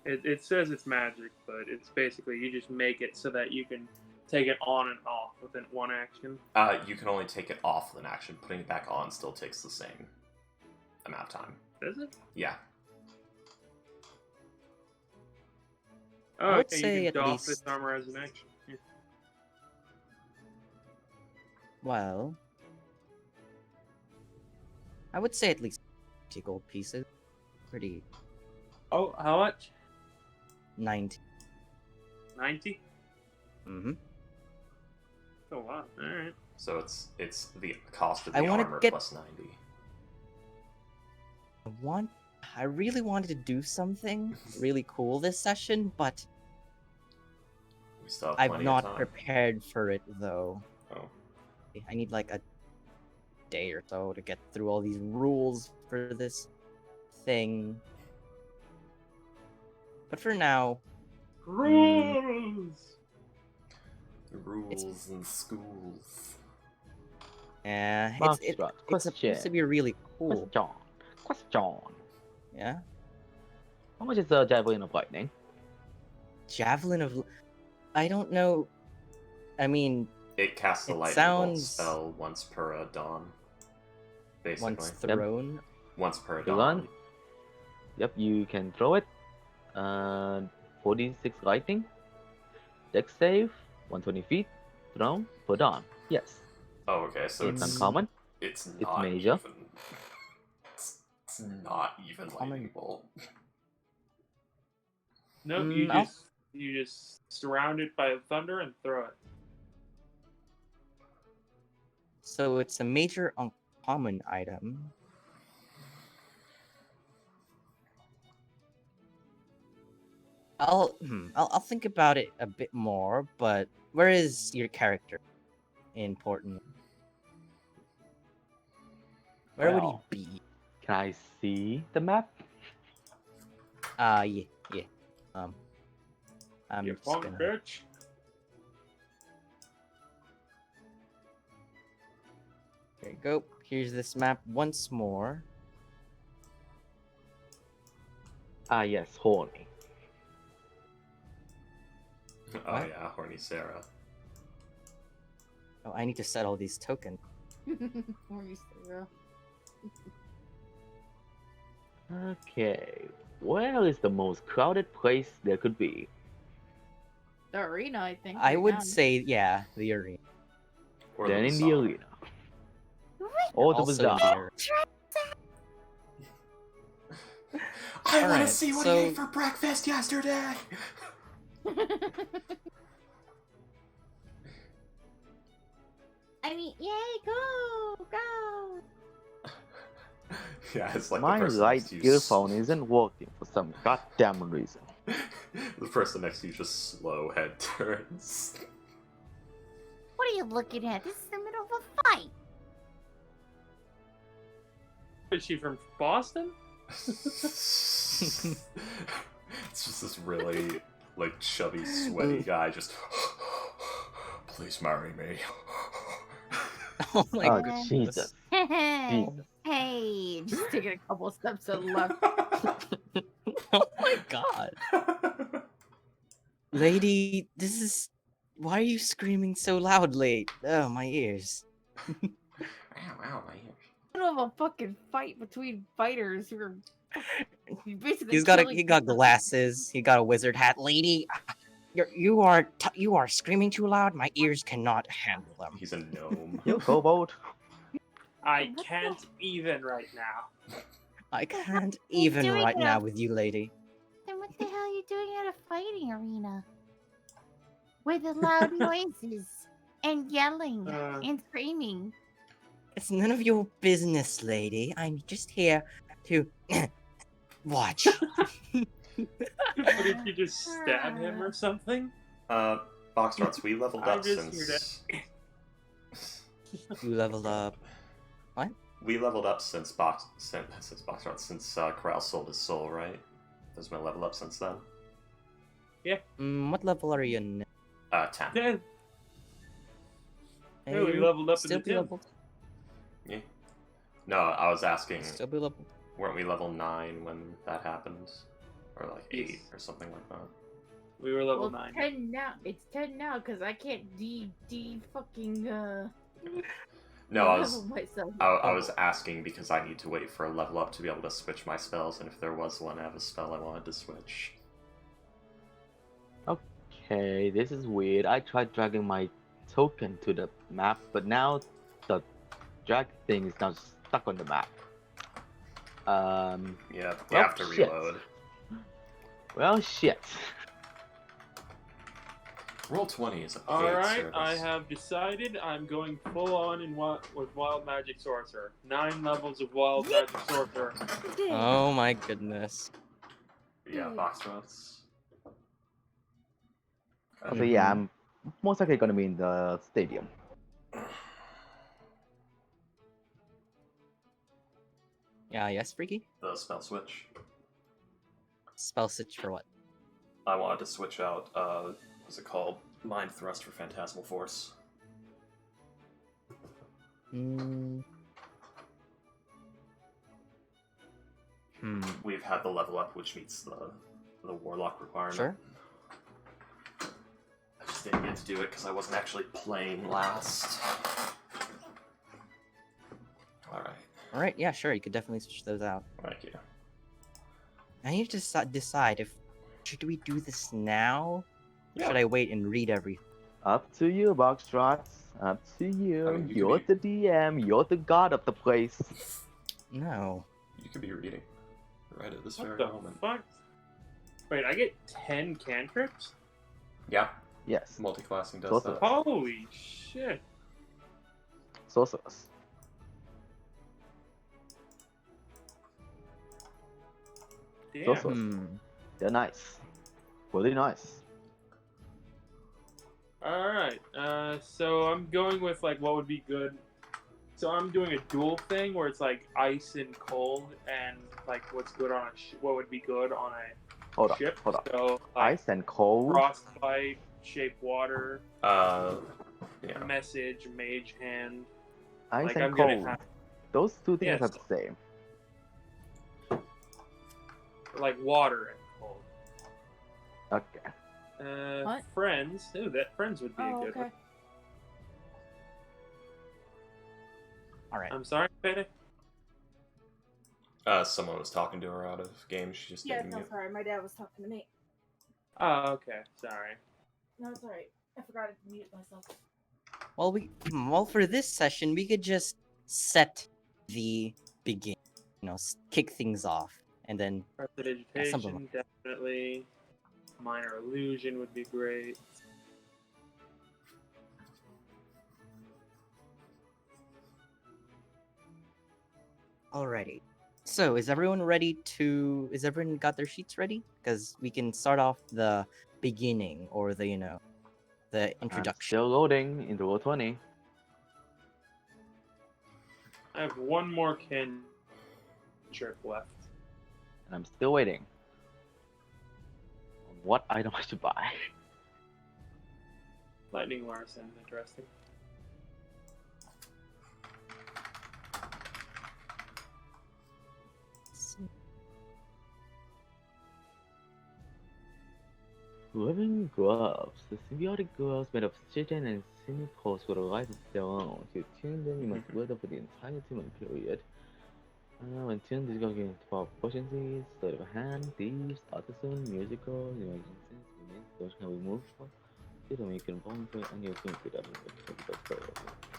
It says it's magic, but it's basically you just make it so that you can take it on and off within one action. You can only take it off with an action. Putting it back on still takes the same amount of time. Does it? Yeah. Oh, I would okay, say you can at doff least... this armor as an action. Yeah. Well, I would say at least 50 gold pieces. Pretty. Oh, how much? 90. 90? Mm-hmm. Oh wow! All right. So it's the cost of the armor plus 90. I really wanted to do something really cool this session, but we still have I'm not prepared for it though. Oh. I need like a day or so to get through all these rules for this thing. But for now, rules and schools. Yeah, it's supposed to be really cool. Question. Yeah. How much is the Javelin of Lightning? Javelin of... I don't know. I mean... It casts a lightning bolt spell once per dawn. Basically. Once thrown? Yep. Once per dawn. Yep, you can throw it. 46 lightning. Dex save. 120 feet. Thrown per dawn. Yes. Oh, okay, so it's uncommon. It's not major. It's not even lightning bolt. No, you just surround it by thunder and throw it. So it's a major uncommon item. I'll think about it a bit more. But where is your character in Portland? Where would he be? Can I see the map? Yeah. I'm You just punk gonna. bitch. There you go. Here's this map once more. Yes, horny. Oh What? yeah, horny Sarah. Oh, I need to set all these tokens. Okay, where is the most crowded place there could be? The arena, I think. I right would now. say, yeah, the arena. Or Then the in the bazaar. arena. Or the Also bazaar. the arena. I want to Alright, see what so- he ate for breakfast yesterday. I mean, yay, go, go. Yeah, it's like My the person right next to you earphone isn't working for some goddamn reason. The person next to you just slow head turns. What are you looking at? This is the middle of a fight. Is she from Boston? It's just this really like chubby, sweaty guy just please marry me. Oh my Oh, goodness. Jesus. Hey, Jesus. Just taking a couple steps to the left. Oh my god. Lady, this is. Why are you screaming so loudly? Oh, my ears. Ow, ow, my ears. Middle of a fucking fight between fighters who are basically. He got glasses. He got a wizard hat. Lady, you are screaming too loud. My ears cannot handle them. He's a gnome. You kobold. I can't even right now. I can't even doing right it. now with you, lady. Then what the hell are you doing at a fighting arena? With the loud noises and yelling and screaming. It's none of your business, lady. I'm just here to watch. Did you just stab him or something? Boxtrots, we leveled I'm up just here You leveled up. We leveled up since Corral sold his soul, right? There's been a level up since then. What level are you in? 10. Then Hey, we leveled up in still the be gym. level. Yeah. No, I was asking, Still be level. weren't we level 9 when that happened? Or like 8 Yes. or something like that? We were level Well, 9. 10 now. It's 10 now because I can't fucking No, I was level myself. I was asking because I need to wait for a level up to be able to switch my spells, and if there was one, I have a spell I wanted to switch. Okay, this is weird. I tried dragging my token to the map, but now the drag thing is now stuck on the map. Yeah, you Well, have to shit. reload. Well, shit. Roll20 is a paid Alright, service. I have decided I'm going full on with Wild Magic Sorcerer. 9 levels of Wild Magic Sorcerer. Oh my goodness. Yeah, Boxtrots. So yeah, I'm most likely gonna be in the stadium. Yeah, yes, Freaky? The spell switch. Spell switch for what? I wanted to switch out, what's it called? Mind Thrust for Phantasmal Force. We've had the level up, which meets the Warlock requirement. Sure. I just didn't get to do it because I wasn't actually playing last. Alright, Alright, yeah, sure. You could definitely switch those out. thank you. I need to decide if should we do this now? Or Yeah. should I wait and read everything? Up to you, Boxtrots. Up to you. I mean, you You're could the DM. You're the god of the place. No. You could be reading right at this What very the moment. fuck? Wait, I get 10 cantrips? Yeah, Yes. multiclassing does Sorcerer. that. Holy shit. Sorcerers. Damn. Sorcerers. Hmm. They're nice. really nice. All right. So I'm going with like what would be good. So I'm doing a dual thing where it's like ice and cold, and like what's good on what would be good on a ship. Hold on. So like, Ice and cold. Frostbite, shape water. Yeah. Message, mage hand. Ice like, and I'm cold. Gonna Those two things are the same. Like water and cold. Okay. What? Friends. Ooh, that friends would be a good one. All right. I'm sorry, Payday. Someone was talking to her out of game. She just didn't mute. Sorry. My dad was talking to me. Oh, okay. Sorry. No, it's alright. I forgot to mute myself. Well, for this session, we could just set the begin, kick things off, and then Prestidigitation, definitely. Minor illusion would be great. Alrighty. So, is everyone got their sheets ready? Because we can start off the beginning, or the introduction. I'm still loading into Roll20. I have one more cantrip left. And I'm still waiting on what item I should buy. Lightning Larson, interesting. Living gloves. The symbiotic gloves made of chitin and sinew with a life of their own. To tune them, you must wield them for the entire 2-month period. When tuned, these go gain 12 proficiencies, sleight of hand, thieves, artisan, musical, emergencies, those can be moved for. You don't make an volunteer and you're going to that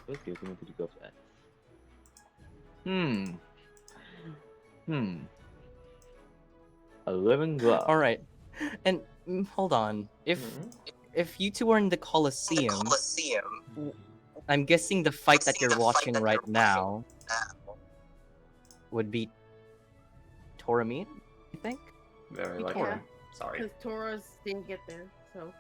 first you come into the gloves X. A living glove. Alright. And hold on. If you two are in the Colosseum, I'm guessing the fight that you're watching right now would be Toramine, I think? Very likely. Yeah. Sorry. Because Taurus didn't get there, so.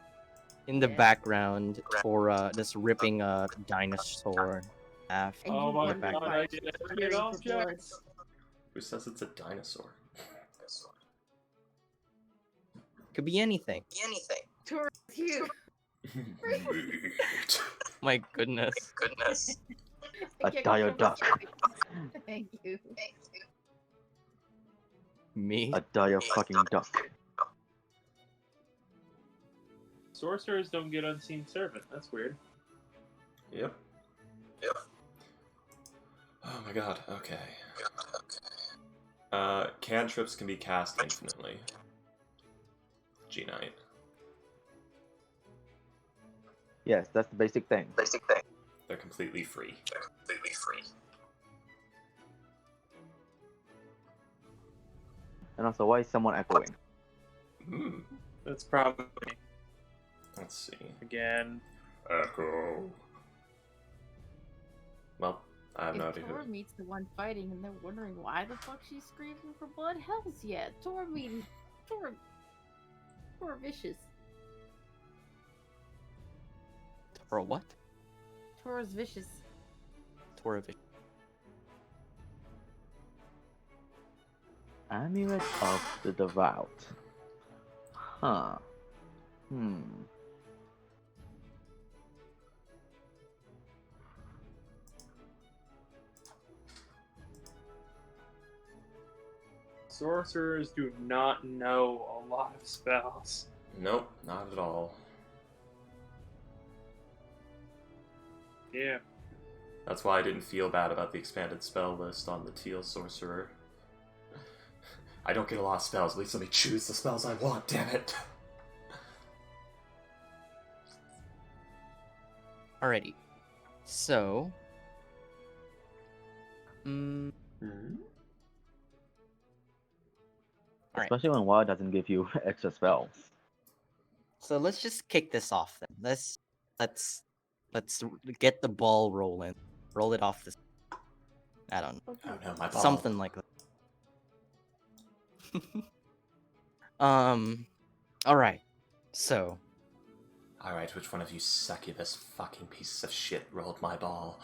In the background, Tora just ripping a dinosaur half. Oh my god, I did all checks. Who says it's a dinosaur? Could be anything. Taurus, you. My goodness. A dire duck. Thank you. Me? A dire fucking duck. Sorcerers don't get unseen servant. That's weird. Yep. Oh my god, okay. Cantrips can be cast infinitely. G-Knight. Yes, that's the basic thing. They're completely free. And also, why is someone echoing? That's probably. Let's see. Again. Echo. Well, I have no idea. Tor meets the one fighting and they're wondering why the fuck she's screaming for blood, hells yeah. Tor vicious. Tora what? Tor's vicious. Tora vicious. Amulet of the Devout. Huh. Sorcerers do not know a lot of spells. Nope, not at all. Yeah. That's why I didn't feel bad about the expanded spell list on the Teal Sorcerer. I don't get a lot of spells, at least let me choose the spells I want, damn it! Alrighty. So... Especially when WoW doesn't give you extra spells. So let's just kick this off then. Let's get the ball rolling. Roll it off this. I don't know. Oh no, my ball. Something like that. Alright. So. Alright, which one of you succubus fucking pieces of shit rolled my ball?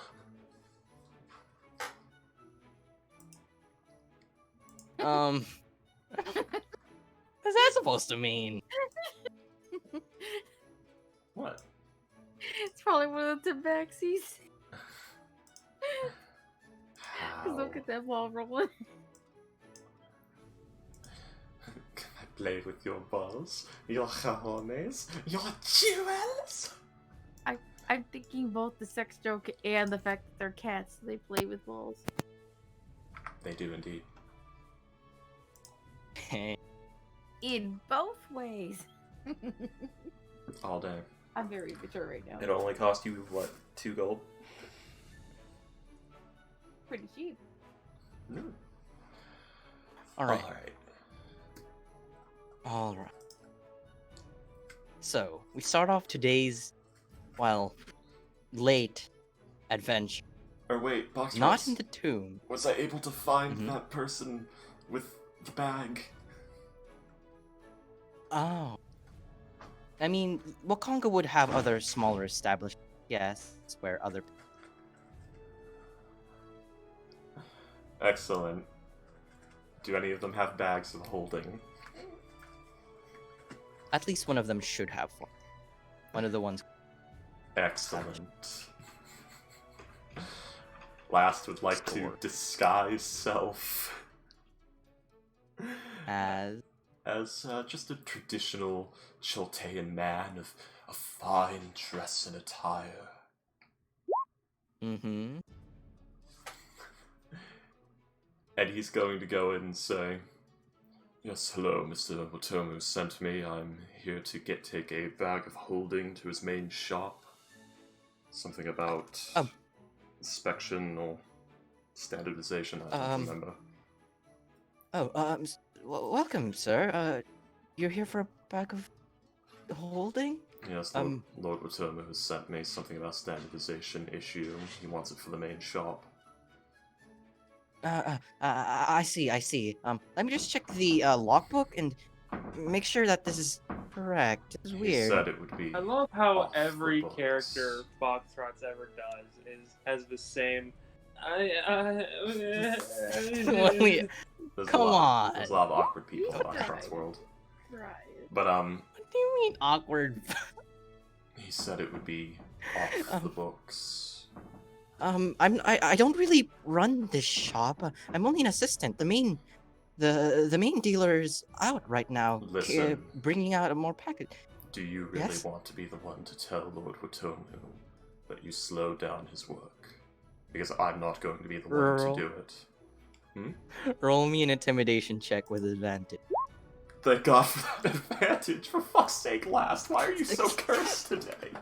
What's that supposed to mean? What? It's probably one of the tabaxis. Because look at that ball rolling. Can I play with your balls? Your jajones? Your jewels? I'm thinking both the sex joke and the fact that they're cats, so they play with balls. They do indeed. In both ways. All day. I'm very mature right now. It only cost you, what, 2 gold? Pretty cheap. No. Alright. Alright. Alright. So, we start off today's, well, late adventure. Or wait, Box Not Ross, in the tomb. was I able to find that person with the bag? Oh. I mean, Wakanga would have other smaller establishments, yes, where other... Excellent. Do any of them have bags of holding? At least one of them should have one. One of the ones... Excellent. Last would like to disguise self as just a traditional Choltean man of a fine dress and attire. Mm-hmm. And he's going to go in and say, "Yes, hello, Mr. Watomu sent me. I'm here to take a bag of holding to his main shop. Something about inspection or standardization, I don't remember." Welcome, sir. You're here for a bag of holding? Yes, Lord Watomu has sent me something about standardization issue. He wants it for the main shop. I see. Let me just check the logbook and make sure that this is correct. This is weird. He said it would be. I love how off every the books. character Foxtrot's ever does has the same. Come on. There's a lot of awkward people in Foxtrot's world. Right. But What do you mean awkward? he said it would be off the books. I don't really run this shop. I'm only an assistant. The main dealer's out right now. Listen. Bringing out a more package. Do you really Yes? want to be the one to tell Lord Watomu that you slow down his work? Because I'm not going to be the one to do it. Roll me an intimidation check with advantage. Thank God for that advantage. For fuck's sake, Last. Why are you so cursed today?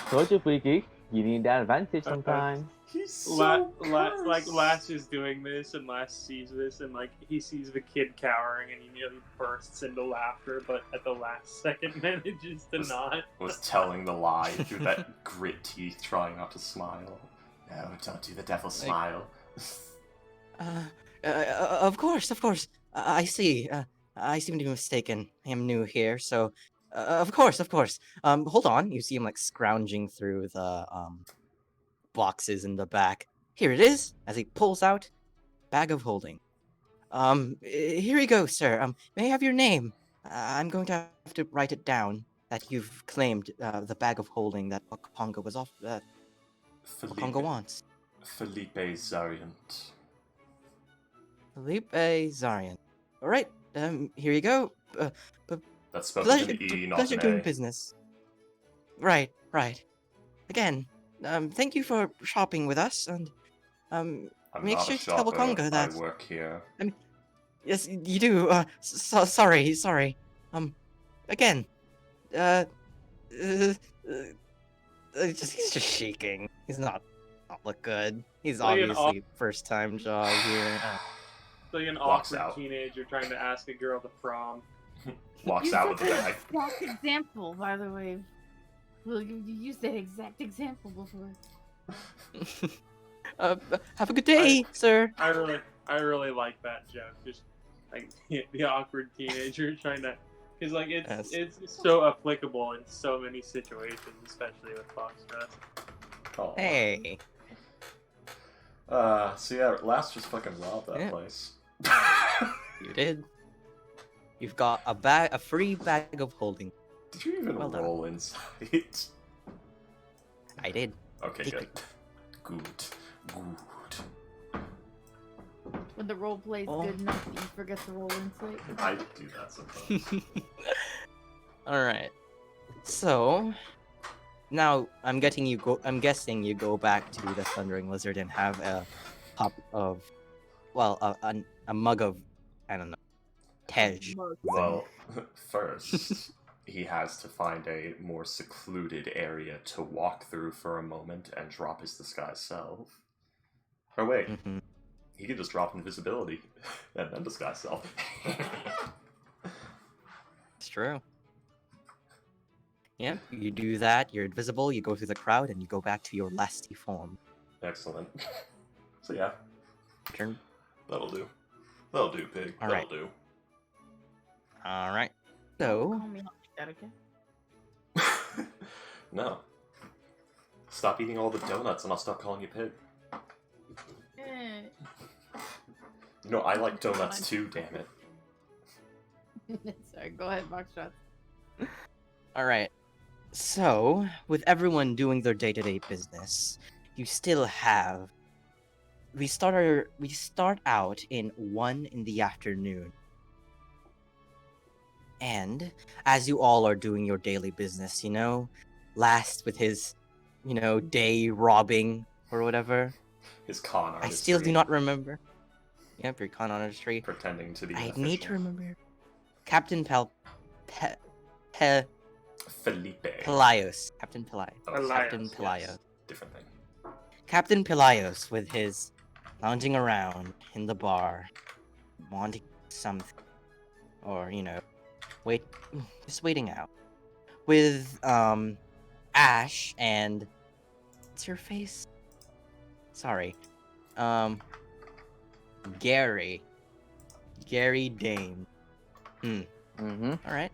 Told you, Freaky. You need that advantage sometimes. He's so cursed. Like Lass is doing this, and Lass sees this, and like he sees the kid cowering, and he nearly bursts into laughter, but at the last second manages to not. Was telling the lie through that grit teeth, trying not to smile. No, don't do the devil smile. Of course. I see. I seem to be mistaken. I am new here, so of course. Hold on. You see him like scrounging through the boxes in the back. Here it is. As he pulls out bag of holding. Here you go, sir. May I have your name? I'm going to have to write it down that you've claimed the bag of holding that Wakanga was off. Wakanga wants. Felipe Zariant. Felipe Zarian. All right. Here you go. That's spelled with an E, not pleasure an doing A. business. Right. Again, thank you for shopping with us, and I'm make not sure a to tell shopper, Wakanga that. I work here. Yes, you do. Sorry. Again, he's just shaking. He's not look good. He's Like an obviously first time job here. It's like an Walks awkward out. teenager trying to ask a girl to prom. Walks You out said with the that bag. exact example, by the way. Well, you used that exact example before. Have a good day, sir. I really like that joke. Just like the awkward teenager trying to Because like it's so applicable in so many situations, especially with Foxtrot. Oh. Hey. So yeah, Last just fucking robbed that place. You did. You've got a free bag of holding. Did you even roll inside? I did. Okay, good. Good. When the role plays good enough, you forget to roll insight. I do that sometimes. Alright. So now I'm guessing you go back to the Thundering Lizard and have a cup of a mug of, I don't know, Tej. Well, first he has to find a more secluded area to walk through for a moment and drop his disguise self. Or wait, he could just drop invisibility and then disguise self. It's true. Yeah, you do that, you're invisible, you go through the crowd, and you go back to your lasty form. Excellent. So yeah. Turn. That'll do. That'll do, pig. Alright. That'll do. Alright. So... Call me out like that, okay? No. Stop eating all the donuts and I'll stop calling you pig. No, I like donuts too, damn it. Sorry, go ahead, Foxtrot. Alright. So, with everyone doing their day-to-day business, you still have... We start out in 1 in the afternoon. And, as you all are doing your daily business, you know, Last with his, you know, day robbing or whatever. His con artistry. I still do not remember. Yep, your con artistry. Pretending to be I official. need to remember. Captain Felipe. Pelios. Captain Pelios. Oh, Captain Pelios. Yes. Different thing. Captain Pelios with his lounging around in the bar, wanting something. Or, you know, just waiting out. With, Ash and... What's your face? Sorry. Gary. Gary Dane. Alright.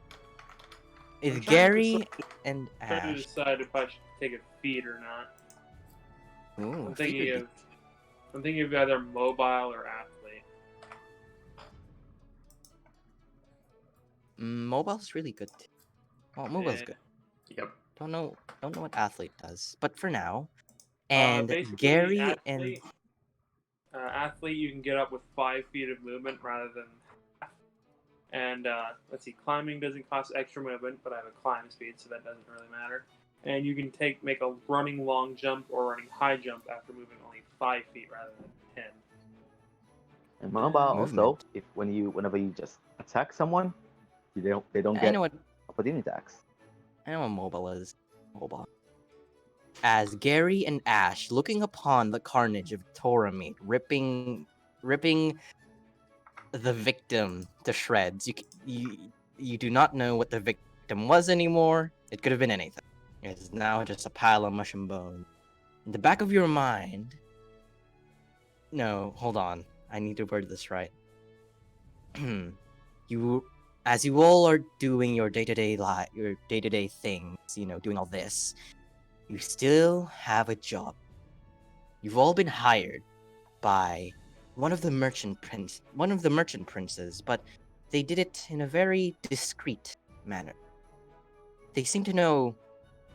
Is Gary and I'm trying to Ash... decide if I should take a feed or not. Ooh, I'm thinking of either mobile or athlete. Mobile's really good. Well, mobile's good. Yep. Don't know what athlete does, but for now. And Basically, Gary athlete, you can get up with 5 feet of movement rather than. And let's see, climbing doesn't cost extra movement, but I have a climb speed, so that doesn't really matter. And you can make a running long jump or running high jump after moving only 5 feet rather than 10. And mobile also, whenever you just attack someone, they don't get opportunity attacks. I know what mobile is. Mobile. As Gary and Ash, looking upon the carnage of Toramate, ripping the victim to shreds. You do not know what the victim was anymore. It could have been anything. It's now just a pile of mush and bone. In the back of your mind... No, hold on. I need to word this right. As you all are doing your day-to-day things, you know, doing all this, you still have a job. You've all been hired by one of the merchant princes, but they did it in a very discreet manner. They seem to know,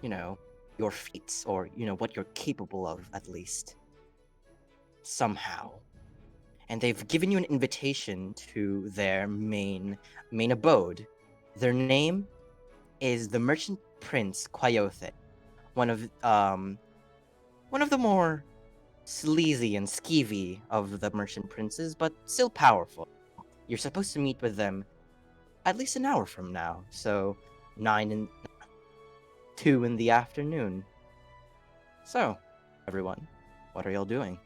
you know, your feats, or, you know, what you're capable of, at least. Somehow. And they've given you an invitation to their main abode. Their name is the Merchant Prince Quayothe, one of the more sleazy and skeevy of the merchant princes, but still powerful. You're supposed to meet with them at least an hour from now, so 2 in the afternoon. So, everyone, what are y'all doing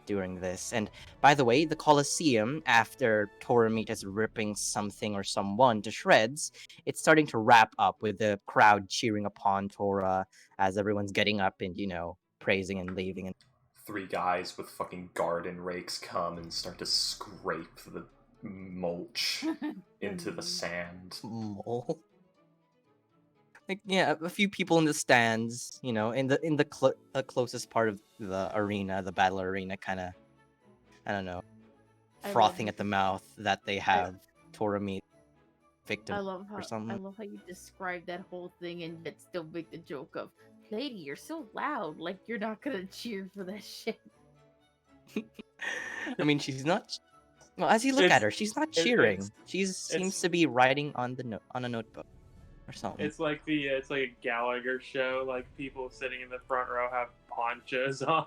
during this? And by the way, the Colosseum, after Toramate is ripping something or someone to shreds, it's starting to wrap up with the crowd cheering upon Tora as everyone's getting up and, you know, praising and leaving. And 3 guys with fucking garden rakes come and start to scrape the mulch into the sand. Mole. Like, yeah, a few people in the stands, you know, in the closest part of the arena, the battle arena, kind of, I don't know, frothing at the mouth that they have Torah meat victim or something. I love how you describe that whole thing and yet still make the joke of, lady, you're so loud, like you're not gonna cheer for that shit. I mean, she's not. Well, as you look at her, she's not cheering. She seems to be writing on a notebook or something. It's like it's like a Gallagher show. Like people sitting in the front row have ponchos on.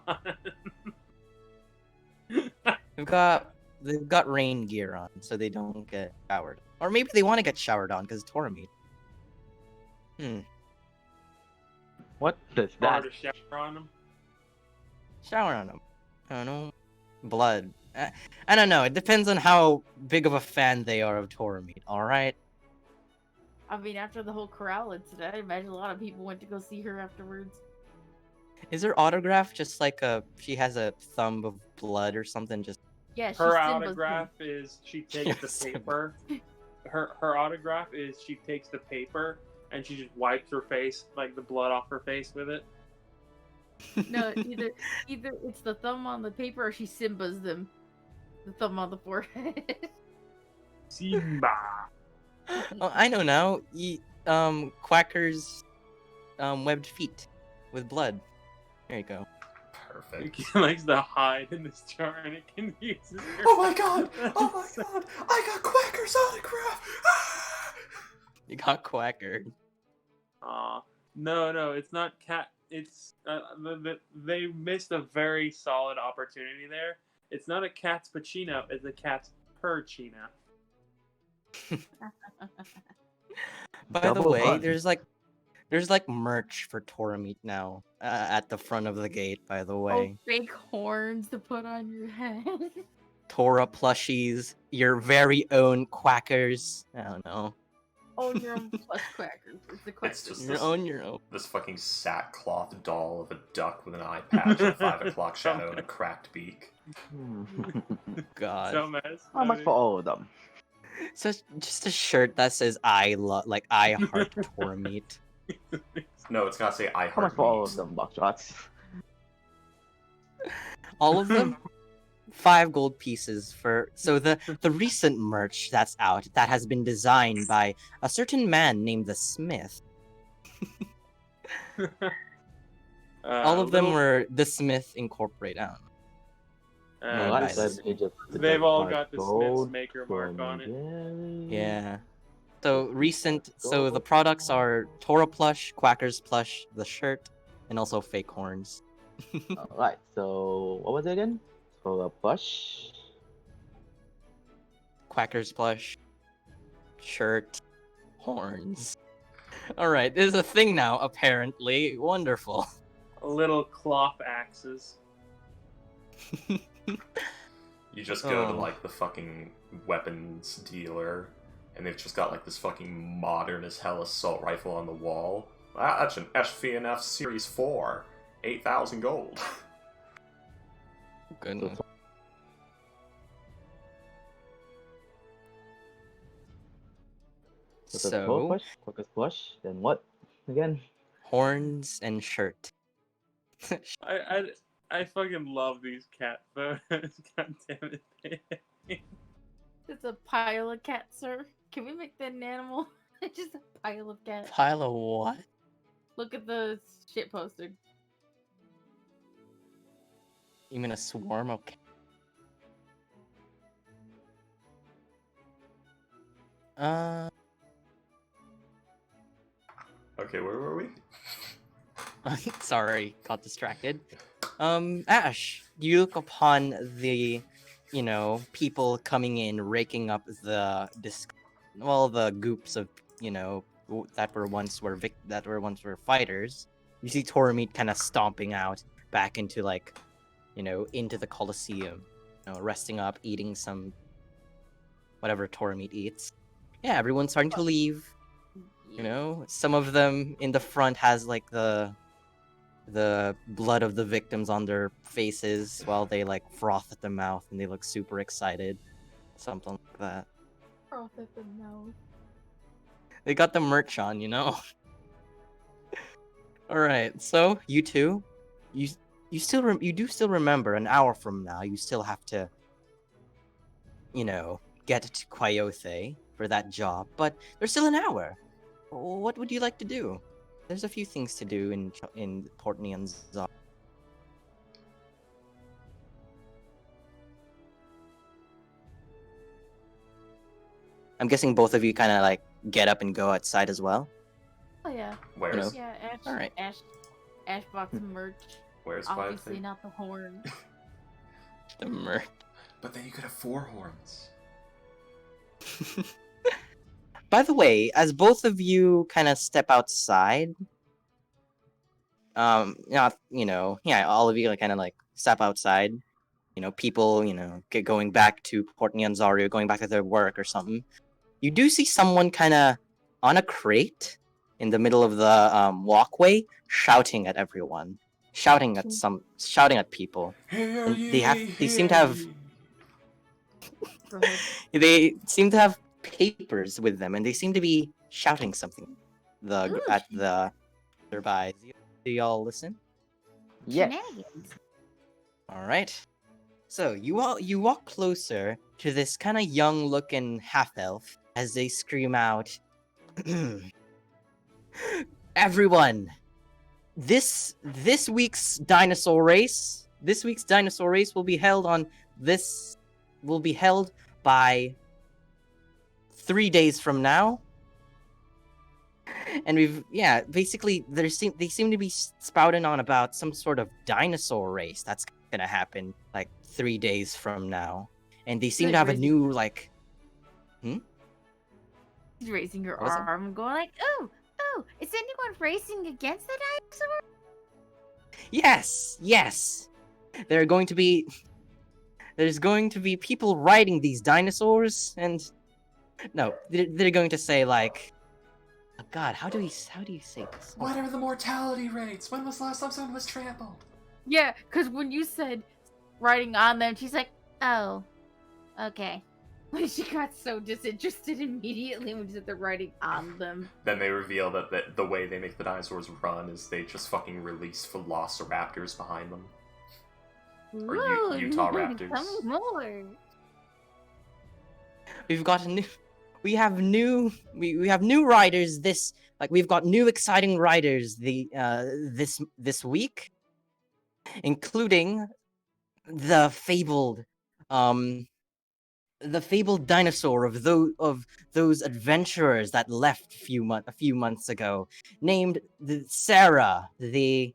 They've got rain gear on, so they don't get showered. Or maybe they want to get showered on because Torah meat. What does that? To shower on them. Shower on them. I don't know. Blood. I don't know. It depends on how big of a fan they are of Torah meat. All right. I mean, after the whole corral incident, I imagine a lot of people went to go see her afterwards. Is her autograph just like she has a thumb of blood or something? Just yeah. Her autograph is she takes the paper. Her autograph is she takes the paper and she just wipes her face, like the blood off her face with it. No, either it's the thumb on the paper or she Simbas them. The thumb on the forehead. Simba. Oh, I know now. Quacker's webbed feet with blood. There you go. Perfect. He likes to hide in this jar and it confuses her. Oh my god! Oh my god! I got Quacker's autograph! You got Quacker. No, it's not cat. It's they missed a very solid opportunity there. It's not a cat's Pacino, it's a cat's Perchino. By the way, there's like merch for Torah meat now at the front of the gate. By the way, fake horns to put on your head. Torah plushies, your very own Quackers. I don't know. Own your own plus Quackers. It's the Quackers. It's just your own. This fucking sackcloth doll of a duck with an eye patch, a 5 o'clock shadow, and a cracked beak. God. How much for all of them? So just a shirt that says I heart Torah meat. No, it's gotta say I heart How much for all of meat. them, Buckshots? All of them? 5 gold pieces for the recent merch that's out that has been designed by a certain man named the Smith. All of them were the Smith Incorporated. I don't know. They've all got the Smith's maker mark on it. Yeah. So the products are Torah plush, Quackers plush, the shirt, and also fake horns. Alright, so what was it again? Torah plush, Quackers plush, shirt, horns. Alright, there's a thing now, apparently. Wonderful. Little cloth axes. You just go to like the fucking weapons dealer, and they've just got like this fucking modern as hell assault rifle on the wall. That's an SVNF Series 4, 8,000 gold. Goodness. So Quackers plush, then what again? Horns and shirt. I fucking love these cat photos. God damn it. It's a pile of cats, sir. Can we make that an animal? It's just a pile of cats. Pile of what? Look at the shit poster. You mean a swarm of cats? Okay, where were we? Sorry, got distracted. Ash, you look upon the, people coming in, raking up the goops of, that were once fighters. You see Torah meat kind of stomping out back into into the Colosseum, resting up, eating some whatever Torah meat eats. Yeah, everyone's starting to leave. Some of them in the front has like the blood of the victims on their faces while they froth at the mouth and they look super excited. Something like that. Froth at the nose. They got the merch on, All right, so you two, you do still remember an hour from now. You still have to, get to Quayothe for that job, but there's still an hour. What would you like to do? There's a few things to do in Port Nyanza. I'm guessing both of you kind of like get up and go outside as well. Oh yeah. Where's? Yeah, Ash. All right. Ash box merch. Where's Obviously Quiet not the horn. The merch. But then you could have 4 horns. By the way, as both of you kind of step outside, all of you kind of like step outside. People, going back to Port Nyanzaru, going back to their work or something. You do see someone kind of on a crate in the middle of the walkway, shouting at everyone, shouting at people. And they seem to have they seem to have papers with them, and they seem to be shouting something. Nearby. Do y'all listen? Yes. Shenanigans. All right. So you walk closer to this kind of young-looking half-elf as they scream out, "Everyone! This week's dinosaur race will be held by 3 days from now." And basically they seem to be spouting on about some sort of dinosaur race that's gonna happen like 3 days from now, and they seem to have a new like. She's raising her arm and going like, "Oh, is anyone racing against the dinosaur?" Yes. There's going to be people riding these dinosaurs, and no, they're going to say like, oh God, how do you say this? What are the mortality rates? When was the last time someone was trampled? Yeah, because when you said riding on them, she's like, "Oh, okay." She got so disinterested immediately when you said they're riding on them. Then they reveal that the way they make the dinosaurs run is they just fucking release velociraptors behind them. Or Utah Raptors. Tell me more. We have new riders we've got new exciting riders this week, including the fabled dinosaur of those adventurers that left a few months ago, named Sarah the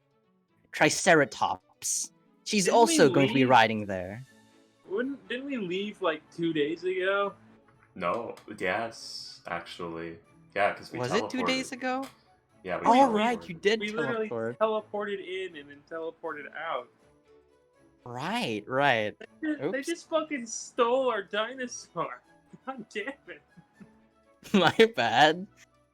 Triceratops. She's also going to be riding there. Didn't we leave like 2 days ago? No, yes, actually. Yeah, because we Was teleported. it 2 days ago? Yeah, we right, you did We teleport. literally teleported in and then teleported out. Right. They just fucking stole our dinosaur. God damn it. My bad.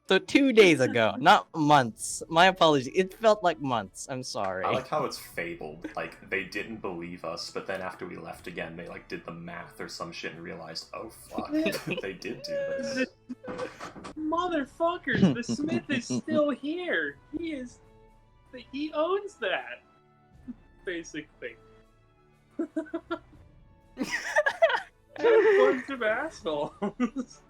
So 2 days ago, not months. My apologies. It felt like months. I'm sorry. I like how it's fabled. Like, they didn't believe us, but then after we left again, they like did the math or some shit and realized, oh fuck, they did do this. Motherfuckers, the Smith is still here. He owns that. Basically. A bunch of assholes.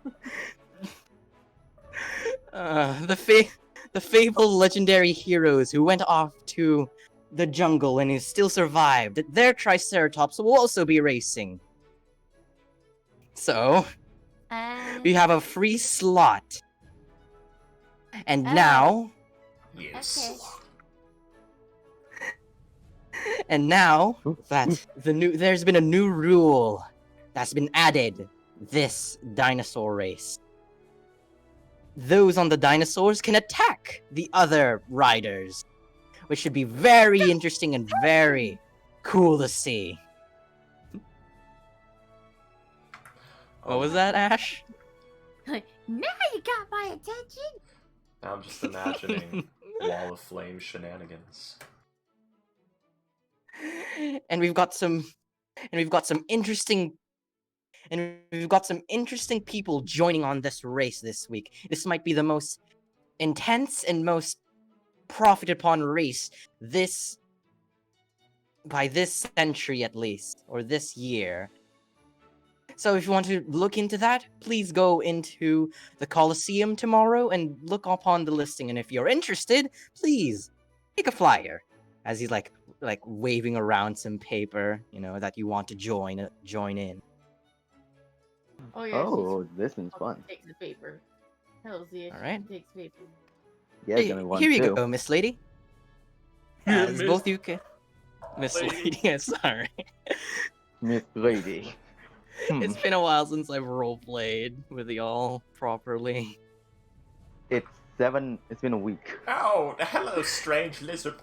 The fabled legendary heroes who went off to the jungle and who still survived, their Triceratops will also be racing. So, we have a free slot. And now... Yes. And now that there's been a new rule that's been added this dinosaur race. Those on the dinosaurs can attack the other riders, which should be very interesting and very cool to see. What was that, Ash? Now you got my attention. Now I'm just imagining Wall of Flame shenanigans. And we've got some interesting And we've got some interesting people joining on this race this week. This might be the most intense and most profited upon race by this century at least, or this year. So if you want to look into that, please go into the Coliseum tomorrow and look upon the listing. And if you're interested, please take a flyer. As he's like waving around some paper, that you want to join in. Oh yeah. Oh, this one's fun. Take the paper. Hell's yeah. All right. Takes paper. Yeah, it's gonna be one Here you too. go, Miss Lady. As both you can, Miss Lady. Sorry. Miss Lady. It's been a while since I've roleplayed with y'all properly. It's been a week. Oh, hello, strange lizard.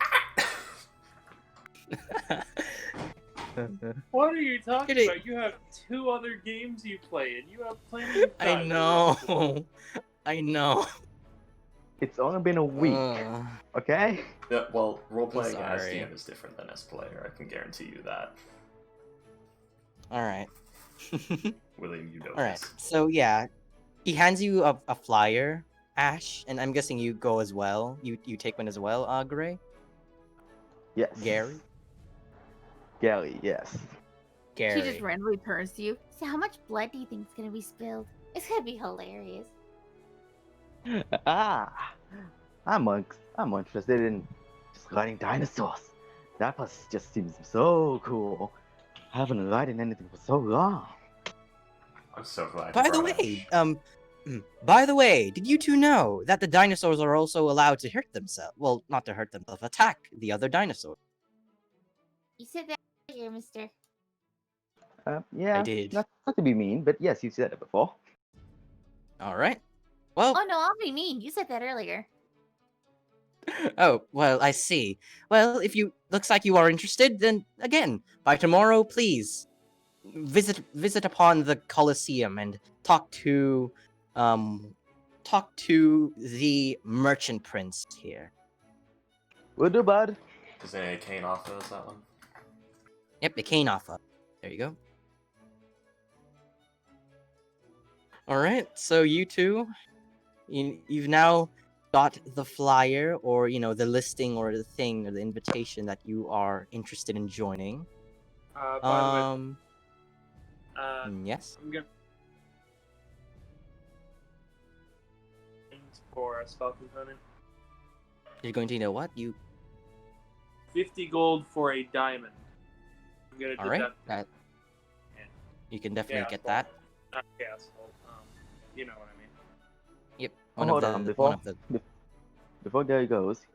What are you talking about? You have 2 other games you play, and you have plenty of time. I know. It's only been a week. Okay? Yeah, well, role-playing as DM is different than as player. I can guarantee you that. Alright. William, you know Alright, this. so yeah. He hands you a flyer, Ash, and I'm guessing you go as well. You take one as well, Gray? Yes. Gary, yes. She just randomly turns to you. So how much blood do you think is gonna be spilled? It's gonna be hilarious. I'm interested in just riding dinosaurs. That just seems so cool. I haven't ridden anything for so long. I'm so glad. By the way, did you two know that the dinosaurs are also allowed to hurt themselves? Well, not to hurt themselves, attack the other dinosaurs. You said that earlier, mister. Yeah. I did. Not to be mean, but yes, you said it before. Alright. Well. Oh no, I'll be mean. You said that earlier. Oh, well, I see. Well, if you looks like you are interested, then again, by tomorrow, please visit upon the Coliseum and talk to the merchant prince here. Will do, bud. Is it a cane offer? Is that one? Yep, the cane offer. There you go. All right, so you two, you've now got the flyer, or the listing, or the thing, or the invitation that you are interested in joining. By the way, yes. I'm gonna for a spell component. You're going to what? 50 gold for a diamond. I'm gonna all right. That you can definitely get that. Not gas. You know what I mean. Yep. Before Gary goes,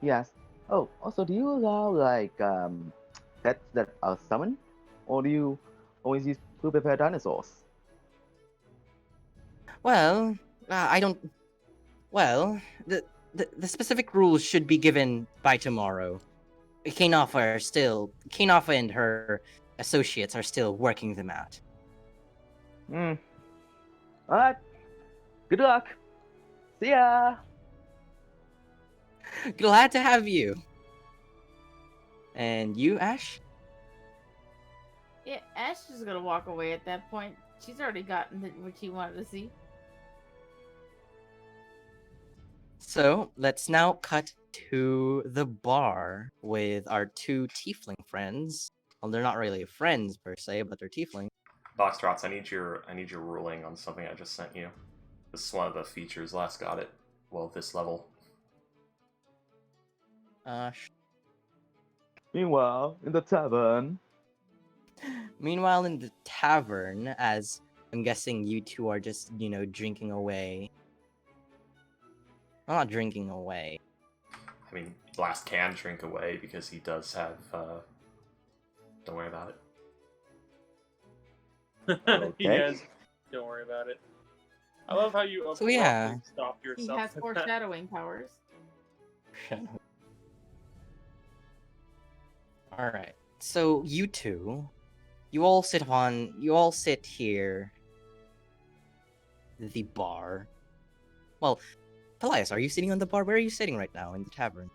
he asks, "Oh, also, do you allow pets that are summoned, or do you always use pre-prepared dinosaurs?" Well, I don't. Well, the specific rules should be given by tomorrow. Kainoffa and her associates are still working them out. Alright. Good luck. See ya. Glad to have you. And you, Ash? Yeah, Ash is gonna walk away at that point. She's already gotten what she wanted to see. So, let's now cut to the bar with our 2 tiefling friends. Well, they're not really friends per se, but they're tiefling. Boxtrots, I need your ruling on something I just sent you. This is one of the features. Last got it. Well, this level. Meanwhile, in the tavern. As I'm guessing you two are just, drinking away. Well, not drinking away. I mean, Blast can drink away because he does have, don't worry about it. Okay. He has. Don't worry about it. I love how you stopped yourself. He has foreshadowing powers. Alright. So you two, you all sit here the bar. Well, Pelias, are you sitting on the bar? Where are you sitting right now? In the tavern?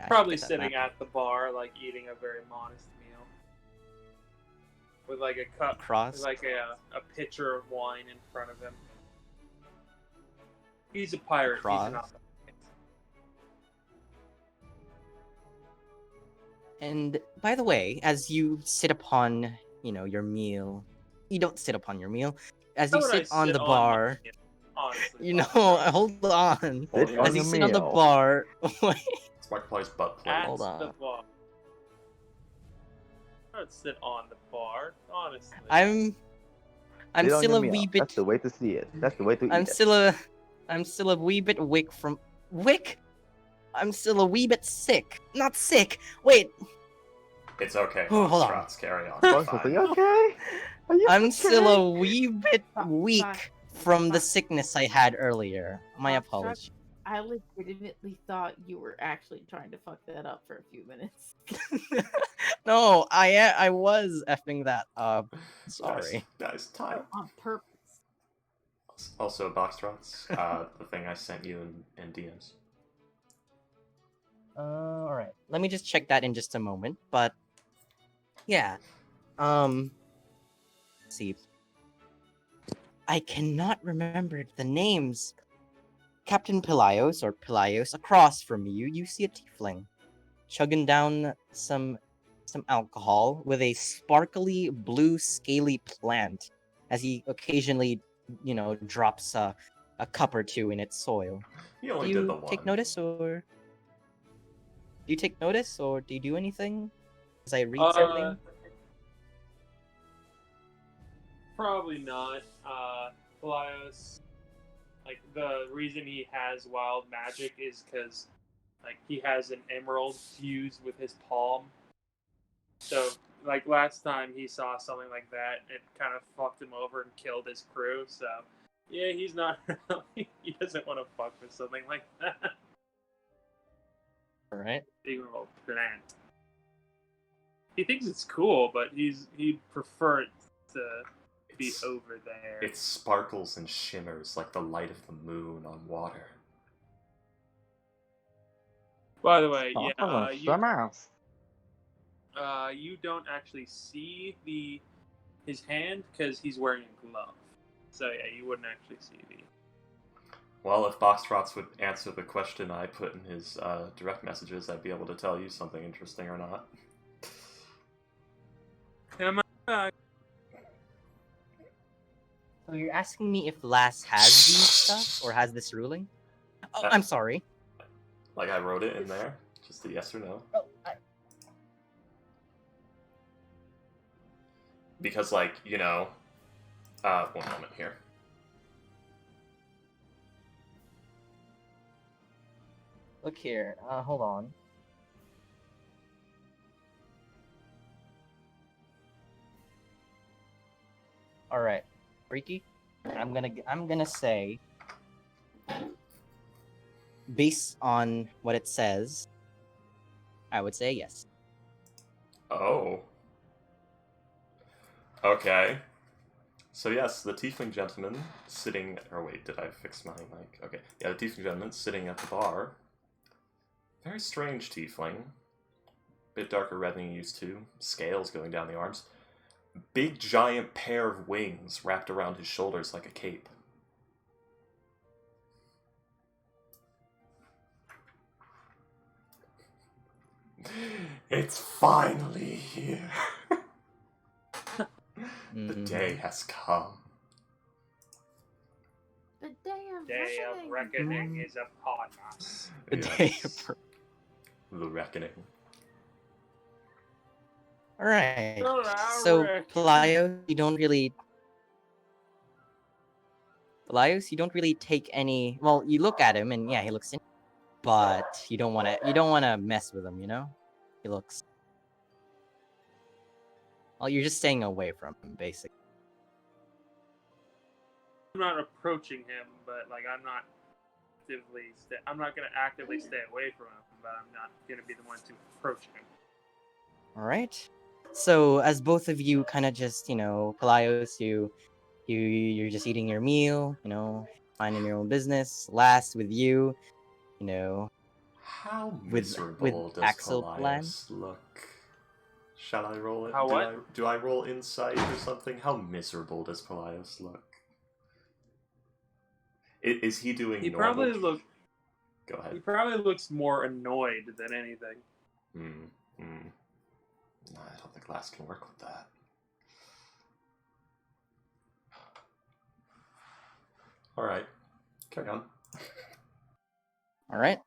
Probably sitting at the bar, eating a very modest meal. with like a cup, Cross. with like a pitcher of wine in front of him. He's a pirate. Cross. He's not. And by the way, as you sit upon, your meal, you don't sit upon your meal. As you sit on the bar, honestly, hold on. As you sit on the bar, It's Markiplier's butt plate. Hold on. The bar. I don't sit on the bar, honestly. I'm still a wee bit. That's the way to see it. That's the way to eat it. I'm still a wee bit wick. I'm still a wee bit sick. Not sick. Wait. It's okay. Oh, hold on. Strauss, carry on. Are you okay? I'm still a wee bit weak from the sickness I had earlier. My apologies. I legitimately thought you were actually trying to fuck that up for a few minutes. No, I was effing that up. Sorry. Guys, time. On purpose. Also, Boxtrots, the thing I sent you in DMs. Alright. Let me just check that in just a moment, but yeah. Let's see. I cannot remember the names. Captain Pelios, across from you see a tiefling chugging down some alcohol with a sparkly blue scaly plant as he occasionally, drops a cup or two in its soil. He only do did the you one. take notice, or do you take notice, or do you do anything? As I read something? Probably not. Pelios, like, the reason he has wild magic is because, like, he has an emerald fused with his palm. So, like, last time he saw something like that, it kind of fucked him over and killed his crew. So, yeah, he's not really, he doesn't want to fuck with something like that. Alright. Big old plant. He thinks it's cool, but he'd prefer it to be over there. It sparkles and shimmers like the light of the moon on water. By the way, you don't actually see his hand because he's wearing a glove. So yeah, you wouldn't actually see the. Well, if Boxtrots would answer the question I put in his direct messages, I'd be able to tell you something interesting or not. Am I back? So you're asking me if Lass has these stuff, or has this ruling? Oh, I'm sorry. Like, I wrote it in there. Just a yes or no. Oh, Because, like, one moment here. Look here. Hold on. All right, Freaky. I'm gonna say, based on what it says, I would say yes. Oh. Okay. So yes, the tiefling gentleman sitting... Or wait, did I fix my mic? Okay. Yeah, the tiefling gentleman sitting at the bar. Very strange tiefling. Bit darker red than you used to. Scales going down the arms. Big giant pair of wings wrapped around his shoulders like a cape. It's finally here. The day has come. The day of reckoning is upon us. The day of... The reckoning. Alright. So, Pelios, you don't really take any... Well, you look at him, and yeah, he looks in... But you don't want to mess with him, He looks... Well, you're just staying away from him, basically. I'm not approaching him, but, like, I'm not going to actively stay away from him, but I'm not going to be the one to approach him. Alright. So, as both of you kind of just, Pelios, you're just eating your meal, minding your own business. Last with you, How with miserable does Axel Pelios look? Shall I roll it? How what? Do I roll insight or something? How miserable does Pelias look? Is he doing He normal? probably look. Go ahead. He probably looks more annoyed than anything. No, I don't think Lass can work with that. Alright. Carry on. Alright.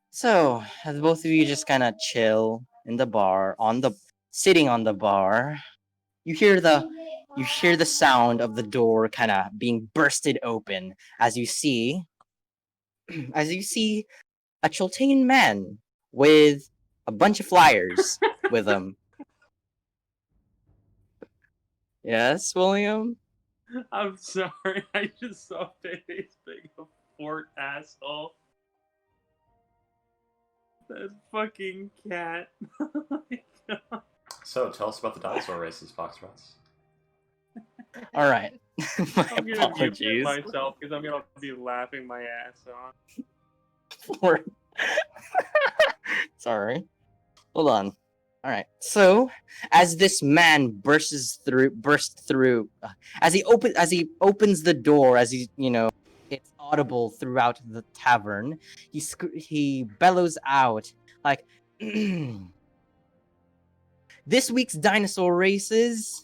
So, as both of you just kind of chill in the bar, sitting on the bar, you hear the sound of the door kind of being bursted open as you see a Chiltane man with a bunch of flyers with him. Yes, William? I'm sorry, I just saw Pepe's big a fort asshole. That fucking cat. Oh my God. So, tell us about the dinosaur races, Foxtrots. Alright. My I'm gonna apologies. mute myself because I'm gonna be laughing my ass off. Sorry. Hold on. Alright. So, as this man bursts through, as he opens the door, it's audible throughout the tavern. He bellows out like, This week's dinosaur races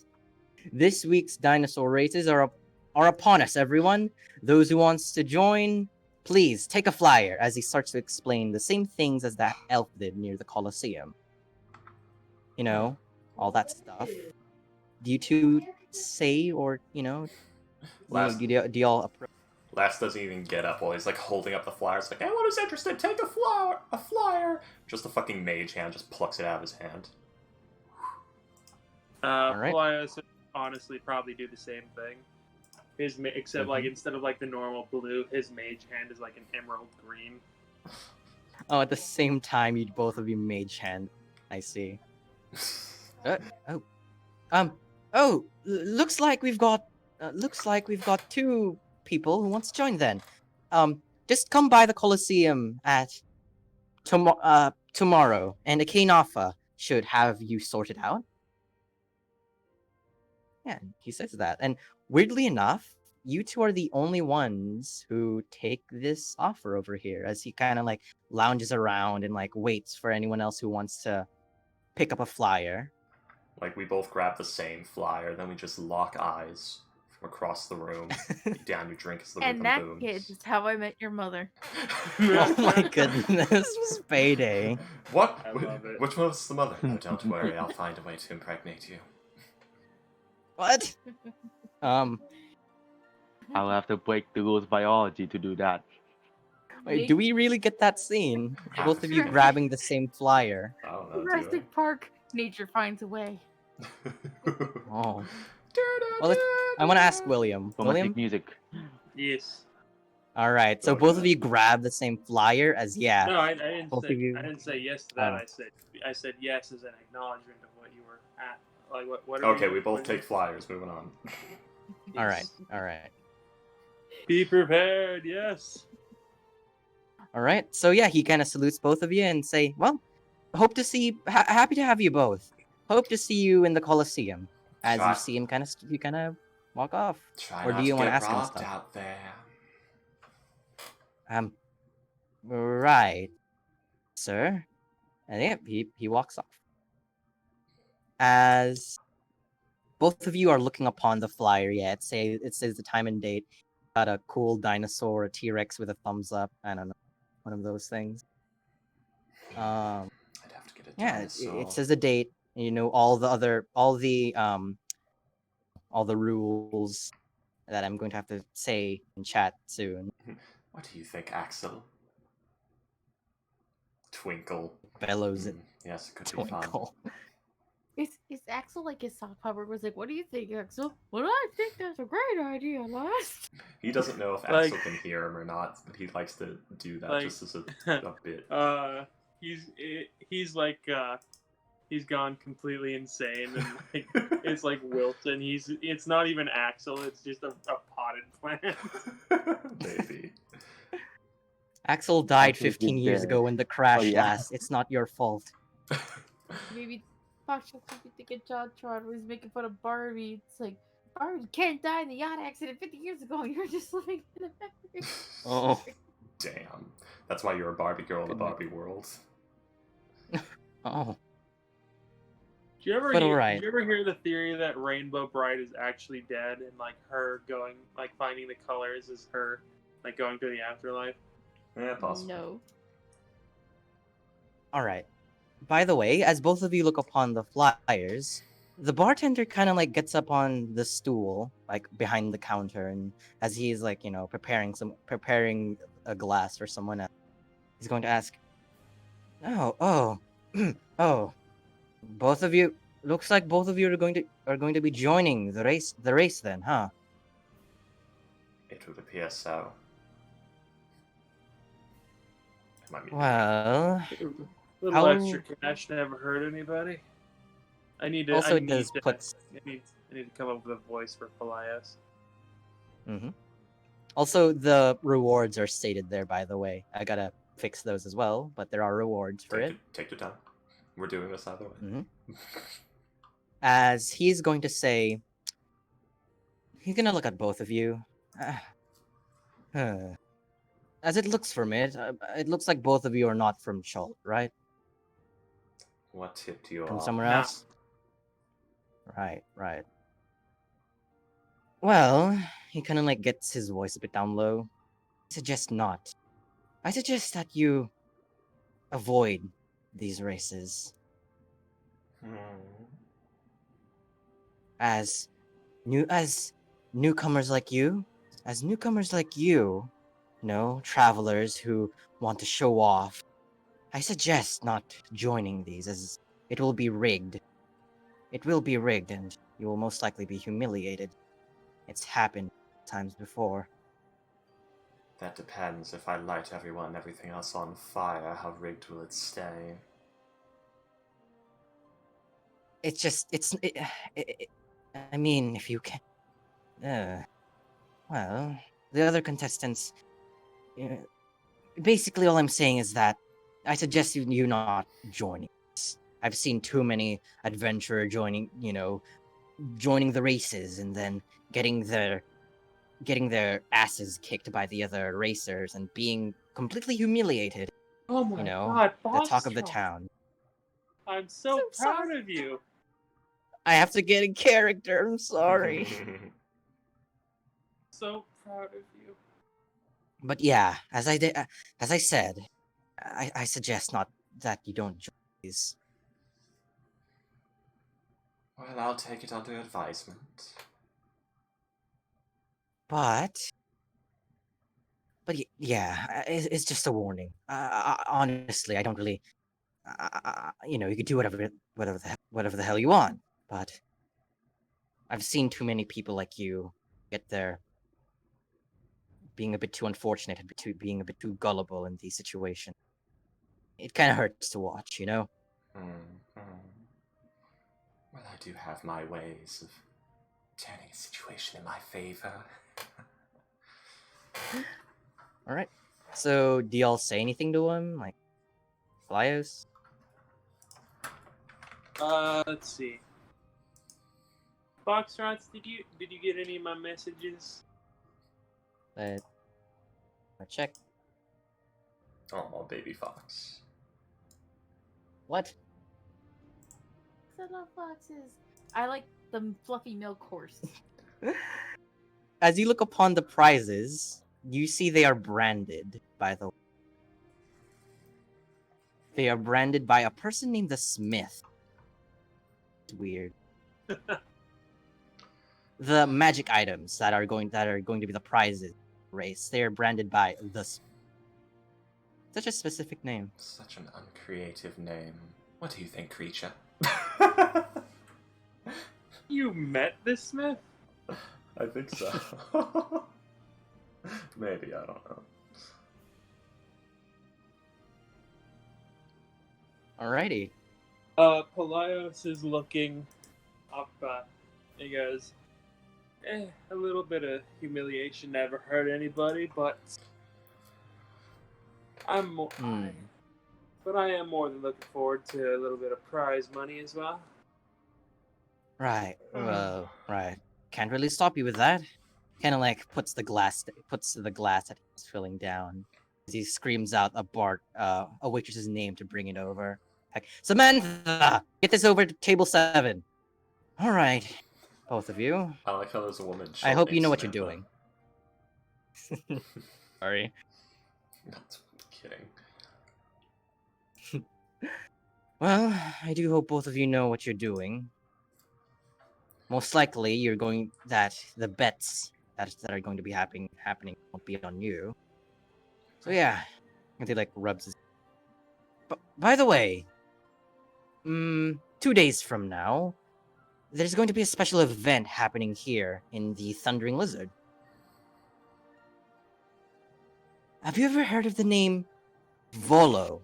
are upon us, everyone. Those who wants to join, please take a flyer, as he starts to explain the same things as that elf did near the Colosseum. You know, all that stuff. Do you two say, or, do y'all approach? Lass doesn't even get up while he's like holding up the flyers, like, anyone who's interested, take a flyer. Just the fucking mage hand just plucks it out of his hand. Right. Pelias honestly probably do the same thing. Except like instead of like the normal blue, his mage hand is like an emerald green. Oh, at the same time, both of you mage hand. I see. Looks like we've got two people who want to join. Then, just come by the Colosseum at tomorrow, and Akinafa should have you sorted out. Yeah, he says that, and weirdly enough, you two are the only ones who take this offer over here, as he kind of like lounges around and like waits for anyone else who wants to pick up a flyer. Like, we both grab the same flyer, then we just lock eyes from across the room. Down your drink as the rhythm booms. And that, kids, is how I met your mother. Oh my goodness, Spade. What? I love it. Which one was the mother? Oh, don't worry, I'll find a way to impregnate you. What? I'll have to break the rules of biology to do that. Wait, do we really get that scene? Both of you grabbing the same flyer. I don't know, Jurassic Park, nature finds a way. Oh. Well, I want to ask William. William? Music. Yes. All right. So both of you grab the same flyer as No, I didn't say yes to that. I said yes as an acknowledgement of what you were at. Like what? Okay, we both take flyers. Moving on. All right. Be prepared. Yes. All right. So yeah, he kind of salutes both of you and say, "Well, happy to have you both. Hope to see you in the Colosseum." As you see him, you kind of walk off. Or do you want to ask him stuff? Out there. Right, sir. And yeah, he walks off. As both of you are looking upon the flyer, it says the time and date. Got a cool dinosaur, a T-Rex with a thumbs up. I don't know, one of those things. I'd have to get a dinosaur. It says the date. You know, all the rules that I'm going to have to say in chat soon. What do you think, Axel? Twinkle. Bellows it. Yes, it could Twinkle. be fun. Is Axel like his soft puppet was like, what do you think, Axel? Well, I think that's a great idea, Last. He doesn't know if Axel can hear him or not, but he likes to do that just as a bit. He's like he's gone completely insane, and like it's like Wilson. It's not even Axel. It's just a potted plant. Maybe. Axel died 15 years ago in the crash last. It's not your fault. Fox Shops would be thinking JonTron was making fun of Barbie. It's like, Barbie can't die in the yacht accident 50 years ago, and you're just living in a memory. Oh. Damn. That's why you're a Barbie girl in the Barbie world. Oh. Did you ever hear the theory that Rainbow Bride is actually dead and like her going like finding the colors is her like going to the afterlife? Yeah, possible. No. Alright. By the way, as both of you look upon the flyers, the bartender kind of like gets up on the stool, like behind the counter, and as he's like, you know, preparing a glass for someone else, he's going to ask, oh, both of you, looks like both of you are going to be joining the race then, huh? It would appear so. Well, A little extra cash never hurt anybody. I need to. Also, I need to come up with a voice for Pelias. Mm-hmm. Also, the rewards are stated there. By the way, I gotta fix those as well, but there are rewards for it. Take your time. We're doing this either way. Mm-hmm. As he's going to say, he's gonna look at both of you. As it looks from it looks like both of you are not from Chult, right? What tipped you off? From somewhere else? Right. Well, he kind of like gets his voice a bit down low. I suggest not. I suggest that you avoid these races. As newcomers like you, you know, travelers who want to show off, I suggest not joining these, as it will be rigged. It will be rigged, and you will most likely be humiliated. It's happened times before. That depends. If I light everyone and everything else on fire, how rigged will it stay? I mean, if you can... well, the other contestants... basically, all I'm saying is that I suggest you not joining this. I've seen too many adventurers joining the races and then getting their asses kicked by the other racers and being completely humiliated. Oh my God, the talk of the town. I'm so proud of you. I have to get in character. I'm sorry. So proud of you. But yeah, as I said, I suggest not that you don't join these. Well, I'll take it under advisement. But yeah, it's just a warning. Honestly, I don't really. You could do whatever the hell you want, but I've seen too many people like you get there being a bit too unfortunate and being a bit too gullible in these situations. It kind of hurts to watch, you know? Well, I do have my ways of turning a situation in my favor. Alright. So, do y'all say anything to him? Like, Flyos? Let's see. Foxtrots, did you get any of my messages? I check. Oh, baby fox. What? I love foxes. I like the fluffy milk horse. As you look upon the prizes, you see they are branded, by the way. They are branded by a person named the Smith. It's weird. The magic items that are going to be the prizes race, they are branded by the Smith. Such a specific name. Such an uncreative name. What do you think, creature? You met this Smith? I think so. Maybe, I don't know. Alrighty. Pelias is looking up. He goes, a little bit of humiliation never hurt anybody, but I am more than looking forward to a little bit of prize money as well. Right. Right. Can't really stop you with that. Kind of like puts the glass that he's filling down. As he screams out a waitress's name to bring it over. Like, Samantha, get this over to table 7. All right, both of you. I like how there's a woman. I hope you know what Samantha. you're doing. Sorry. Not kidding. Well, I do hope both of you know what you're doing. Most likely, the bets that are going to be happening won't be on you. So yeah, and he like rubs his. But by the way, 2 days from now, there's going to be a special event happening here in the Thundering Lizard. Have you ever heard of the name Volo?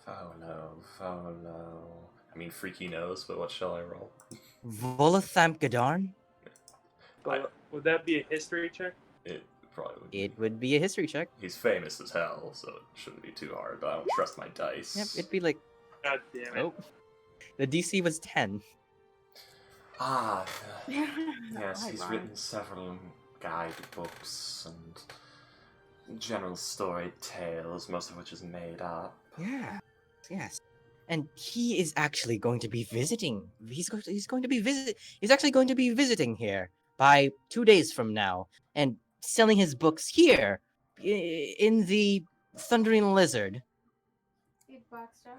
Volo. I mean, freaky knows, but what shall I roll? Volothamgadarn? Would that be a history check? It probably would. It would be a history check. He's famous as hell, so it shouldn't be too hard, but I don't trust my dice. Yep, it'd be like... God damn it. Oh. The DC was 10. Yes, he's written several guidebooks and general story tales, most of which is made up. Yeah, yes. And he is actually going to be visiting. He's actually going to be visiting here by 2 days from now and selling his books here in the Thundering Lizard. Hey, Blackstone,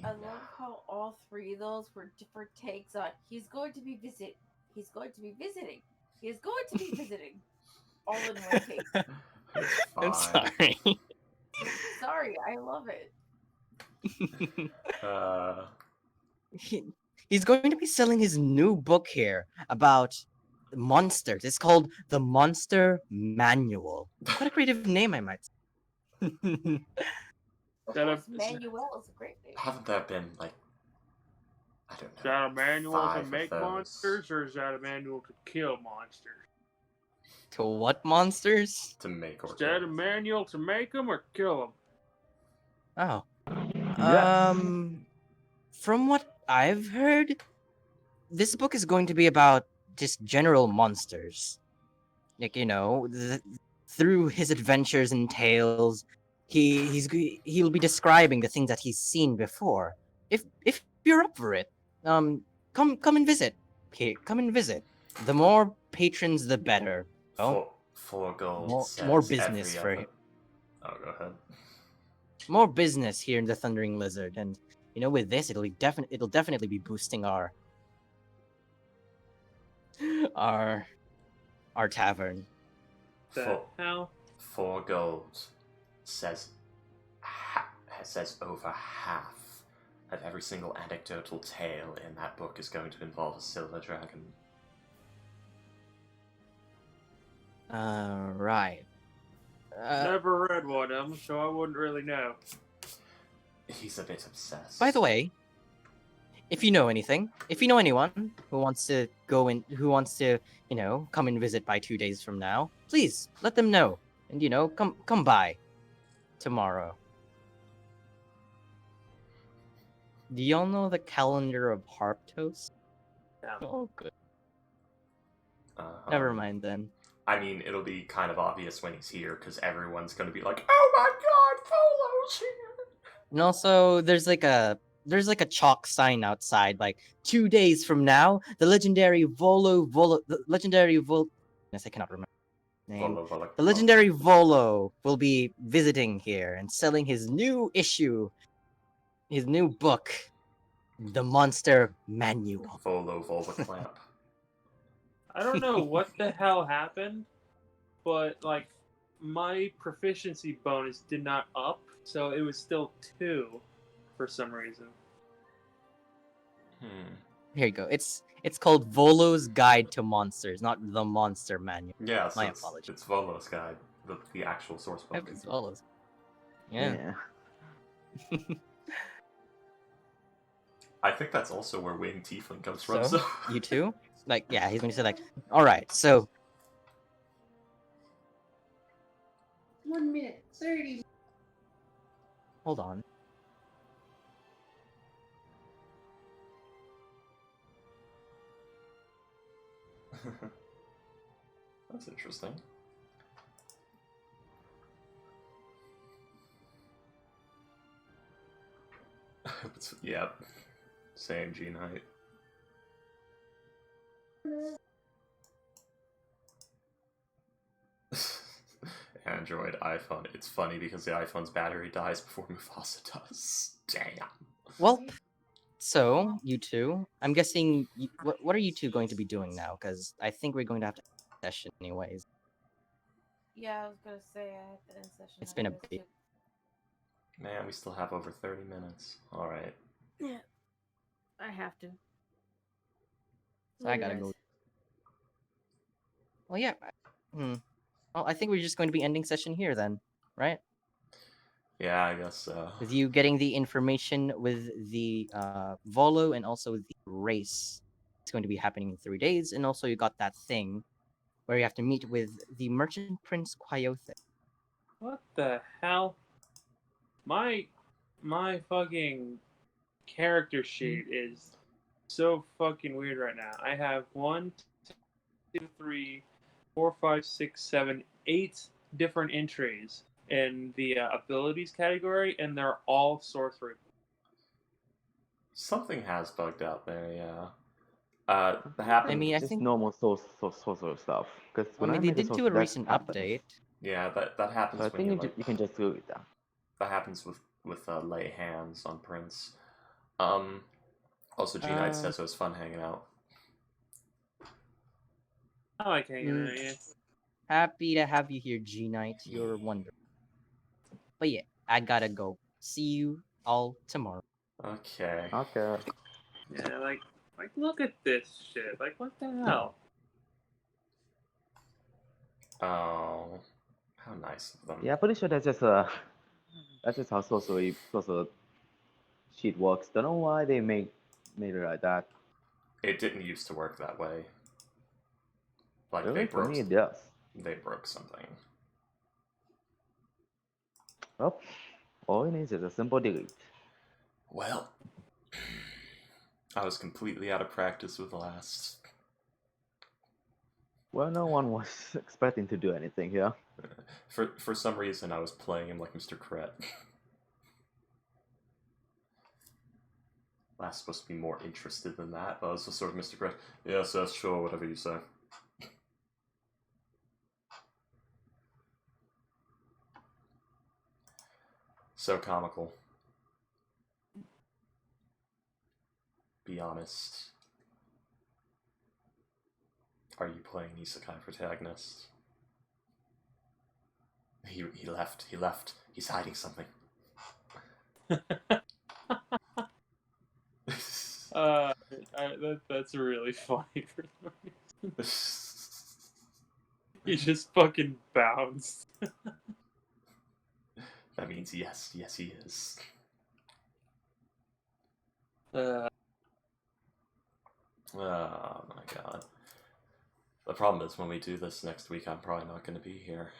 I love how all 3 of those were different takes on he's going to be visiting. He's going to be visiting. He is going to be visiting. All in one take. I'm sorry. Sorry, I love it. He's going to be selling his new book here about monsters. It's called The Monster Manual. What a creative name, I might say. Manuel is a great name. Haven't there been, like, I don't know. Is that a manual to make those. monsters, or is that a manual to kill monsters? To what monsters? To make or Is that a manual to make them or kill them? Oh. Yes. From what I've heard, this book is going to be about just general monsters. Like, through his adventures and tales, he'll be describing the things that he's seen before. If you're up for it, come and visit. Okay, come and visit. The more patrons, the better. Four gold. More business for him. Oh, go ahead. More business here in the Thundering Lizard, and with this, it'll definitely be boosting our tavern. The hell? 4 gold says over half of every single anecdotal tale in that book is going to involve a silver dragon. Right. Never read one of them, so I wouldn't really know. He's a bit obsessed. By the way, if you know anyone who wants to come and visit by 2 days from now, please let them know. And come by tomorrow. Do y'all know the calendar of Harptos? Yeah. Oh, good. Never mind then. I mean, it'll be kind of obvious when he's here, because everyone's going to be like, "Oh my god, Polo's here!" And also, there's like a chalk sign outside, like 2 days from now, the legendary yes, I cannot remember his name. The legendary Volo will be visiting here and selling his new book, The Monster Manual. Volo clamp. I don't know what the hell happened, but my proficiency bonus did not up, so it was still 2 for some reason. Here you go. It's called Volo's Guide to Monsters, not The Monster Manual. Yeah, so my apologies. It's Volo's guide, the actual source book. It's Volo's. Yeah. I think that's also where Wing Tiefling comes from. So you too? He's going to say all right, so 1 minute 30. Hold on. That's interesting. Yep. Same G-Knight. Android, iPhone. It's funny because the iPhone's battery dies before Mufasa does. Damn. Well, so you two, I'm guessing. What are you two going to be doing now? Because I think we're going to have to end the session anyways. Yeah, I was gonna say I have to end session. It's been a bit. Man, we still have over 30 minutes. All right. Yeah, I have to. So I gotta go. Well, yeah. Well, I think we're just going to be ending session here then, right? Yeah, I guess so. With you getting the information with the Volo and also the race. It's going to be happening in 3 days, and also you got that thing where you have to meet with the Merchant Prince Quayothe. What the hell? My fucking character sheet is so fucking weird right now. I have 1, 2, 3, 4, 5, 6, 7, 8 different entries in the abilities category, and they're all sorcery. Something has bugged out there, yeah. That happened. I mean, I just think normal sorcerer stuff. Because when I they made the did do a sorcerer, that recent happens. update. Yeah, that happens So I when think you you can just do it with that. That happens with lay hands on Prince. Also, G-Knight says it was fun hanging out. I like hanging out, yeah. Happy to have you here, G-Knight. You're wonderful. But yeah, I gotta go. See you all tomorrow. Okay. Okay. Yeah, like look at this shit. Like, what the hell? Oh, how nice of them. Yeah, pretty sure that's just how sorcerer sheet works. Don't know why they made it like that. It didn't used to work that way. Like Really? For me, it does. They broke something. Well, all it needs is a simple delete. Well, I was completely out of practice with the last. Well, no one was expecting to do anything here. For some reason, I was playing him like Mr. Kret. Last supposed to be more interested than that, but I was just sort of Mr. Kret. Yes, sure, whatever you say. So comical. Be honest. Are you playing Isekai protagonist? He left. He left. He's hiding something. That's really funny for some reason. He just fucking bounced. That means yes, he is. Oh my god. The problem is when we do this next week, I'm probably not going to be here.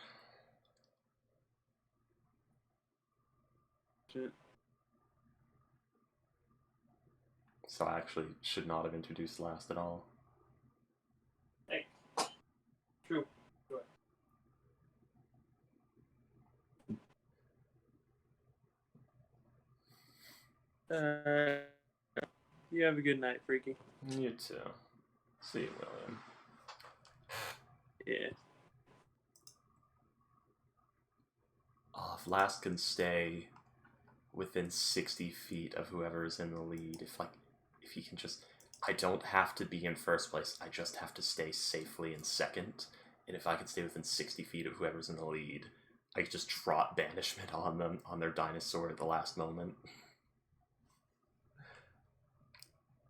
shit. So I actually should not have introduced last at all. Hey. True. You have a good night, Freaky. You too. See you, William. Yeah. Oh, if Last can stay within 60 feet of whoever is in the lead, if he can just... I don't have to be in first place, I just have to stay safely in second. And if I can stay within 60 feet of whoever's in the lead, I can just trot banishment on them, on their dinosaur at the last moment.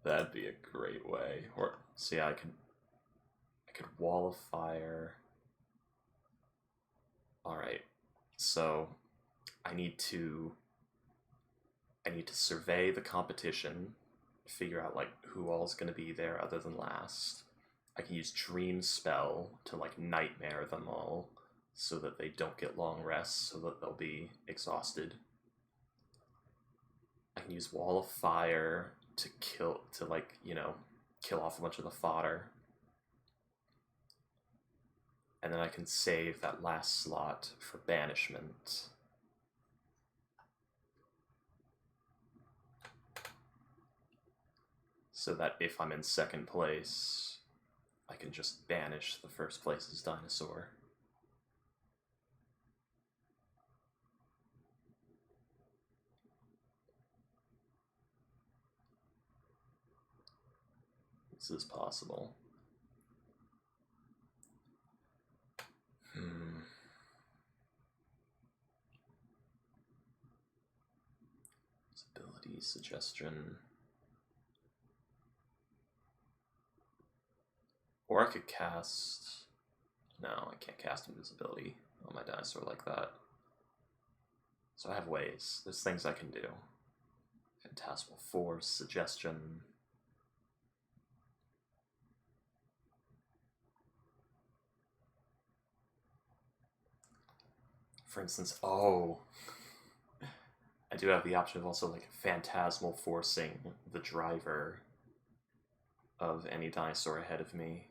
That'd be a great way. Or, see, I could wall of fire. Alright, so I need to survey the competition, figure out like who all's gonna be there other than Last. I can use Dream Spell to like nightmare them all so that they don't get long rests, so that they'll be exhausted. I can use Wall of Fire to kill off a bunch of the fodder. And then I can save that last slot for banishment. So that if I'm in second place, I can just banish the first place's dinosaur. This is possible. Ability, suggestion. Or I could cast... No, I can't cast invisibility on my dinosaur like that. So I have ways. There's things I can do. Phantasmal Force, suggestion... For instance, I do have the option of also like phantasmal forcing the driver of any dinosaur ahead of me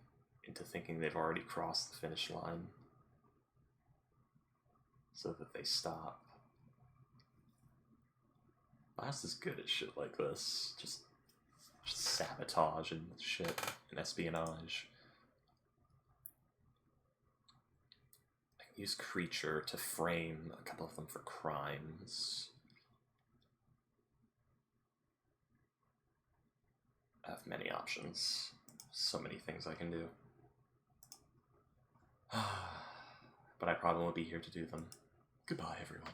into thinking they've already crossed the finish line so that they stop. Blast is good at shit like this. Just sabotage and shit and espionage. Use creature to frame a couple of them for crimes. I have many options. So many things I can do. But I probably won't be here to do them. Goodbye, everyone.